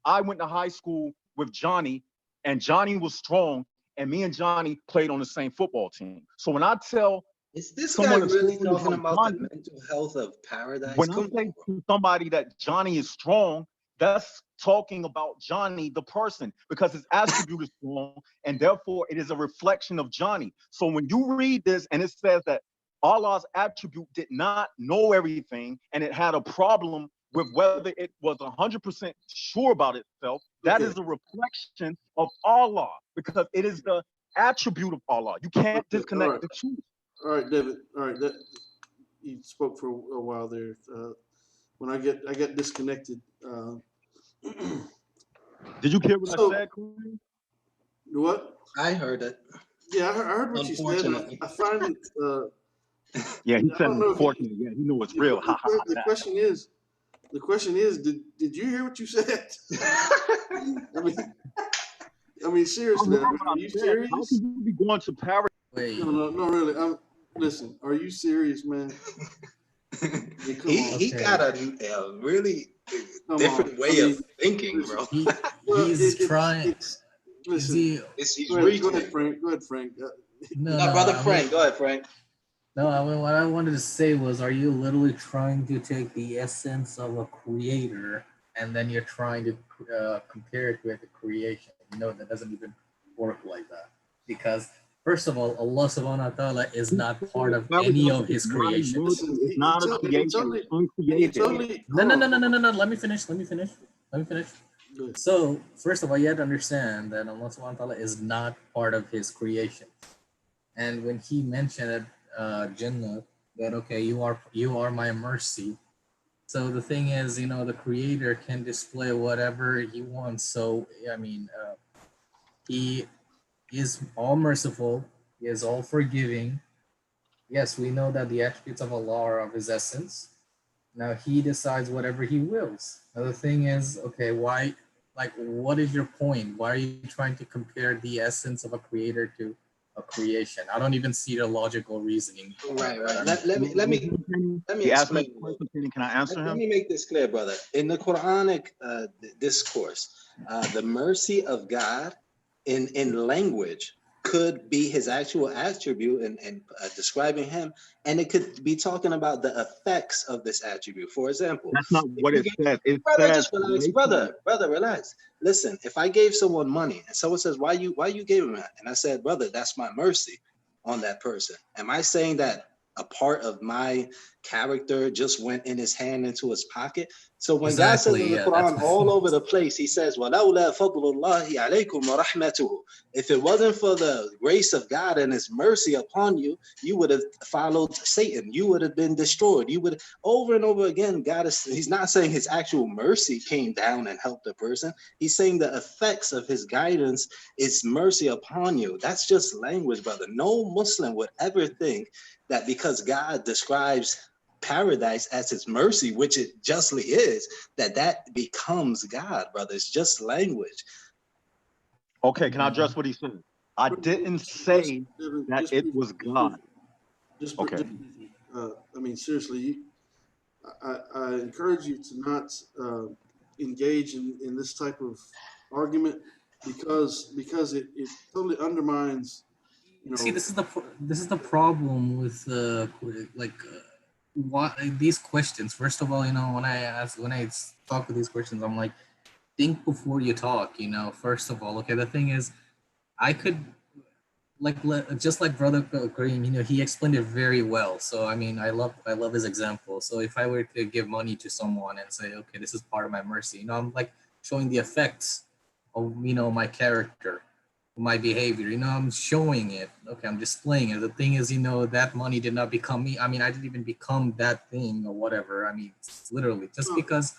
I went to high school with Johnny and Johnny was strong and me and Johnny played on the same football team. So when I tell Is this guy someone a really story talking about about the Johnny, mental health of paradise? when I Come say on, bro. to somebody that Johnny is strong, that's talking about Johnny, the person, because his attribute is strong, and therefore it is a reflection of Johnny. So when you read this and it says that Allah's attribute did not know everything and it had a problem with whether it was 100% sure about itself, that Okay. is a reflection of Allah, because it is the attribute of Allah. You can't Okay. All disconnect right. the two. All right, David. All right. That you spoke for a while there. When I get disconnected. Did you hear what I So said, Kareem? What? I heard it. Yeah, I heard what you said, and Unfortunately. I find it. Yeah, he I said don't know if unfortunately. Yeah, he knew it's real. Ha ha ha. the question is, did you hear what you said? I mean, I seriously, heard what are I you said. How serious? can you be going to Paris? Wait. No, really. Listen. Are you serious, man? I mean, come on. he got a really different way of thinking, listen. bro. He's trying. Is Listen. he? He's Go reaching. ahead, Frank. Go ahead, Frank. No, No, no. brother I Frank. mean, Go ahead, Frank. no. I mean, what I wanted to say was, are you literally trying to take the essence of a creator and then you're trying to compare it with a creation? No, that doesn't even work like that. Because First of all, Allah subhanahu wa ta'ala is not part of Paradise any of his is my creations. mercy. Listen, It's not a creation. It's uncreated. No, no, no, no, no, no, no. Let me finish. Let me finish. Let me finish. Good. So, first of all, you have to understand that Allah subhanahu wa ta'ala is not part of his creation. And when he mentioned Jannah, that okay, you are my mercy. So the thing is, you know, the creator can display whatever he wants. So I mean, he is all merciful. He is all forgiving. Yes, we know that the attributes of Allah are of his essence. Now he decides whatever he wills. Now the thing is, okay, why, like, what is your point? Why are you trying to compare the essence of a creator to a creation? I don't even see the logical reasoning. Right, right. Let me He asked me explain. a question, Kenny. Can I answer Let him? me make this clear, brother. In the Quranic discourse, the mercy of God in language could be his actual attribute and describing him, and it could be talking about the effects of this attribute. For example, That's not if what you it gave, says. It brother, says just relax, brother, relax. Listen, if I gave someone money and someone says, why you gave him that? And I said, brother, that's my mercy on that person. Am I saying that a part of my character just went in his hand into his pocket? So when God says in the Quran all over the place, he says, وَلَوْلَا فَضْلُ اللَّهِ عَلَيْكُمْ وَرَحْمَتُهُ. If it wasn't for the grace of God and his mercy upon you, you would have followed Satan. You would have been destroyed. You would, over and over again, he's not saying his actual mercy came down and helped the person. He's saying the effects of his guidance is mercy upon you. That's just language, brother. No Muslim would ever think that because God describes paradise as his mercy, which it justly is, that becomes God, brother. It's just language. Okay, can I address what he said? I didn't say that it was God. Okay. I mean, seriously, I encourage you to not engage in this type of argument because it totally undermines. You know, see, this is the problem with what these questions. First of all, you know, when I talk with these questions, I'm like, think before you talk. You know, first of all, okay. The thing is, I could just like brother Kareem, you know, he explained it very well. So I mean, I love his example. So if I were to give money to someone and say, okay, this is part of my mercy, you know, I'm like showing the effects of, you know, my character, my behavior, you know, I'm showing it. Okay, I'm displaying it. The thing is, you know, that money did not become me. I mean, I didn't even become that thing or whatever. I mean, it's literally just because,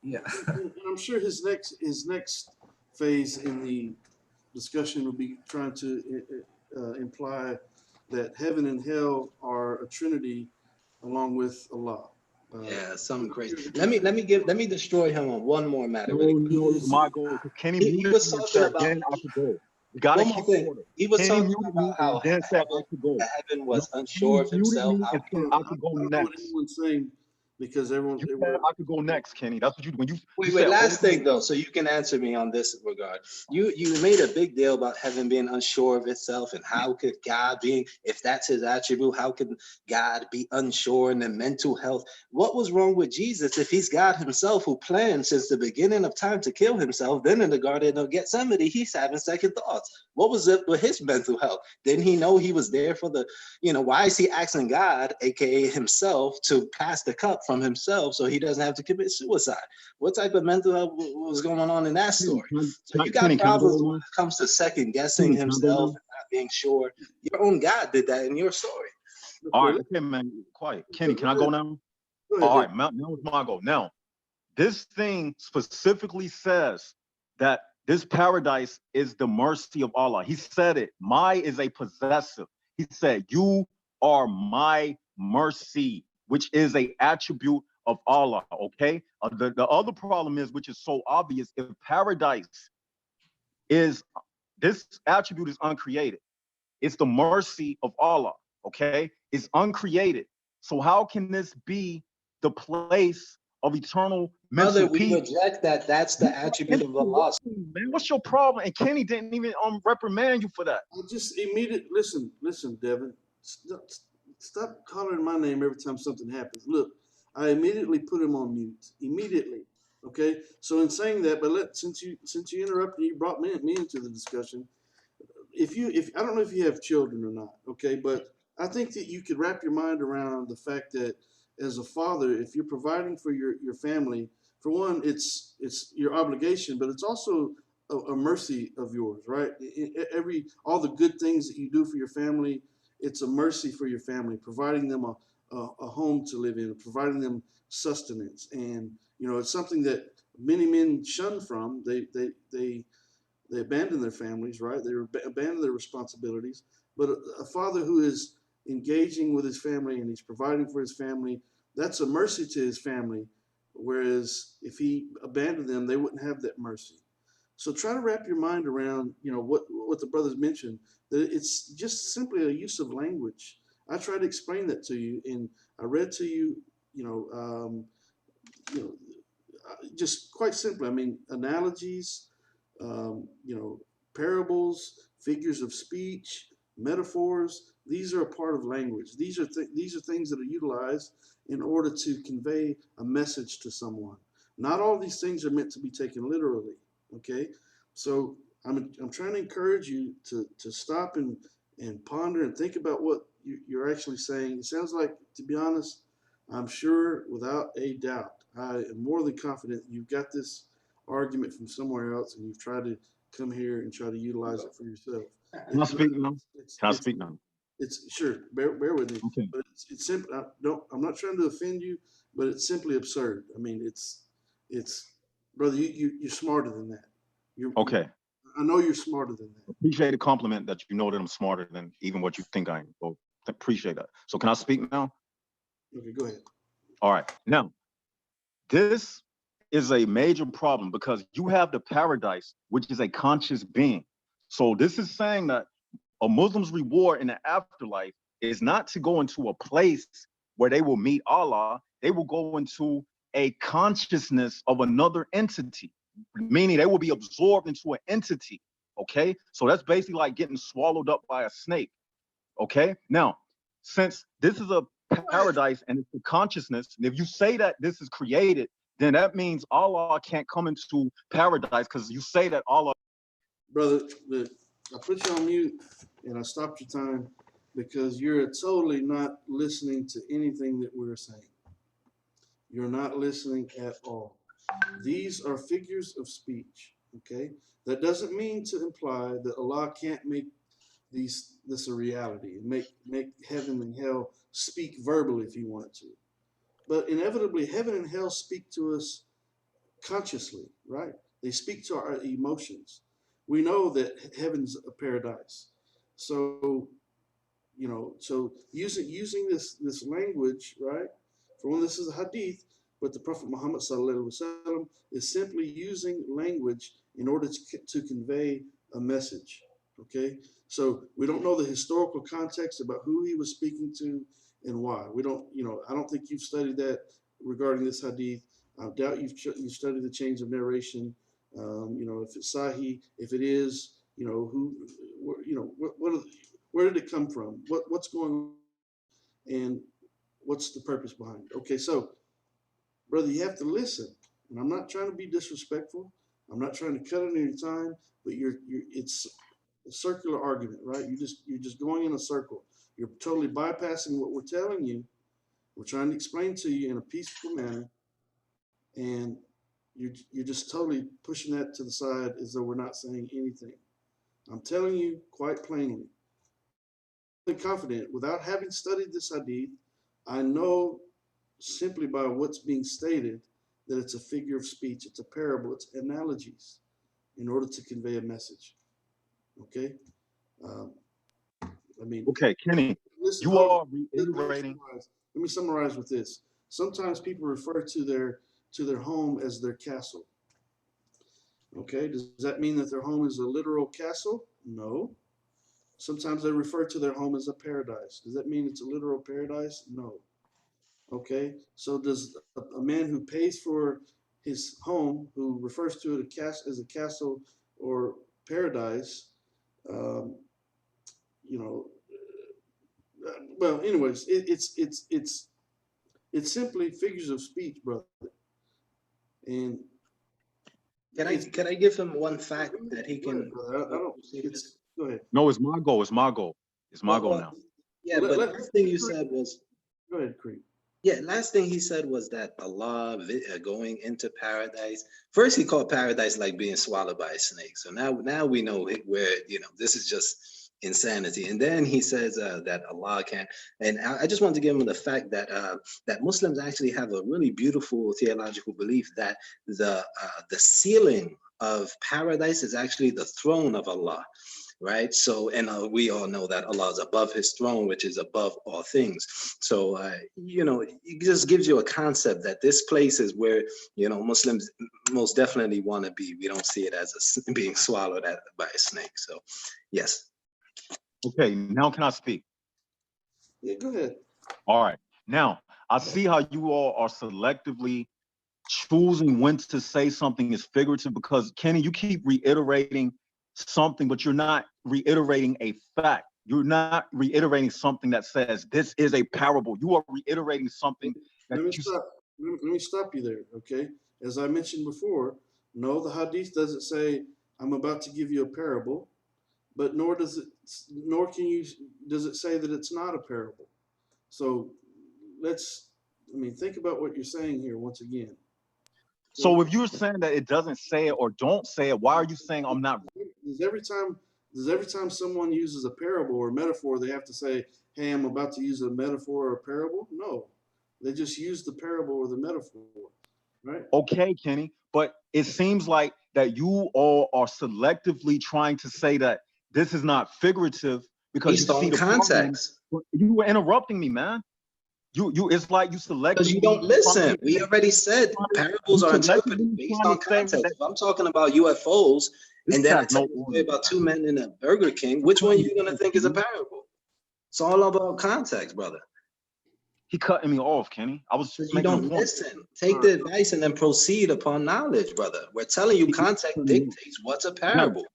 yeah. And I'm sure his next phase in the discussion will be trying to imply that heaven and hell are a trinity along with Allah. Yeah, something crazy. Let me destroy him on one more matter. Really quick. No, my goal. Kenny He muted was me and talking said, about then I could go. You gotta one more keep thing. order. He was Kenny talking muted about me how and then said I could go. heaven No, was Kenny unsure of muted himself. me and said I could go I don't know what next. anyone's saying because everyone. You said I could go next, Kenny. That's what you when you Wait, said. last thing though, so you can answer me on this regard. You made a big deal about heaven being unsure of itself, and how could God being, if that's his attribute, how can God be unsure in the mental health? What was wrong with Jesus if he's God himself who planned since the beginning of time to kill himself? Then in the Garden of Gethsemane, he's having second thoughts. What was it with his mental health? Didn't he know he was there for the, you know, why is he asking God, aka himself, to pass the cup from himself so he doesn't have to commit suicide? What type of mental health was going on in that story? So you got Kenny, problems when it comes to second guessing himself and not being sure. Your own God did that in your story. All right, okay, man, quiet. Kenny, can I go now? All right, now it's my go. Now, this thing specifically says that this paradise is the mercy of Allah. He said it. My is a possessive. He said, you are my mercy, which is a attribute of Allah, okay? The other problem is, which is so obvious, if paradise is, this attribute is uncreated. It's the mercy of Allah, okay? It's uncreated. So how can this be the place of eternal mental Brother, we peace? reject that. That's the attribute of Allah. Man, what's your problem? And Kenny didn't even reprimand you for that. I just immediately listen, Devin. Stop calling my name every time something happens. Look, I immediately put him on mute. Immediately. Okay. So in saying that, but since you interrupted, you brought me into the discussion. if I don't know if you have children or not, okay, but I think that you could wrap your mind around the fact that as a father, if you're providing for your family, for one, it's your obligation, but it's also a mercy of yours, right? Every all the good things that you do for your family, it's a mercy for your family, providing them a home to live in, providing them sustenance, and it's something that many men shun from. They abandon their families, right? They abandon their responsibilities. But a father who is engaging with his family and he's providing for his family, that's a mercy to his family. Whereas if he abandoned them, they wouldn't have that mercy. So try to wrap your mind around, what the brothers mentioned, that it's just simply a use of language. I tried to explain that to you, and I read to you, you know, you know, just quite simply. I mean, analogies, parables, figures of speech, metaphors. These are a part of language. These are things that are utilized in order to convey a message to someone. Not all these things are meant to be taken literally. Okay, so I'm trying to encourage you to stop and ponder and think about what you're actually saying. It sounds like, to be honest, I'm sure without a doubt, I am more than confident you've got this argument from somewhere else and you've tried to come here and try to utilize it for yourself. Can I It's not, speak now? it's, Can I it's, speak now? it's sure, bear with me, Okay. but it's simple. I'm not trying to offend you, but it's simply absurd. I mean, it's, brother, you're smarter than that. Okay. I know you're smarter than that. Appreciate the compliment that you know that I'm smarter than even what you think I am. So appreciate that. So can I speak now? Okay, go ahead. All right. Now, this is a major problem because you have the paradise, which is a conscious being. So this is saying that a Muslim's reward in the afterlife is not to go into a place where they will meet Allah. They will go into a consciousness of another entity, meaning they will be absorbed into an entity. Okay. So that's basically like getting swallowed up by a snake. Okay. Now, since this is a paradise and it's a consciousness, and if you say that this is created, then that means Allah can't come into paradise because you say that Allah. Brother, I put you on mute and I stopped your time because you're totally not listening to anything that we're saying. You're not listening at all. These are figures of speech, okay? That doesn't mean to imply that Allah can't make this a reality and make heaven and hell speak verbally if he wanted to. But inevitably, heaven and hell speak to us consciously, right? They speak to our emotions. We know that heaven's a paradise. So, so using this language, right? For one, this is a hadith, but the Prophet Muhammad sallallahu is simply using language in order to convey a message. Okay, so we don't know the historical context about who he was speaking to and why. We don't, I don't think you've studied that regarding this hadith. I doubt you've studied the chains of narration. If it's Sahih, if it is, who, what where did it come from? What's going on? And what's the purpose behind it? Okay, so brother, you have to listen. And I'm not trying to be disrespectful. I'm not trying to cut any time, but it's a circular argument, right? You're just going in a circle. You're totally bypassing what we're telling you. We're trying to explain to you in a peaceful manner, and you're just totally pushing that to the side as though we're not saying anything. I'm telling you quite plainly, confident, without having studied this hadith, I know simply by what's being stated that it's a figure of speech, it's a parable, it's analogies in order to convey a message. Okay? I mean, Okay, Kenny, listen, you are reiterating. Let me summarize with this. Sometimes people refer to their home as their castle. Okay, does that mean that their home is a literal castle? No. Sometimes they refer to their home as a paradise. Does that mean it's a literal paradise? No. Okay, so does a man who pays for his home, who refers to it as a castle or paradise, um, you know, well, anyways, it's simply figures of speech, brother. And Can I give him one fact that he can? I don't. Go ahead. No, it's my goal. It's my goal. It's my goal now. Yeah, but last thing you said was. Go ahead, Creed. Yeah, last thing he said was that Allah going into paradise. First, he called paradise like being swallowed by a snake. So now we know where this is just insanity. And then he says that Allah can. And I just want to give him the fact that that Muslims actually have a really beautiful theological belief that the ceiling of paradise is actually the throne of Allah. Right. So, and we all know that Allah is above his throne, which is above all things. So, it just gives you a concept that this place is where, Muslims most definitely want to be. We don't see it as being swallowed by a snake. So, yes. Okay, now can I speak? Yeah, go ahead. All right. Now, I see how you all are selectively choosing when to say something is figurative, because Kenny, you keep reiterating something, but you're not reiterating a fact. You're not reiterating something that says this is a parable. You are reiterating something that Let me stop you there, okay? As I mentioned before, no, the hadith doesn't say I'm about to give you a parable, but nor does it say that it's not a parable. So think about what you're saying here once again. So if you're saying that it doesn't say it or don't say it, why are you saying I'm not? Does every time someone uses a parable or metaphor, they have to say, hey, I'm about to use a metaphor or a parable? No, they just use the parable or the metaphor, right? Okay, Kenny, but it seems like that you all are selectively trying to say that this is not figurative because Based you see on the context. You were interrupting me, man. It's like you selectively. Because you don't listen. We already said parables are interpreted based on context. If I'm talking about UFOs, and then I tell you a story about two men in a Burger King, which one are you gonna think is a parable? It's all about context, brother. He cutting me off, Kenny. I was just You don't listen. Take the advice and then proceed upon knowledge, brother. We're telling you context dictates what's a parable.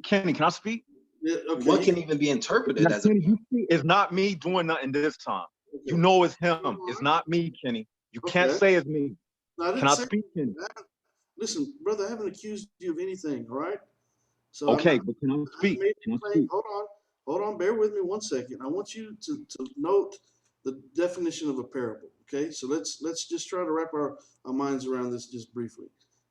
Kenny, can I speak? Yeah, okay. What can even be interpreted as a parable? It's not me doing nothing this time. Okay. You know it's him. It's not me, Kenny. You can't say it's me. Can I speak, Kenny? Listen, brother, I haven't accused you of anything, all right? So okay, but can I speak? Hold on, bear with me 1 second. I want you to note the definition of a parable. Okay, so let's just try to wrap our minds around this just briefly.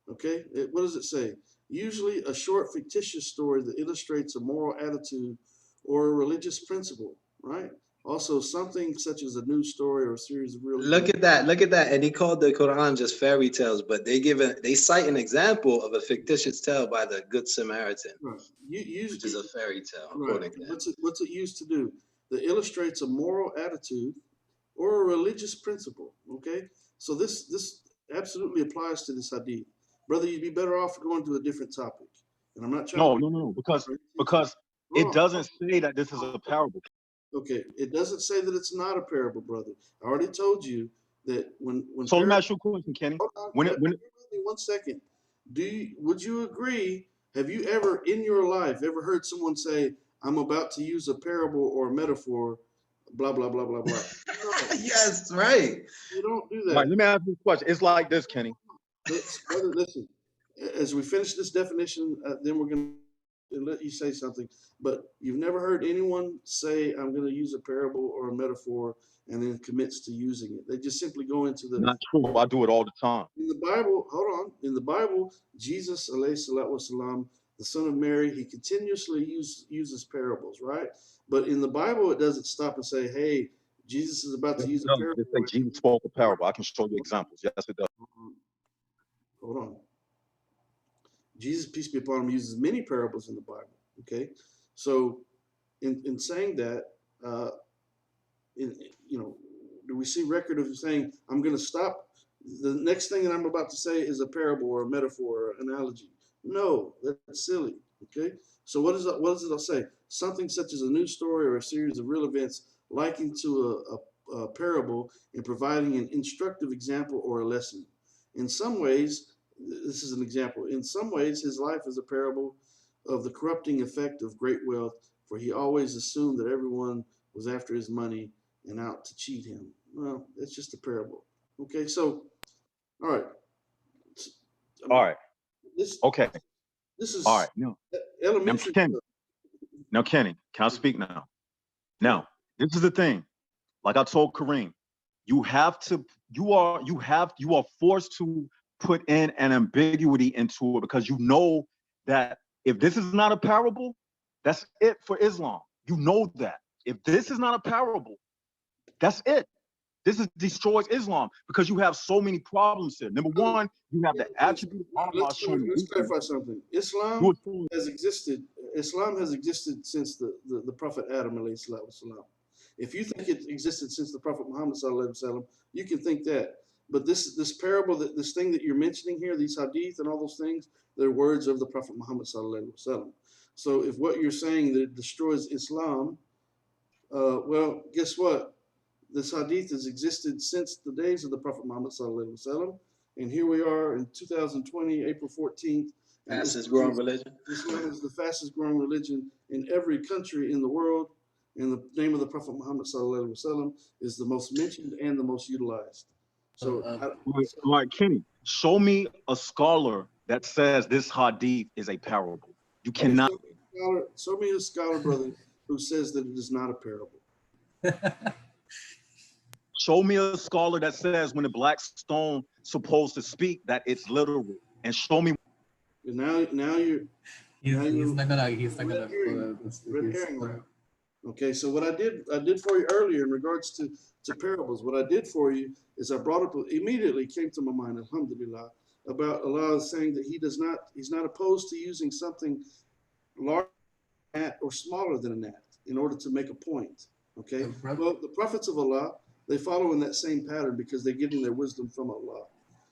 Okay, what does it say? Usually a short fictitious story that illustrates a moral attitude or a religious principle, right? Also, something such as a news story or a series of real. Look at that. And he called the Quran just fairy tales, but they cite an example of a fictitious tale by the Good Samaritan, right. Which is a fairy tale. Right. What's it used to do? That illustrates a moral attitude or a religious principle. Okay, so this absolutely applies to this hadith. Brother, you'd be better off going to a different topic. And I'm not trying. No, because it doesn't say that this is a parable. Okay, it doesn't say that it's not a parable, brother. I already told you that when. So let me ask you a question, Kenny. When 1 second, would you agree? Have you ever in your life ever heard someone say, "I'm about to use a parable or a metaphor"? Blah blah blah blah blah. No. Yes, right. You don't do that. Right, let me ask you a question. It's like this, Kenny. Brother, listen. As we finish this definition, then we're going to let you say something. But you've never heard anyone say, "I'm going to use a parable or a metaphor," and then commits to using it. They just simply go into the. Not true. I do it all the time. In the Bible, hold on. In the Bible, Jesus, alayhi salatu wasalam, the son of Mary, he continuously uses parables, right? But in the Bible, it doesn't stop and say, "Hey, Jesus is about to use a parable." It's like Jesus spoke a parable. I can show you examples. Yes, it does. Hold on. Jesus, peace be upon him, uses many parables in the Bible. Okay, so in saying that, do we see record of saying, "I'm going to stop"? The next thing that I'm about to say is a parable or a metaphor or an analogy. No, that's silly. Okay, so what does it say? Something such as a news story or a series of real events likened to a parable and providing an instructive example or a lesson. In some ways, this is an example. In some ways, his life is a parable of the corrupting effect of great wealth, for he always assumed that everyone was after his money and out to cheat him. Well, it's just a parable. Okay, so, all right. All right. This okay. This is all right. No. elementary. Now, Kenny, can I speak now? Now, this is the thing. Like I told Kareem, you are forced to put in an ambiguity into it because you know that if this is not a parable, that's it for Islam. You know that. If this is not a parable, that's it. This is destroys Islam because you have so many problems here. Number one, you have the attribute of Allah showing Let's weakness. clarify something. You are showing- Islam has existed since the Prophet Adam alayhi salatu wasalam. If you think it existed since the Prophet Muhammad sallallahu alaihi wasallam, you can think that. But this parable, this thing that you're mentioning here, these hadith and all those things, they're words of the Prophet Muhammad sallallahu alaihi wasallam. So if what you're saying that it destroys Islam, well, guess what? This hadith has existed since the days of the Prophet Muhammad sallallahu alaihi wasallam, and here we are in 2020, April 14th. And Fastest growing religion. Islam is the fastest growing religion in every country in the world, and the name of the Prophet Muhammad sallallahu alaihi wasallam is the most mentioned and the most utilized. So, all right, Kenny, show me a scholar that says this hadith is a parable. You cannot. Show me a scholar, brother, who says that it is not a parable. Show me a scholar that says when the black stone supposed to speak that it's literal, and show me. Now you're. He's not gonna. Red herring round. Okay, so what I did for you earlier in regards to parables, what I did for you is I brought up, immediately came to my mind, alhamdulillah, about Allah saying that he's not opposed to using something larger or smaller than a gnat in order to make a point. Okay, well, the prophets of Allah, they follow in that same pattern because they're getting their wisdom from Allah.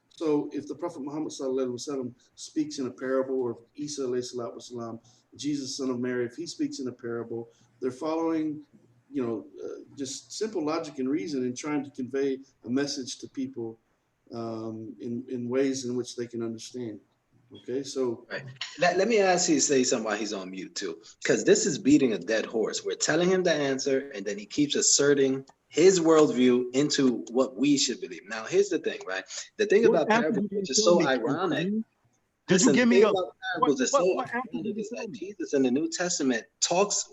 So if the Prophet Muhammad sallallahu alaihi wasallam speaks in a parable, or Isa alayhi salatu wasalam, Jesus son of Mary, if he speaks in a parable, they're following, just simple logic and reason and trying to convey a message to people in ways in which they can understand. Okay, so right. Let me ask you to say something while he's on mute too, because this is beating a dead horse. We're telling him the answer, and then he keeps asserting his worldview into what we should believe. Now, here's the thing, right? The thing about parables, which is so ironic. Did you give me a parables is so ironic is that Jesus in the New Testament talks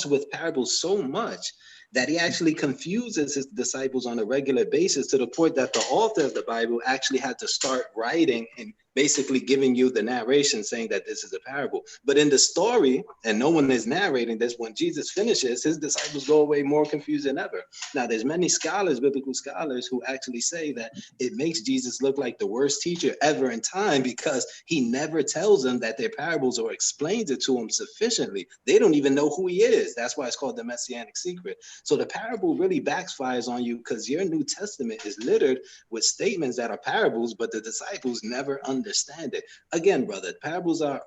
with parables so much that he actually confuses his disciples on a regular basis, to the point that the author of the Bible actually had to start writing and basically giving you the narration saying that this is a parable. But in the story, and no one is narrating this, when Jesus finishes, his disciples go away more confused than ever. Now, there's many scholars, biblical scholars, who actually say that it makes Jesus look like the worst teacher ever in time, because he never tells them that they're parables or explains it to them sufficiently. They don't even know who he is. That's why it's called the Messianic secret. So the parable really backfires on you, because your New Testament is littered with statements that are parables, but the disciples never understand it. Again, brother, parables are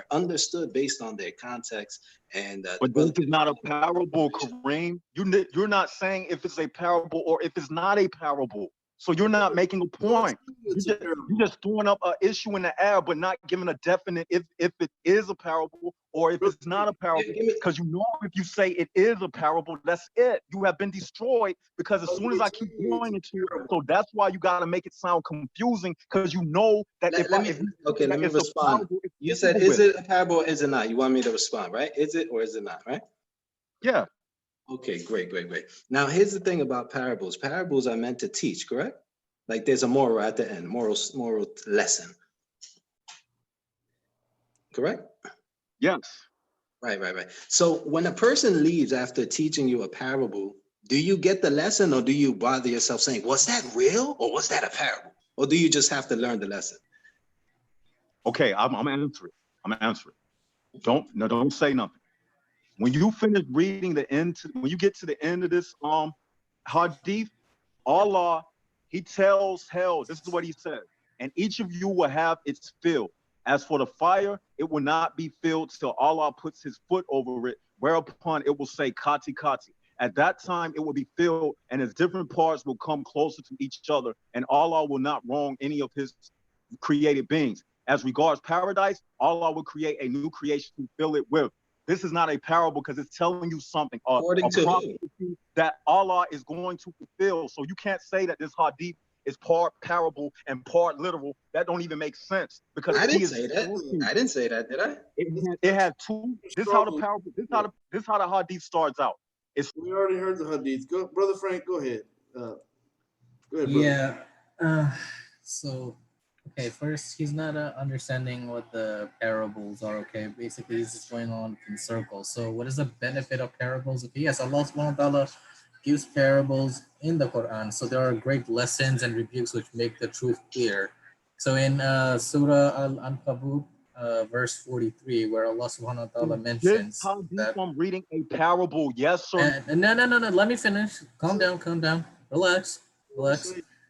understood based on their context. And but this is not a parable, Kareem. You're not saying if it's a parable or if it's not a parable. So you're not making a point. You're just throwing up an issue in the air, but not giving a definite if it is a parable or if it's not a parable. Because you know, if you say it is a parable, that's it. You have been destroyed, because as soon as I keep going into it, so that's why you got to make it sound confusing, because you know that let me respond. You said, is it a parable or is it not? You want me to respond, right? Is it or is it not, right? Yeah. Okay, great. Now, here's the thing about parables. Parables are meant to teach, correct? Like there's a moral at the end, moral lesson. Correct? Yes. Right. So when a person leaves after teaching you a parable, do you get the lesson, or do you bother yourself saying, was that real or was that a parable? Or do you just have to learn the lesson? Okay, I'm answering. Don't say nothing. When you finish reading when you get to the end of this hadith, Allah, he tells hell, this is what he says, and each of you will have its fill. As for the fire, it will not be filled till Allah puts his foot over it, whereupon it will say kati kati. At that time, it will be filled, and its different parts will come closer to each other, and Allah will not wrong any of his created beings. As regards paradise, Allah will create a new creation to fill it with. This is not a parable, because it's telling you something, a prophecy that Allah is going to fulfill. So you can't say that this hadith is part parable and part literal. That don't even make sense because I he didn't is say that. talking. I didn't say that, did I? It has two. This how the parable. This how the hadith starts out. It's We already heard the hadith. Go, brother Frank. Go ahead. Go ahead, brother. Yeah. So, okay, first, he's not understanding what the parables are, okay? Basically, he's just going on in circles. So, what is the benefit of parables? Okay, yes, Allah subhanahu wa ta'ala gives parables in the Quran. So, there are great lessons and rebukes which make the truth clear. So, in Surah Al-Ankabut, verse 43, where Allah subhanahu wa ta'ala this mentions hadith that. I'm reading a parable. Yes, sir. No. Let me finish. Calm down. Relax.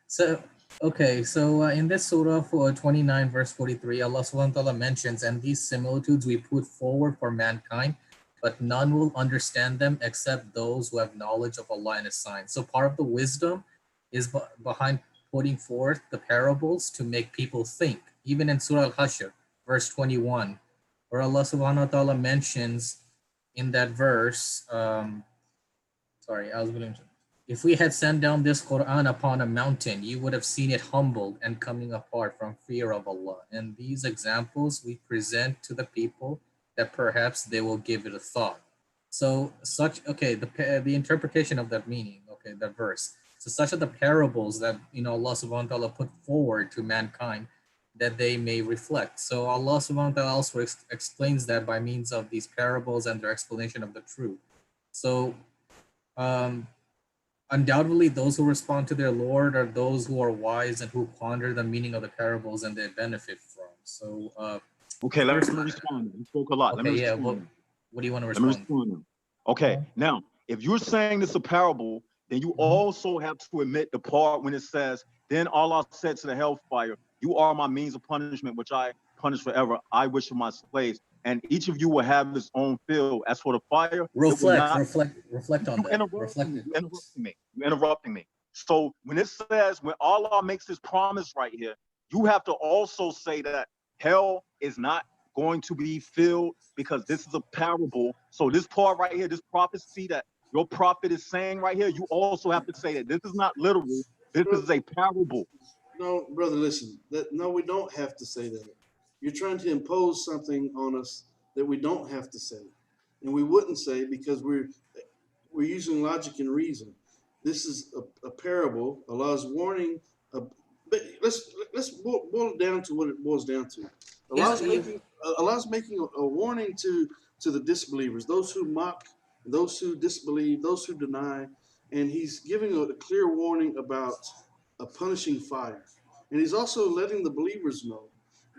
So, okay. So, in this surah for 29, verse 43, Allah subhanahu wa ta'ala mentions, and these similitudes we put forward for mankind, but none will understand them except those who have knowledge of Allah and His signs. So, part of the wisdom is behind putting forth the parables to make people think. Even in Surah Al-Hashr, verse 21, where Allah subhanahu wa ta'ala mentions in that verse, if we had sent down this Quran upon a mountain, you would have seen it humbled and coming apart from fear of Allah. And these examples we present to the people that perhaps they will give it a thought. So the interpretation of that meaning, that verse. So such are the parables that Allah subhanahu wa ta'ala put forward to mankind that they may reflect. So Allah subhanahu wa ta'ala also explains that by means of these parables and their explanation of the truth. So undoubtedly those who respond to their Lord are those who are wise and who ponder the meaning of the parables and they benefit from. So okay, let me respond. You spoke a lot. Okay, let me yeah. respond. What do you want to Let me respond? respond now. Okay, now if you're saying this is a parable, then you also have to admit the part when it says, then Allah said to the hellfire, you are my means of punishment, which I punish forever. I wish for my slaves. And each of you will have his own field. As for the fire, Reflect on you that. You're interrupting me. So when it says, when Allah makes this promise right here, you have to also say that hell is not going to be filled because this is a parable. So this part right here, this prophecy that your prophet is saying right here, you also have to say that this is not literal. This is a parable. No, brother, listen. No, we don't have to say that. You're trying to impose something on us that we don't have to say, and we wouldn't say because we're using logic and reason. This is a parable. Allah's warning. But let's boil it down to what it boils down to. Allah's making a warning to the disbelievers, those who mock, those who disbelieve, those who deny, and He's giving a clear warning about a punishing fire. And He's also letting the believers know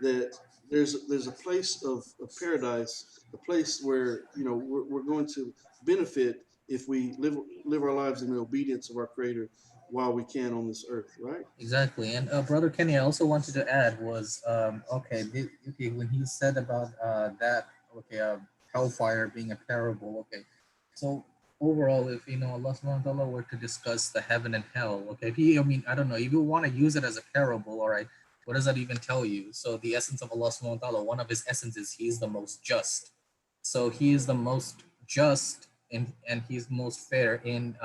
that there's a place of paradise, a place where we're going to benefit if we live our lives in the obedience of our Creator while we can on this earth, right? Exactly. And Brother Kenny, I also wanted to add was when he said about hellfire being a parable. Okay, so overall, if Allah subhanahu wa ta'ala were to discuss the heaven and hell, okay, I don't know, if you want to use it as a parable, all right, what does that even tell you? So the essence of Allah subhanahu wa ta'ala, one of His essences, He is the most just. So He is the most just and He's most fair in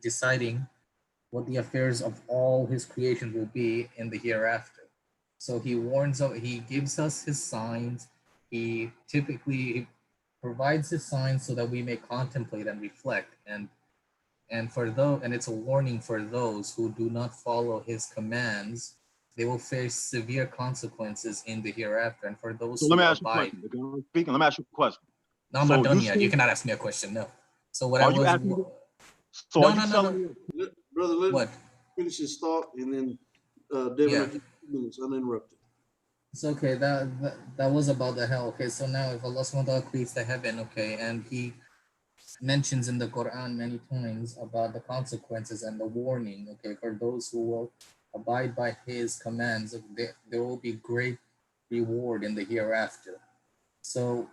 deciding what the affairs of all His creations will be in the hereafter. So He warns us, He gives us His signs. He typically provides His signs so that we may contemplate and reflect. And it's a warning for those who do not follow His commands. They will face severe consequences in the hereafter. And for those So who let me ask abide, you a question. Speaking, let me ask you a question. no, I'm not done yet. You cannot ask me a question. No. So what Are I was. you asking? So No, are you telling me, brother? Let What? finish his thought, and then Devin, Yeah. I'll give you 2 minutes uninterrupted. It's okay. That was about the hell. Okay, so now if Allah subhanahu wa ta'ala creates the heaven, okay, and He mentions in the Quran many times about the consequences and the warning, okay, for those who will abide by His commands, there will be great reward in the hereafter. So,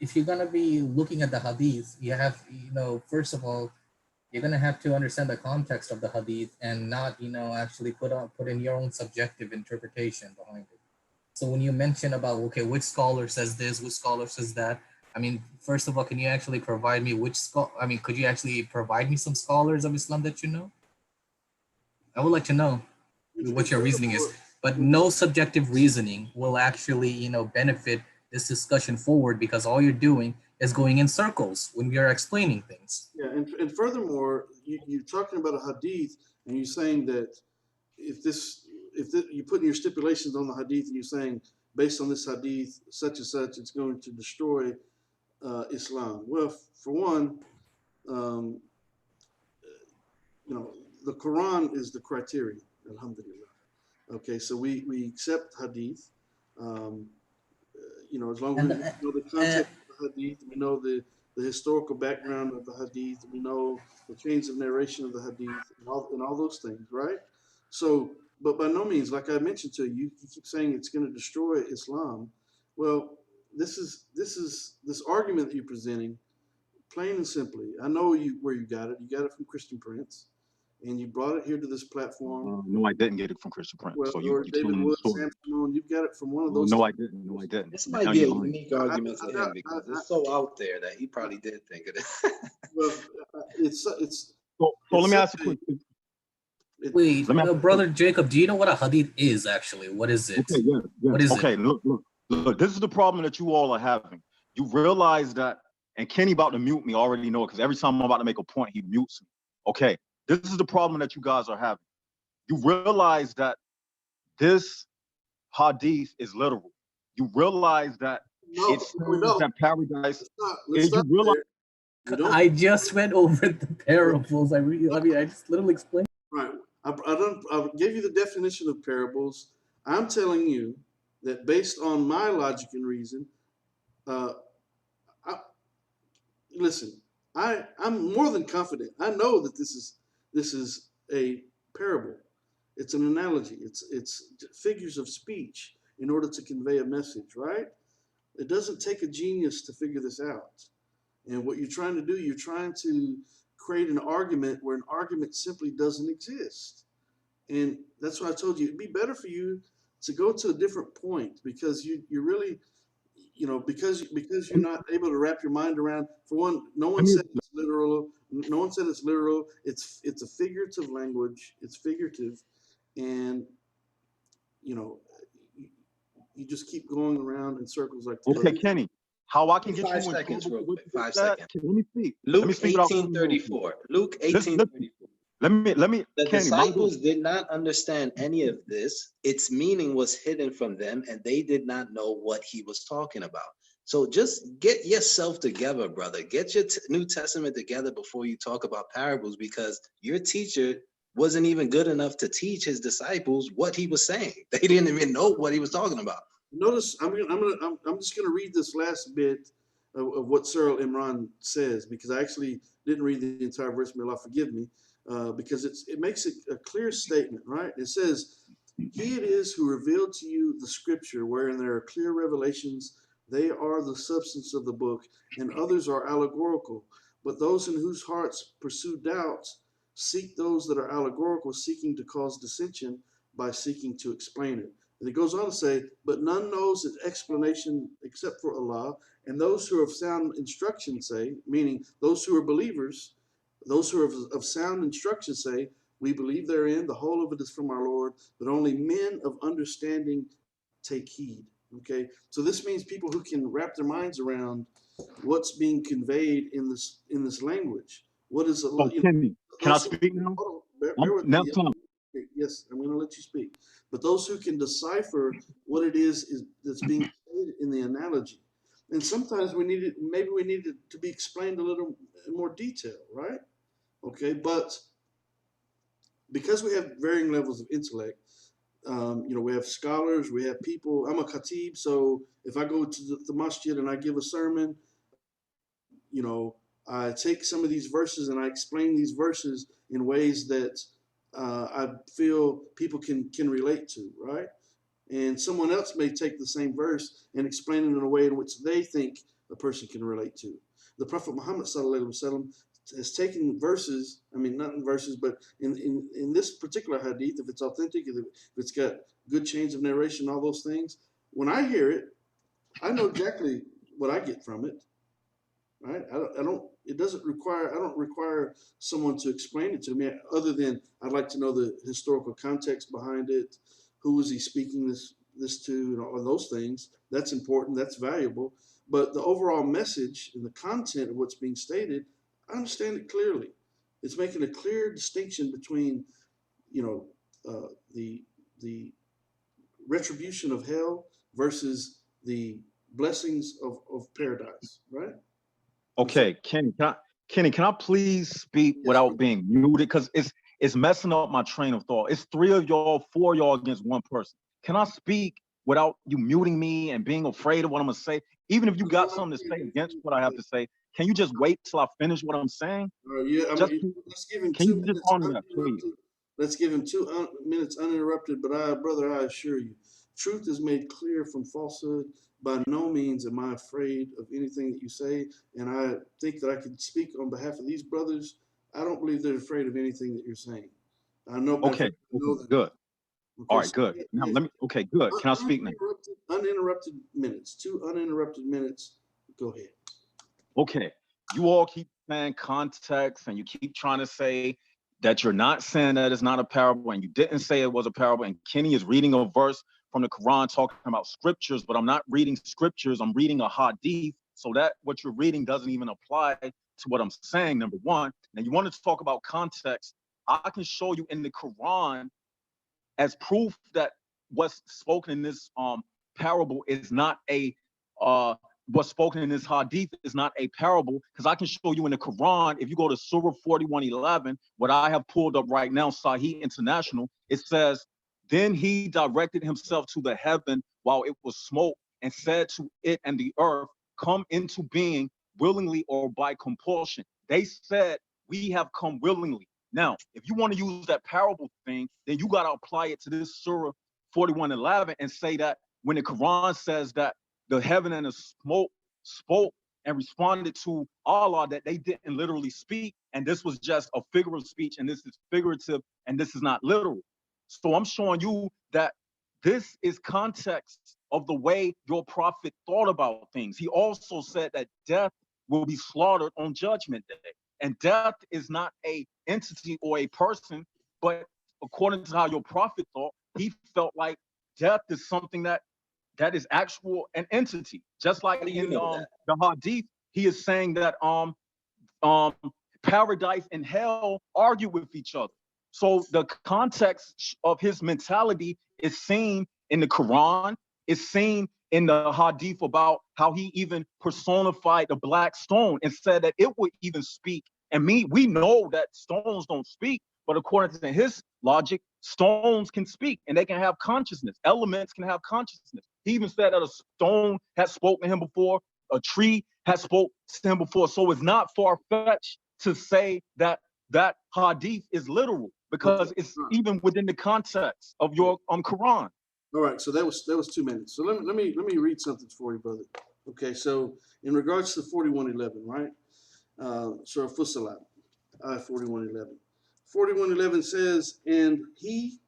if you're gonna be looking at the hadith, you have, first of all, you're gonna have to understand the context of the hadith and not, actually put in your own subjective interpretation behind it. So when you mention about, okay, which scholar says this, which scholar says that, I mean, first of all, can you actually provide me could you actually provide me some scholars of Islam that you know? I would like to know what your reasoning is, but no subjective reasoning will actually, benefit this discussion forward, because all you're doing is going in circles when we are explaining things. Yeah, and furthermore, you're talking about a hadith, and you're saying that if you're putting your stipulations on the hadith, and you're saying based on this hadith, such and such, it's going to destroy Islam. Well, for one, um, the Quran is the criteria. Alhamdulillah. Okay, so we accept hadith. Um, as long as we know the context of the hadith, we know the historical background of the hadith, we know the chains of narration of the hadith, and all those things, right? So, but by no means, like I mentioned to you, you keep saying it's going to destroy Islam. Well, this argument that you're presenting, plain and simply. I know where you got it. You got it from Christian Prince, and you brought it here to this platform. No, I didn't get it from Christian Prince. Well, So or you David telling Wood, the story. Sam Simone, you've got it from one of those. No, I didn't. No, I didn't. This Now might be a you're lying. unique argument for him because it's so out there that he probably did think of it. Well, it's So let me ask you a question. Wait, brother Jacob, do you know what a hadith is actually? What is it? Okay, yeah. What is okay, it? Look. This is the problem that you all are having. You realize that, and Kenny about to mute me. I already know it because every time I'm about to make a point, he mutes me. Okay, this is the problem that you guys are having. You realize that this hadith is literal. You realize that it says that paradise. You realize. I just went over the parables. I just literally explained. Right. I gave you the definition of parables. I'm telling you that based on my logic and reason, listen, I'm more than confident. I know that this is a parable. It's an analogy. It's figures of speech in order to convey a message, right? It doesn't take a genius to figure this out. And what you're trying to do, you're trying to create an argument where an argument simply doesn't exist. And that's why I told you it'd be better for you to go to a different point, because you're really, because you're not able to wrap your mind around. For one, no one said it's literal. No one said it's literal. It's a figurative language. It's figurative, and you just keep going around in circles like this. Okay, Kenny, how I can get 5 you seconds, real quick. 5 seconds. Let me speak. Luke Let me speak 18:34. Luke 18:34. Let me. The Kenny, disciples did not understand any of this. Its meaning was hidden from them, and they did not know what he was talking about. So just get yourself together, brother. Get your New Testament together before you talk about parables, because your teacher wasn't even good enough to teach his disciples what he was saying. They didn't even know what he was talking about. Notice I'm just gonna read this last bit of what Cyril Imran says, because I actually didn't read the entire verse. May Allah forgive me, because it makes it a clear statement, right? It says, "He it is who revealed to you the scripture, wherein there are clear revelations. They are the substance of the book, and others are allegorical. But those in whose hearts pursue doubts seek those that are allegorical, seeking to cause dissension by seeking to explain it." And it goes on to say, "But none knows its explanation except for Allah, and those who have sound instruction say," meaning those who are believers, those who are of sound instruction say, "We believe therein, the whole of it is from our Lord, but only men of understanding take heed." Okay, so this means people who can wrap their minds around what's being conveyed in this language. What is Allah? Kenny, can I speak now? Bear with me. Yes, I'm going to let you speak. But those who can decipher what it is that's being stated in the analogy, and sometimes maybe we need it to be explained a little in more detail, right? Okay, but because we have varying levels of intellect, we have scholars, we have people. I'm a khatib, so if I go to the masjid and I give a sermon, I take some of these verses and I explain these verses in ways that I feel people can relate to, right? And someone else may take the same verse and explain it in a way in which they think a person can relate to. The Prophet Muhammad ﷺ has taken verses, not in verses, but in this particular hadith, if it's authentic, if it's got good chains of narration, all those things, when I hear it, I know exactly what I get from it. right? It doesn't require, I don't require someone to explain it to me other than I'd like to know the historical context behind it. Who was he speaking this to, and all those things. That's important. That's valuable. But the overall message and the content of what's being stated, I understand it clearly. It's making a clear distinction between, you know, the retribution of hell versus the blessings of paradise, right? Okay, Kenny, can I please speak Yes, without being muted? Because it's messing up my train of thought. It's three of y'all, four of y'all against one person. Can I speak without you muting me and being afraid of what I'm gonna say? Even if you got something to say against what I have to say, can you just wait till I finish what I'm saying? Yeah, I Just mean, let's give him can two you just minutes honor that, please? uninterrupted. Let's give him minutes uninterrupted. But brother, I assure you, truth is made clear from falsehood. By no means am I afraid of anything that you say, and I think that I can speak on behalf of these brothers. I don't believe they're afraid of anything that you're saying. I know, matter of Okay, fact, I know that. good. All Okay, right, so good. Now let me. Okay, good. Can I speak now? uninterrupted minutes, two uninterrupted minutes. Go ahead. Okay, you all keep saying context and you keep trying to say that you're not saying that it's not a parable and you didn't say it was a parable. And Kenny is reading a verse from the Quran talking about scriptures, but I'm not reading scriptures, I'm reading a hadith. So that what you're reading doesn't even apply to what I'm saying, number one. Now you want to talk about context. I can show you in the Quran as proof that what's spoken in this parable is not a what's spoken in this hadith is not a parable, because I can show you in the Quran, if you go to Surah 41:11, what I have pulled up right now, Sahih International, it says, then he directed himself to the heaven while it was smoke and said to it and the earth, come into being willingly or by compulsion. They said, we have come willingly. Now, if you want to use that parable thing, then you got to apply it to this Surah 41:11 and say that when the Quran says that the heaven and the smoke spoke and responded to Allah, that they didn't literally speak, and this was just a figure of speech, and this is figurative, and this is not literal. So I'm showing you that this is context of the way your prophet thought about things. He also said that death will be slaughtered on judgment day. And death is not a entity or a person, but according to how your prophet thought, he felt like death is something that is actual an entity. Just like in the hadith, he is saying that um paradise and hell argue with each other. So the context of his mentality is seen in the Quran, is seen in the hadith about how he even personified the black stone and said that it would even speak. And we know that stones don't speak, but according to his logic, stones can speak and they can have consciousness. Elements can have consciousness. He even said that a stone has spoken to him before, a tree has spoke to him before. So it's not far-fetched to say that that hadith is literal, because it's even within the context of your Quran. All right, so that was 2 minutes. So let me read something for you, brother. Okay, so in regards to 41:11, right? Surah Fussilat, 41:11. 41:11 says, "And he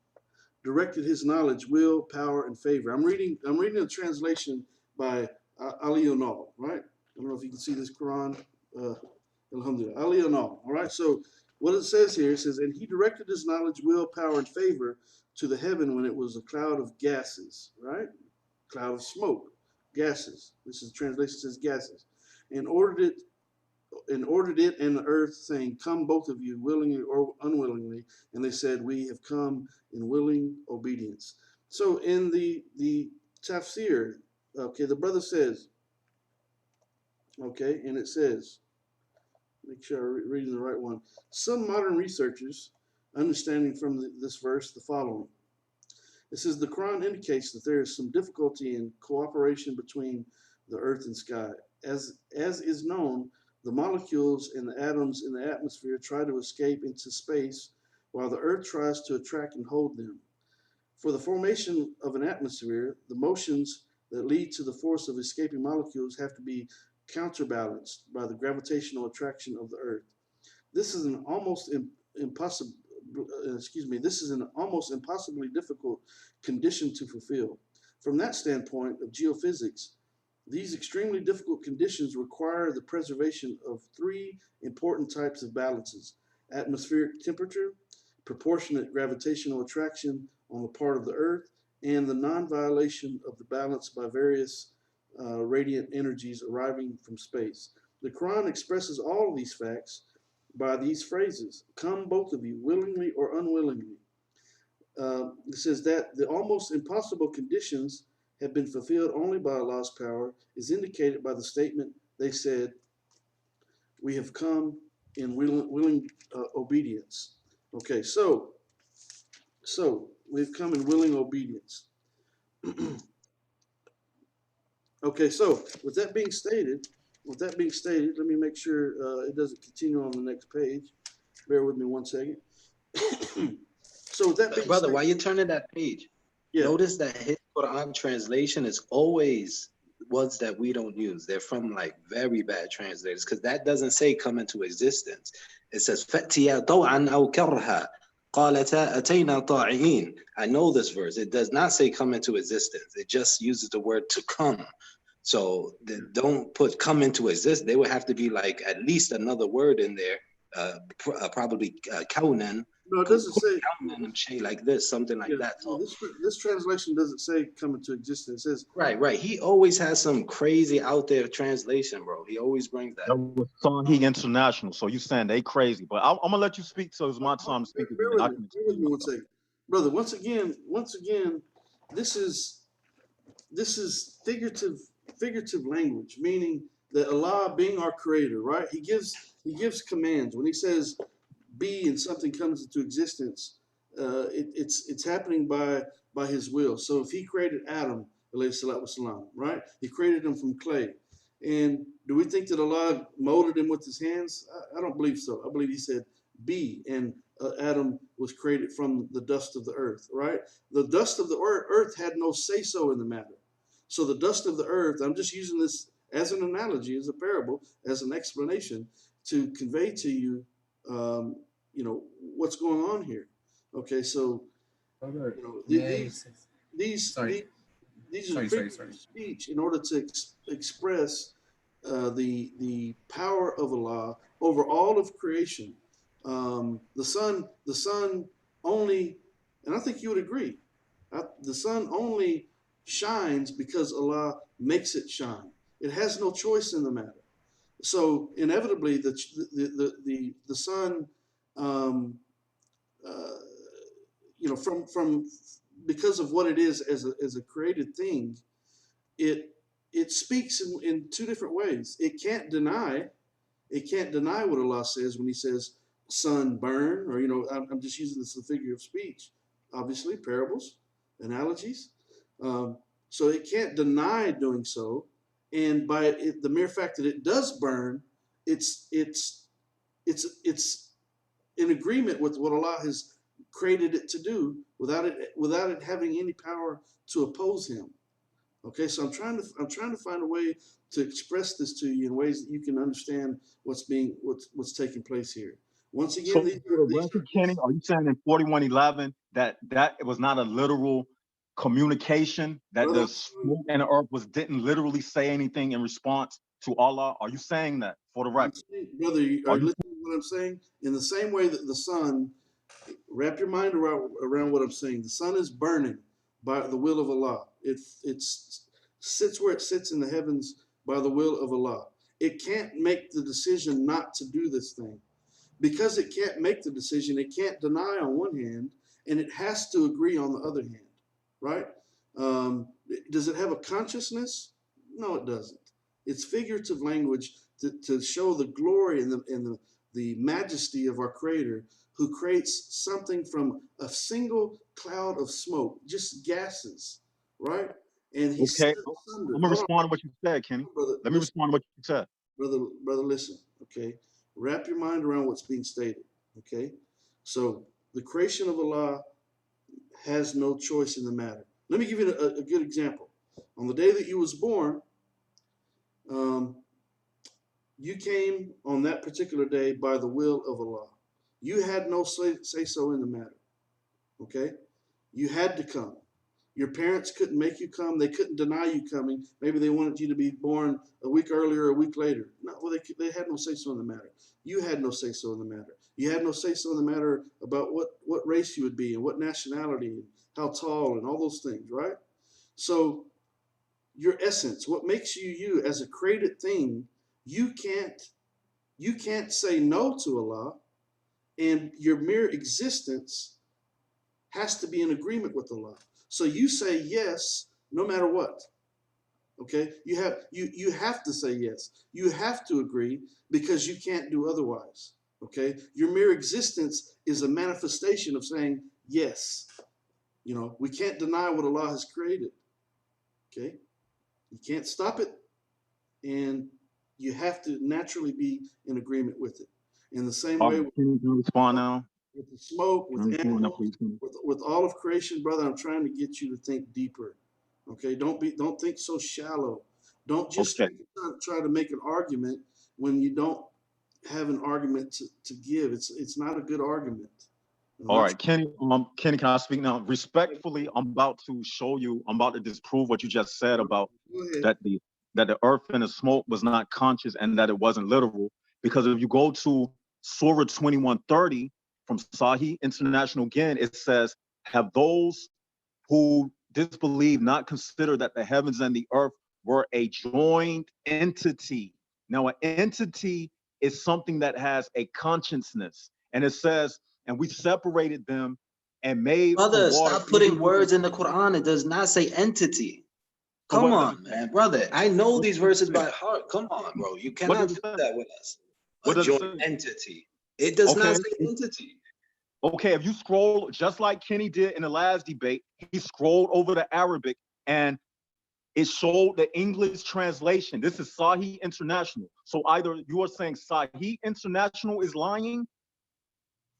directed his knowledge, will, power, and favor." I'm reading a translation by Ali Onal, right? I don't know if you can see this Quran. Alhamdulillah, Ali Onal. All right, so what it says here, it says, "And he directed his knowledge, will, power, and favor to the heaven when it was a cloud of gases," right? Cloud of smoke, gases. This is translation says gases, and ordered it and the earth, saying, come both of you, willingly or unwillingly. And they said, we have come in willing obedience. So in the tafsir, okay, the brother says, okay, and it says, make sure I'm reading the right one. Some modern researchers understanding from this verse the following. It says the Quran indicates that there is some difficulty in cooperation between the earth and sky. As is known, the molecules and the atoms in the atmosphere try to escape into space while the earth tries to attract and hold them. For the formation of an atmosphere, the motions that lead to the force of escaping molecules have to be counterbalanced by the gravitational attraction of the earth. This is an almost impossible this is an almost impossibly difficult condition to fulfill. From that standpoint of geophysics, These extremely difficult conditions require the preservation of three important types of balances: atmospheric temperature, proportionate gravitational attraction on the part of the Earth, and the non violation of the balance by various radiant energies arriving from space. The Quran expresses all of these facts by these phrases: "Come, both of you, willingly or unwillingly." It says that the almost impossible conditions have been fulfilled only by Allah's power is indicated by the statement they said, "We have come in willing obedience." Okay, so we've come in willing obedience. Okay, so with that being stated, let me make sure it doesn't continue on the next page. Bear with me one second. So with that being Brother, stated, while you're turning that page, yeah, notice that his Quran translation is always words that we don't use. They're from like very bad translators because that doesn't say come into existence. It says فَأْتِيَا طَوْعًا أَوْ كَرْهًا قَالَتَا أَتَيْنَا طَاعِعِينَ. I know this verse. It does not say come into existence. It just uses the word to come. So don't put come into existence. They would have to be like at least another word in there, probably kaunan, no, it doesn't say. like this, something like Yeah, that. no, So this translation doesn't say come into existence. It says right. He always has some crazy out there translation, bro. He always brings that. That was Sahih International. So you saying they crazy, but I'm gonna let you speak. So it's my time to speak again. bear with I me. can Bear with explain me one myself. second, brother. Once again, this is figurative language, meaning that Allah, being our creator, right? He gives commands when he says be and something comes into existence. It's happening by His will. So if He created Adam, alayhi salatu wasalam, right? He created him from clay. And do we think that Allah molded him with His hands? I don't believe so. I believe He said be, and Adam was created from the dust of the earth, right? The dust of the earth had no say so in the matter. So the dust of the earth, I'm just using this as an analogy, as a parable, as an explanation to convey to you, um, what's going on here. Okay, so Brother, may I these these sorry, these these are figures of speech in order to express the power of Allah over all of creation. The sun only, and I think you would agree, the sun only shines because Allah makes it shine. It has no choice in the matter. So inevitably, the sun, um, uh, from because of what it is as a created thing, it it speaks in two different ways. It can't deny what Allah says when He says sun burn, or I'm just using this as a figure of speech, obviously parables, analogies. Um, so it can't deny doing so, and by the mere fact that it does burn, it's in agreement with what Allah has created it to do without it having any power to oppose Him. Okay, so I'm trying to find a way to express this to you in ways that you can understand what's taking place here. Once again, So for the record, Kenny, are you saying in 4111 that it was not a literal communication, that the smoke and the earth didn't literally say anything in response to Allah? Are you saying that for the record? Brother, are you Are you listening to what I'm saying? In the same way that the sun, wrap your mind around what I'm saying. The sun is burning by the will of Allah. It sits where it sits in the heavens by the will of Allah. It can't make the decision not to do this thing. Because it can't make the decision, it can't deny on one hand, and it has to agree on the other hand, right? Does it have a consciousness? No, it doesn't. It's figurative language to show the glory and the majesty of our Creator, who creates something from a single cloud of smoke, just gases, right? And He set okay? it asunder. I'm gonna Hold on, respond to what you said, Kenny. brother. Let me Listen, respond to what you said. brother. Listen, okay. Wrap your mind around what's being stated, okay? So the creation of Allah has no choice in the matter. Let me give you a good example. On the day that you was born, um, you came on that particular day by the will of Allah. You had no say so in the matter, okay? You had to come. Your parents couldn't make you come. They couldn't deny you coming. Maybe they wanted you to be born a week earlier or a week later. No, well, they had no say-so in the matter. You had no say-so in the matter. You had no say-so in the matter about what race you would be and what nationality and how tall and all those things, right? So your essence, what makes you you as a created thing, you can't say no to Allah, and your mere existence has to be in agreement with Allah. So you say yes no matter what. Okay? You have to say yes. You have to agree because you can't do otherwise. Okay? Your mere existence is a manifestation of saying yes. You know, we can't deny what Allah has created. Okay? You can't stop it, and you have to naturally be in agreement with it. In the same way Can you respond now? with the smoke, Can you with respond now, animals, please? with all of creation, brother, I'm trying to get you to think deeper. Okay, don't think so shallow. Don't just Okay. try to make an argument when you don't have an argument to give. It's not a good argument. All right, Kenny, Kenny, can I speak now? Respectfully, I'm about to disprove what you just said about that the earth and the smoke was not conscious and that it wasn't literal. Because if you go to Surah 2130 from Sahih International again, it says, have those who disbelieve not consider that the heavens and the earth were a joined entity. Now, an entity is something that has a consciousness. And it says, and we separated them and made Brother, from water. stop putting words in the Quran. It does not say entity. Come on, man, brother. I know these verses by heart. Come on, bro. You cannot do that with us. A joint entity. It does not say entity. Okay, if you scroll just like Kenny did in the last debate, he scrolled over the Arabic and it showed the English translation. This is Sahih International. So either you are saying Sahih International is lying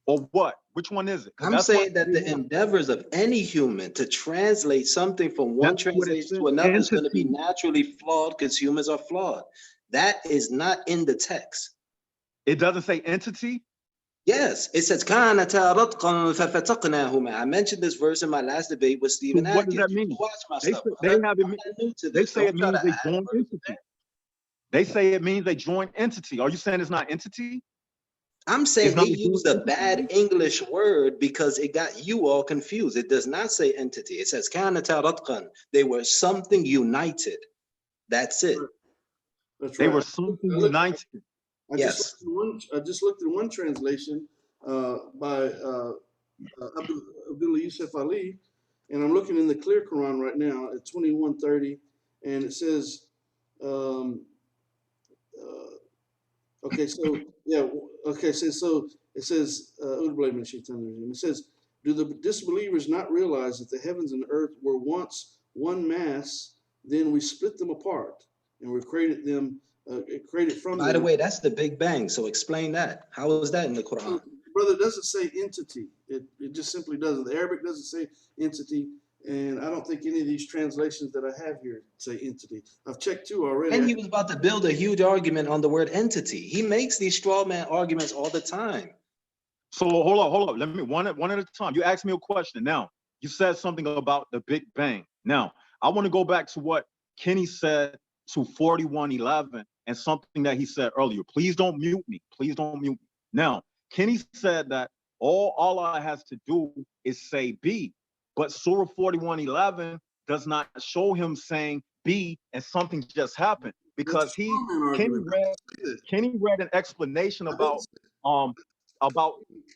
or what? Which one is it? I'm saying that the endeavors of any human to translate something from one translation to another is going to be naturally flawed because humans are flawed. That is not in the text. It doesn't say entity? Yes, it says كَانَتَا رَتْقًا فَفَتَقْنَاهُمَا. I mentioned this verse in my last debate with Stephen What does Atkins. that mean? Watch my They, stuff. they say it means they join entity. They say it means they join entity. Are you saying it's not entity? I'm saying they used a bad English word because it got you all confused. It does not say entity. It says كَانَتَا رَتْقًا. They were something united. That's it. That's right. They were something united. I just looked at one translation by Abdullah Yusuf Ali, and I'm looking in the Clear Quran right now at 2130, and it says, okay, so yeah, okay, so it says, it says, do the disbelievers not realize that the heavens and earth were once one mass, then we split them apart, and we created them. Created from By the way, that's the Big Bang. So explain that. How is that in the Quran? Brother, it doesn't say entity. It just simply doesn't. The Arabic doesn't say entity, and I don't think any of these translations that I have here say entity. I've checked two already. And he was about to build a huge argument on the word entity. He makes these straw man arguments all the time. So hold on. Let me one at a time. You asked me a question. Now, you said something about the Big Bang. Now, I want to go back to what Kenny said to 4111 and something that he said earlier. Please don't mute me. Please don't mute me. Now, Kenny said that all Allah has to do is say be, but Surah 4111 does not show him saying be and something just happened because Kenny read an explanation about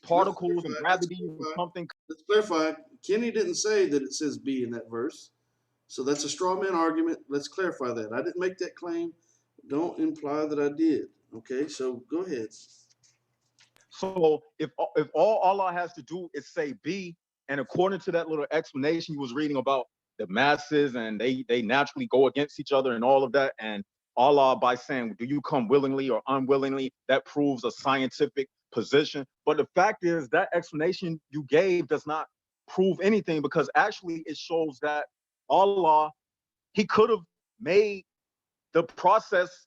particles and gravity or something. Let's clarify. Kenny didn't say that it says be in that verse. So that's a straw man argument. Let's clarify that. I didn't make that claim. Don't imply that I did. Okay, so go ahead. So if all Allah has to do is say be, and according to that little explanation you was reading about the masses and they naturally go against each other and all of that, and Allah by saying, do you come willingly or unwillingly, that proves a scientific position. But the fact is that explanation you gave does not prove anything because actually it shows that Allah, he could have made the process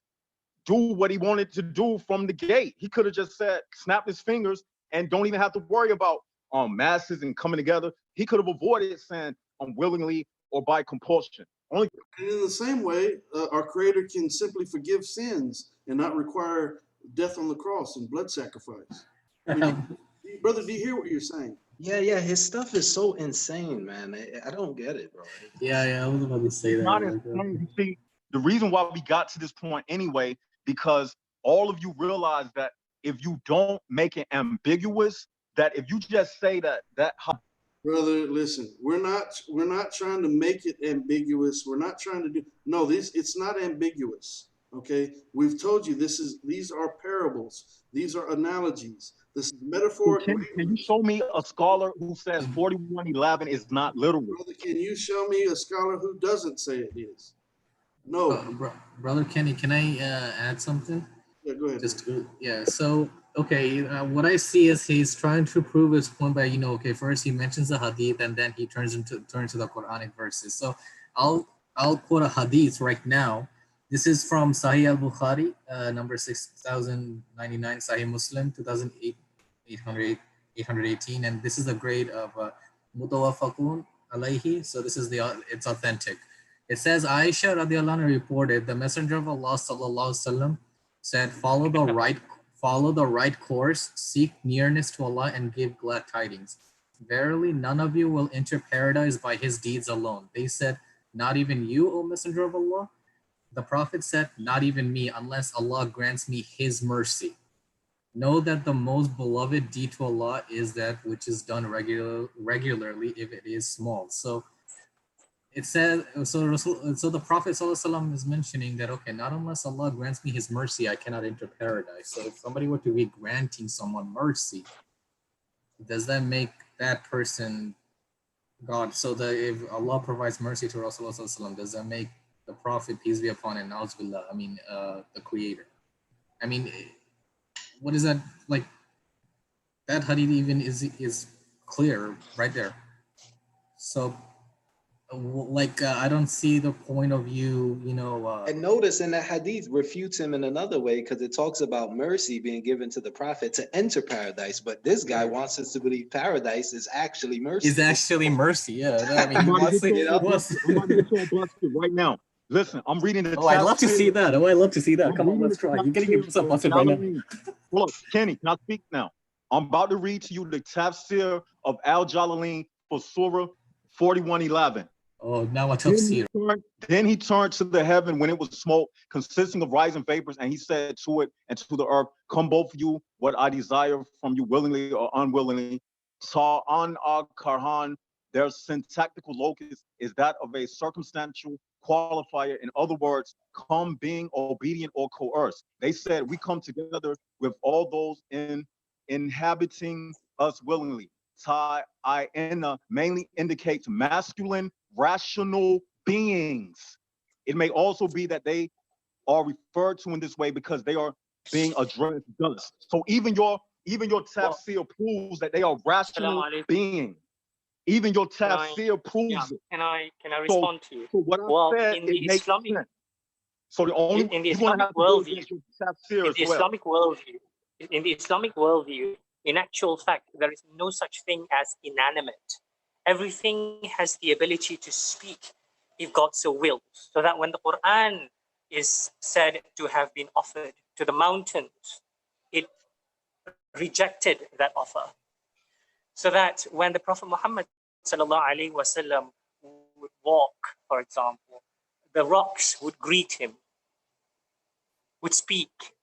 do what he wanted to do from the gate. He could have just said, snap his fingers and don't even have to worry about masses and coming together. He could have avoided saying unwillingly or by compulsion. Only And in the same way, our Creator can simply forgive sins and not require death on the cross and blood sacrifice. I mean, brother, do you hear what you're saying? Yeah, his stuff is so insane, man. I don't get it, bro. Yeah, I was about to say that. not Like, insane. You see, the reason why we got to this point anyway, because all of you realize that if you don't make it ambiguous, that if you just say that Brother, listen, we're not trying to make it ambiguous. We're not trying to do it's not ambiguous. Okay? We've told you these are parables. These are analogies. This is metaphoric. can you show me a scholar who says 41:11 is not literal? Brother, can you show me a scholar who doesn't say it is? No. Brother Kenny, can I add something? Yeah, go ahead. So okay, what I see is he's trying to prove his point by okay, first he mentions the hadith and then he turns to the Quranic verses. So I'll quote a hadith right now. This is from Sahih al-Bukhari, number 6099, Sahih Muslim 2008 818, and this is the grade of Mutawafaqun alayhi. So this is it's authentic. It says Aisha radiallahu anha reported the Messenger of Allah sallallahu alaihi wasallam said, follow the right course, seek nearness to Allah, and give glad tidings. Verily, none of you will enter paradise by his deeds alone. They said, not even you, O Messenger of Allah? The Prophet said, not even me, unless Allah grants me his mercy. Know that the most beloved deed to Allah is that which is done regularly if it is small. So it says, so the Prophet ﷺ is mentioning that, okay, not unless Allah grants me his mercy, I cannot enter paradise. So if somebody were to be granting someone mercy, does that make that person God? So that if Allah provides mercy to Rasulullah ﷺ, does that make the Prophet, peace be upon him, na'uzubillah, the creator? I mean, what is that like? That hadith even is clear right there. So I don't see the point of view, And notice in that hadith refutes him in another way, because it talks about mercy being given to the prophet to enter paradise. But this guy wants us to believe paradise is actually mercy. Is actually mercy, yeah. I mean, I'm about to get you all busted right now. Listen, I'm reading the. Oh, I'd love to see that. Come on, let's try. You're gonna give yourself busted right now. Look, Kenny, can I speak now? I'm about to read to you the tafsir of Al-Jalalain for Surah 41:11. Oh, now a tafsir. Then he turned to the heaven when it was smoke, consisting of rising vapors, and he said to it and to the earth, come both of you, what I desire from you willingly or unwillingly. Ta'an al-Karhan, their syntactical locus is that of a circumstantial qualifier. In other words, come being obedient or coerced. They said, we come together with all those inhabiting us willingly. Ta'ina mainly indicates masculine, rational beings. It may also be that they are referred to in this way because they are being addressed thus. So even your tafsir proves that they are rational beings. Even your tafsir proves it. Can I respond to you? So what I said, in the Islamic sense. So the only in the Islamic worldview, in the Islamic worldview, in actual fact, there is no such thing as inanimate. Everything has the ability to speak if God so wills. So that when the Quran is said to have been offered to the mountains, it rejected that offer. So that when the Prophet Muhammad ﷺ would walk, for example, the rocks would greet him, would speak.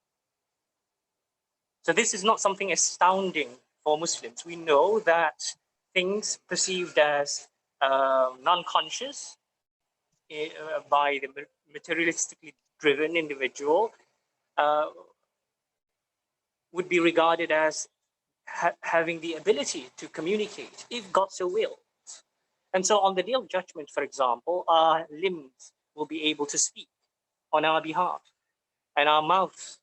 So this is not something astounding for Muslims. We know that things perceived as non-conscious by the materialistically driven individual would be regarded as having the ability to communicate if God so wills. And so on the day of judgment, for example, our limbs will be able to speak on our behalf, and our mouths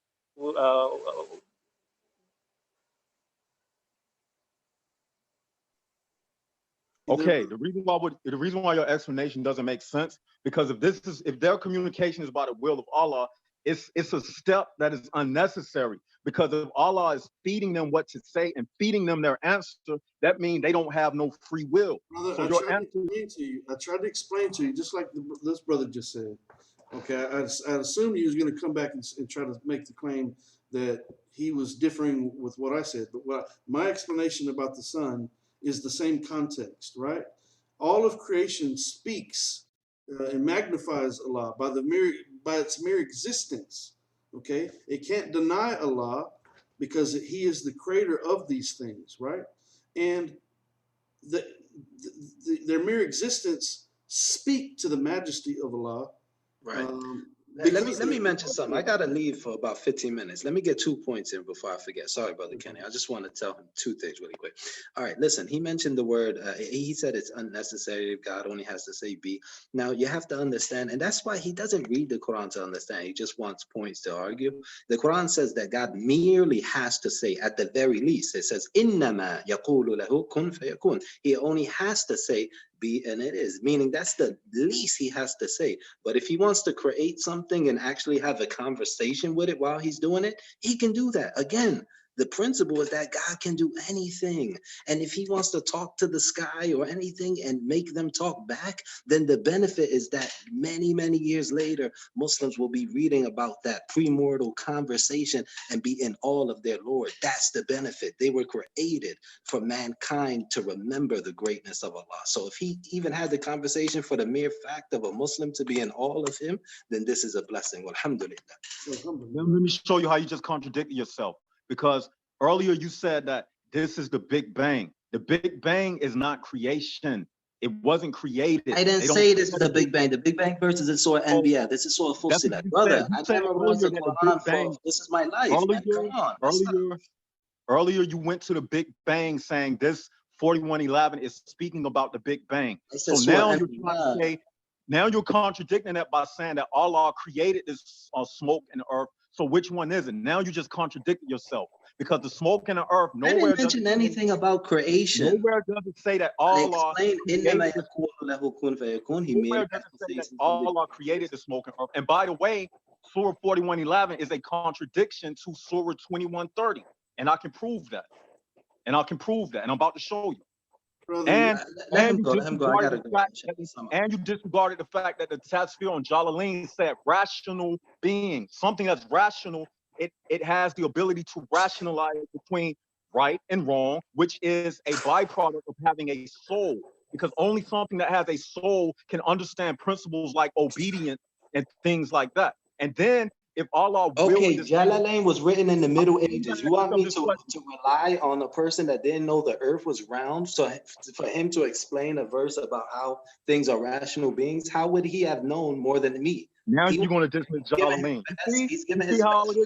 Okay, the reason why your explanation doesn't make sense, because if their communication is by the will of Allah, it's a step that is unnecessary. Because if Allah is feeding them what to say and feeding them their answer, that means they don't have no free will. Brother, So I your tried to answer, explain to you. I tried to explain to you, just like this brother just said. Okay, I assumed he was going to come back and try to make the claim that he was differing with what I said. But my explanation about the sun is the same context, right? All of creation speaks and magnifies Allah by its mere existence. Okay, it can't deny Allah because He is the creator of these things, right? And the, their mere existence speak to the majesty of Allah. Right. Let me Because mention something. I gotta leave for about 15 minutes. Let me get 2 points in before I forget. Sorry, Brother Kenny. I just want to tell him 2 things really quick. All right, listen. He mentioned the word. He said it's unnecessary if God only has to say be. Now you have to understand, and that's why he doesn't read the Quran to understand. He just wants points to argue. The Quran says that God merely has to say, at the very least, it says innama yaqulu lahu kun fayakun. He only has to say be and it is, meaning that's the least he has to say. But if he wants to create something and actually have a conversation with it while he's doing it, he can do that. Again, the principle is that God can do anything. And if he wants to talk to the sky or anything and make them talk back, then the benefit is that many, many years later, Muslims will be reading about that premortal conversation and be in awe of their Lord. That's the benefit. They were created for mankind to remember the greatness of Allah. So if he even had the conversation for the mere fact of a Muslim to be in awe of him, then this is a blessing. Alhamdulillah. let me show you how you just contradicted yourself. Because earlier you said that this is the Big Bang. The Big Bang is not creation. It wasn't created. I didn't say this is the Big Bang. The Big Bang verse is in Surah Anbiya. This is Surah Fussilat. Brother, I memorized the Quran for this is my life, man. Come on. Earlier you went to the Big Bang saying this 4111 is speaking about the Big Bang. So now you're trying to say, now you're contradicting that by saying that Allah created this smoke and earth. So which one is it? Now you just contradicted yourself because the smoke and the earth nowhere. I didn't mention anything about creation. Nowhere does it say that Allah created Allah created the smoke and earth. And by the way, Surah 4111 is a contradiction to Surah 2130. And I can prove that. And I'm about to show you. And you disregarded the fact that the Tasfir on Jalalain said rational being, something that's rational, it has the ability to rationalize between right and wrong, which is a byproduct of having a soul. Because only something that has a soul can understand principles like obedience and things like that. And then if Allah Jalalain was written in the Middle Ages. You want me to rely on a person that didn't know the earth was round? So for him to explain a verse about how things are rational beings, how would he have known more than me? Now you're going to dismiss Jalalain. He's giving his best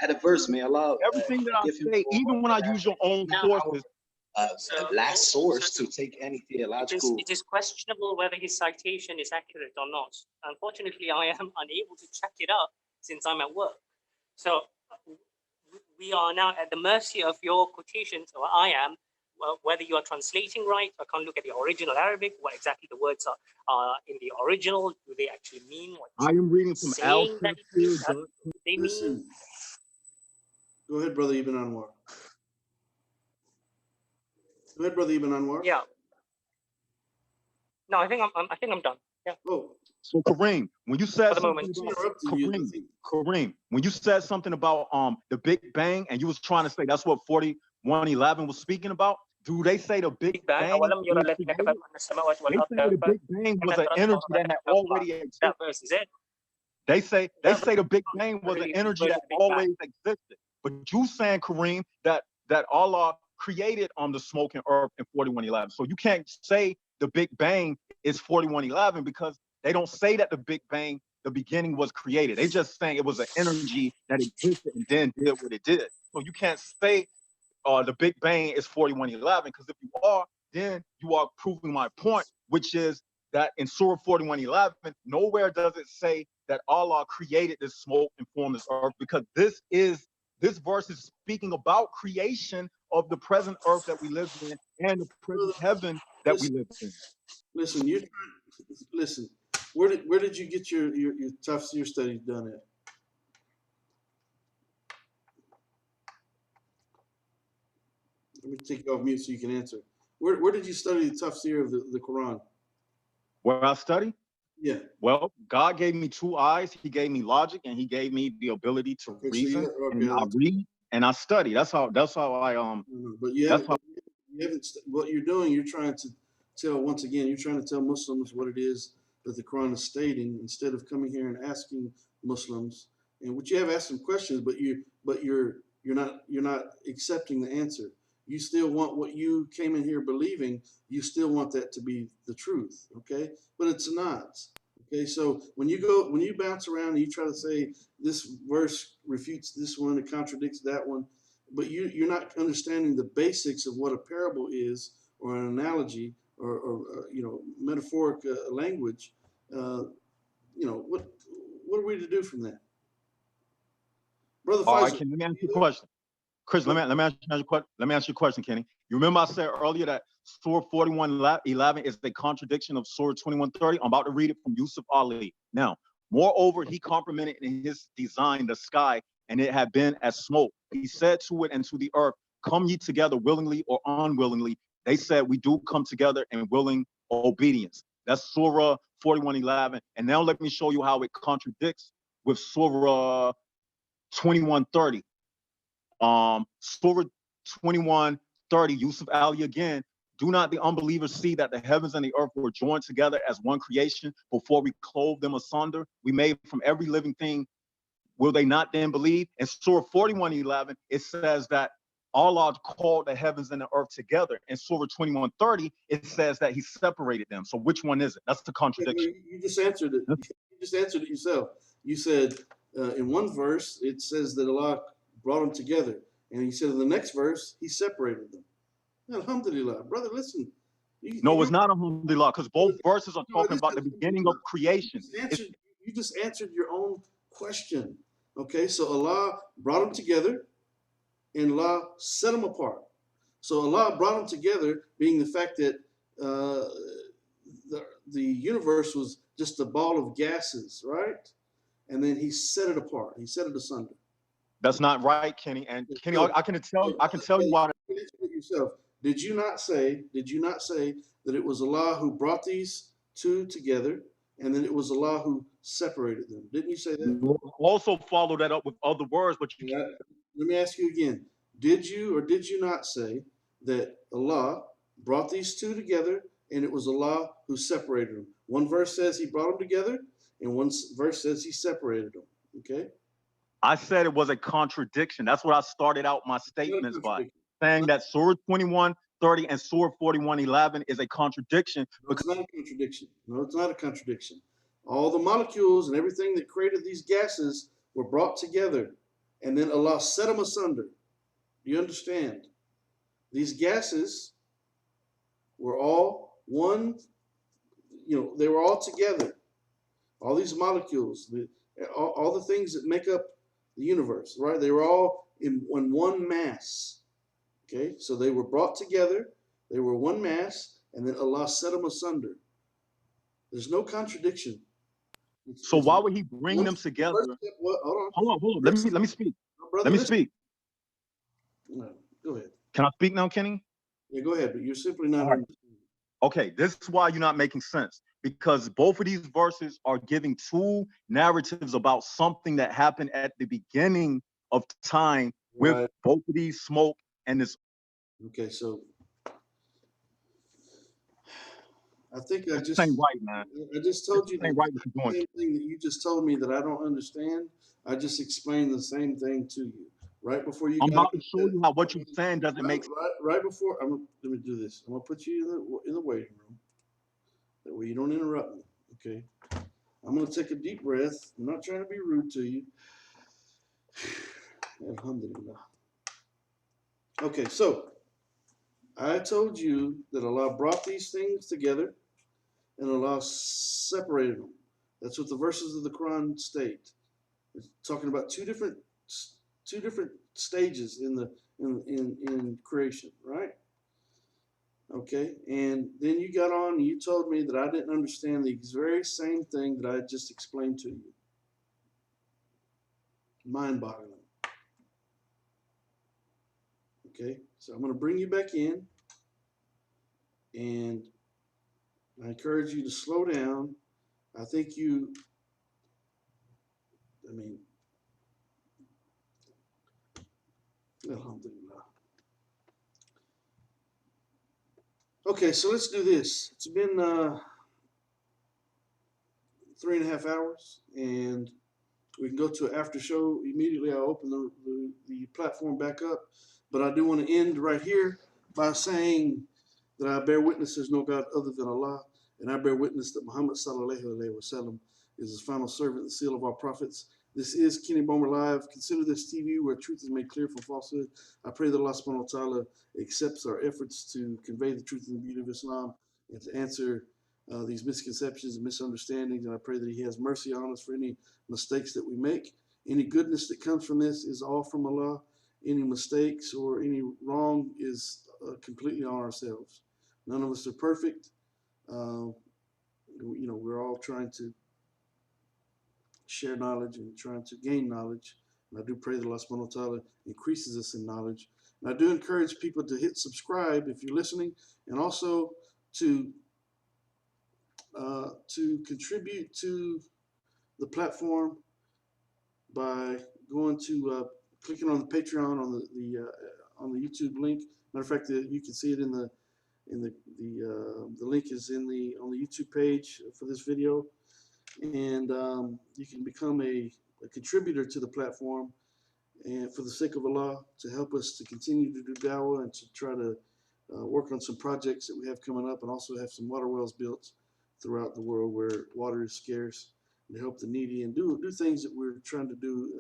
at a verse, may Allah. Everything that I say, even when I use your own sources, last source to take any theological. It is questionable whether his citation is accurate or not. Unfortunately, I am unable to check it up since I'm at work. So we are now at the mercy of your quotations, or I am, whether you are translating right. I can't look at the original Arabic, what exactly the words are in the original. Do they actually mean what I am reading from Al. They mean. Go ahead, Brother Ibn Anwar. Go ahead, Brother Ibn Anwar. Yeah. No, I think I'm done. Yeah. Oh. So Kareem, when you said Kareem, when you said something about the Big Bang and you was trying to say that's what 4111 was speaking about, do they say the Big Bang? They say the Big Bang was an energy that had already existed. That verse is it. They say the Big Bang was an energy that always existed. But you saying, Kareem, that Allah created on the smoke and earth in 4111. So you can't say the Big Bang is 4111 because they don't say that the Big Bang, the beginning was created. They just saying it was an energy that existed and then did what it did. So you can't say the Big Bang is 4111 because if you are, then you are proving my point, which is that in Surah 4111, nowhere does it say that Allah created this smoke and formed this earth, because this verse is speaking about creation of the present earth that we live in and the present heaven that we live in. Listen. Where did you get your tafsir studies done at? Let me take you off mute so you can answer. Where did you study the tafsir of the Quran? Where I study? Yeah. Well, God gave me two eyes. He gave me logic, and He gave me the ability to Okay, so reason. And I that's read and I study. That's how I but you That's haven't how. what you're doing. You're trying to tell once again. You're trying to tell Muslims what it is that the Quran is stating instead of coming here and asking Muslims. And what you have asked them questions, but you're not accepting the answer. You still want what you came in here believing. You still want that to be the truth, okay? But it's not. Okay, so when you bounce around and you try to say this verse refutes this one, it contradicts that one, but you're not understanding the basics of what a parable is, or an analogy, or metaphoric language. Uh, what are we to do from that, brother All right, Faisal? can let me ask you a question. Chris, let me ask you a question. Let me ask you a question, Kenny. You remember I said earlier that Surah 41:11 is a contradiction of Surah 21:30? I'm about to read it from Yusuf Ali. Now, moreover, he complimented in his design the sky, and it had been as smoke. He said to it and to the earth, come ye together willingly or unwillingly. They said, we do come together in willing obedience. That's Surah 41:11. And now let me show you how it contradicts with Surah 21:30. Surah 21:30, Yusuf Ali again. Do not the unbelievers see that the heavens and the earth were joined together as one creation before we clove them asunder? We made from every living thing. Will they not then believe? In Surah 41:11, it says that Allah called the heavens and the earth together. In Surah 21:30, it says that He separated them. So which one is it? That's the contradiction. You just answered it. You just answered it yourself. You said in one verse it says that Allah brought them together, and He said in the next verse He separated them. Alhamdulillah, brother. Listen. No, it's not alhamdulillah, because both verses are No, it talking is about the beginning of creation. you just answered your own question. Okay, so Allah brought them together, and Allah set them apart. So Allah brought them together, being the fact that uh, the universe was just a ball of gases, right? And then He set it apart. He set it asunder. That's not right, Kenny. And Kenny, So, I can tell you why. you answered it yourself. Did you not say that it was Allah who brought these two together, and then it was Allah who separated them? Didn't you say that? You also follow that up with other words, but you Yeah. Let me ask you again. Did you or did you not say that Allah brought these two together, and it was Allah who separated them? One verse says He brought them together, and one verse says He separated them. Okay? I said it was a contradiction. That's what I started out my statements by, saying that Surah 21:30 and Surah 41:11 is a contradiction. No, it's not a contradiction. No, it's not a contradiction. All the molecules and everything that created these gases were brought together, and then Allah set them asunder. Do you understand? These gases were all one, they were all together. All these molecules, all the things that make up the universe, right? They were all in one mass. Okay, so they were brought together, they were one mass, and then Allah set them asunder. There's no contradiction. So why would He bring them together? Hold on. Let me speak. Brother, Let me speak. No, go ahead. Can I speak now, Kenny? Yeah, go ahead. But you're simply not understanding. Okay, this is why you're not making sense, because both of these verses are giving two narratives about something that happened at the beginning of time with both of these smoke and this. Okay, so I think I just ain't right, man. I just told you ain't right what you're doing. Same thing that you just told me that I don't understand. I just explained the same thing to you right before you. I'm about to show you how what you're saying doesn't make sense. Right before let me do this. I'm gonna put you in the waiting room. That way you don't interrupt me. Okay. I'm gonna take a deep breath. I'm not trying to be rude to you. Alhamdulillah. Okay, so I told you that Allah brought these things together and Allah separated them. That's what the verses of the Quran state. It's talking about two different stages in creation, right? Okay, and then you got on and you told me that I didn't understand the very same thing that I just explained to you. Mind-boggling. Okay, so I'm going to bring you back in, and I encourage you to slow down. I think I mean, alhamdulillah. Okay, so let's do this. It's been 3.5 hours, and we can go to an after show immediately. I'll open the platform back up, but I do want to end right here by saying that I bear witness there's no God other than Allah, and I bear witness that Muhammad sallallahu alaihi wasallam is his final servant, the seal of our prophets. This is Kenny Bomer Live. Consider this TV where truth is made clear from falsehood. I pray that Allah subhanahu wa ta'ala accepts our efforts to convey the truth and the beauty of Islam and to answer these misconceptions and misunderstandings. And I pray that He has mercy on us for any mistakes that we make. Any goodness that comes from this is all from Allah. Any mistakes or any wrong is completely on ourselves. None of us are perfect. We're all trying to share knowledge and trying to gain knowledge. And I do pray that Allah subhanahu wa ta'ala increases us in knowledge. And I do encourage people to hit subscribe if you're listening, and also to contribute to the platform by going to clicking on the Patreon on the YouTube link. Matter of fact, you can see it in the link is on the YouTube page for this video, and you can become a contributor to the platform, and for the sake of Allah, to help us to continue to do dawah and to try to work on some projects that we have coming up, and also have some water wells built throughout the world where water is scarce, and to help the needy and do things that we're trying to do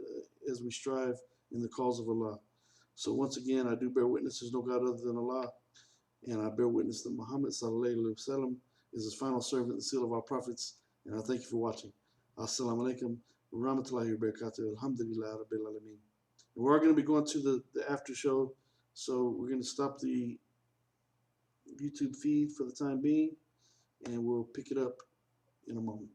as we strive in the cause of Allah. So once again, I do bear witness there's no God other than Allah, and I bear witness that Muhammad sallallahu alaihi wasallam is his final servant, the seal of our prophets. And I thank you for watching. Assalamu alaikum wa rahmatullahi wa barakatuh. Alhamdulillah rabbil alameen. And we're going to be going to the after show, so we're going to stop the YouTube feed for the time being, and we'll pick it up in a moment.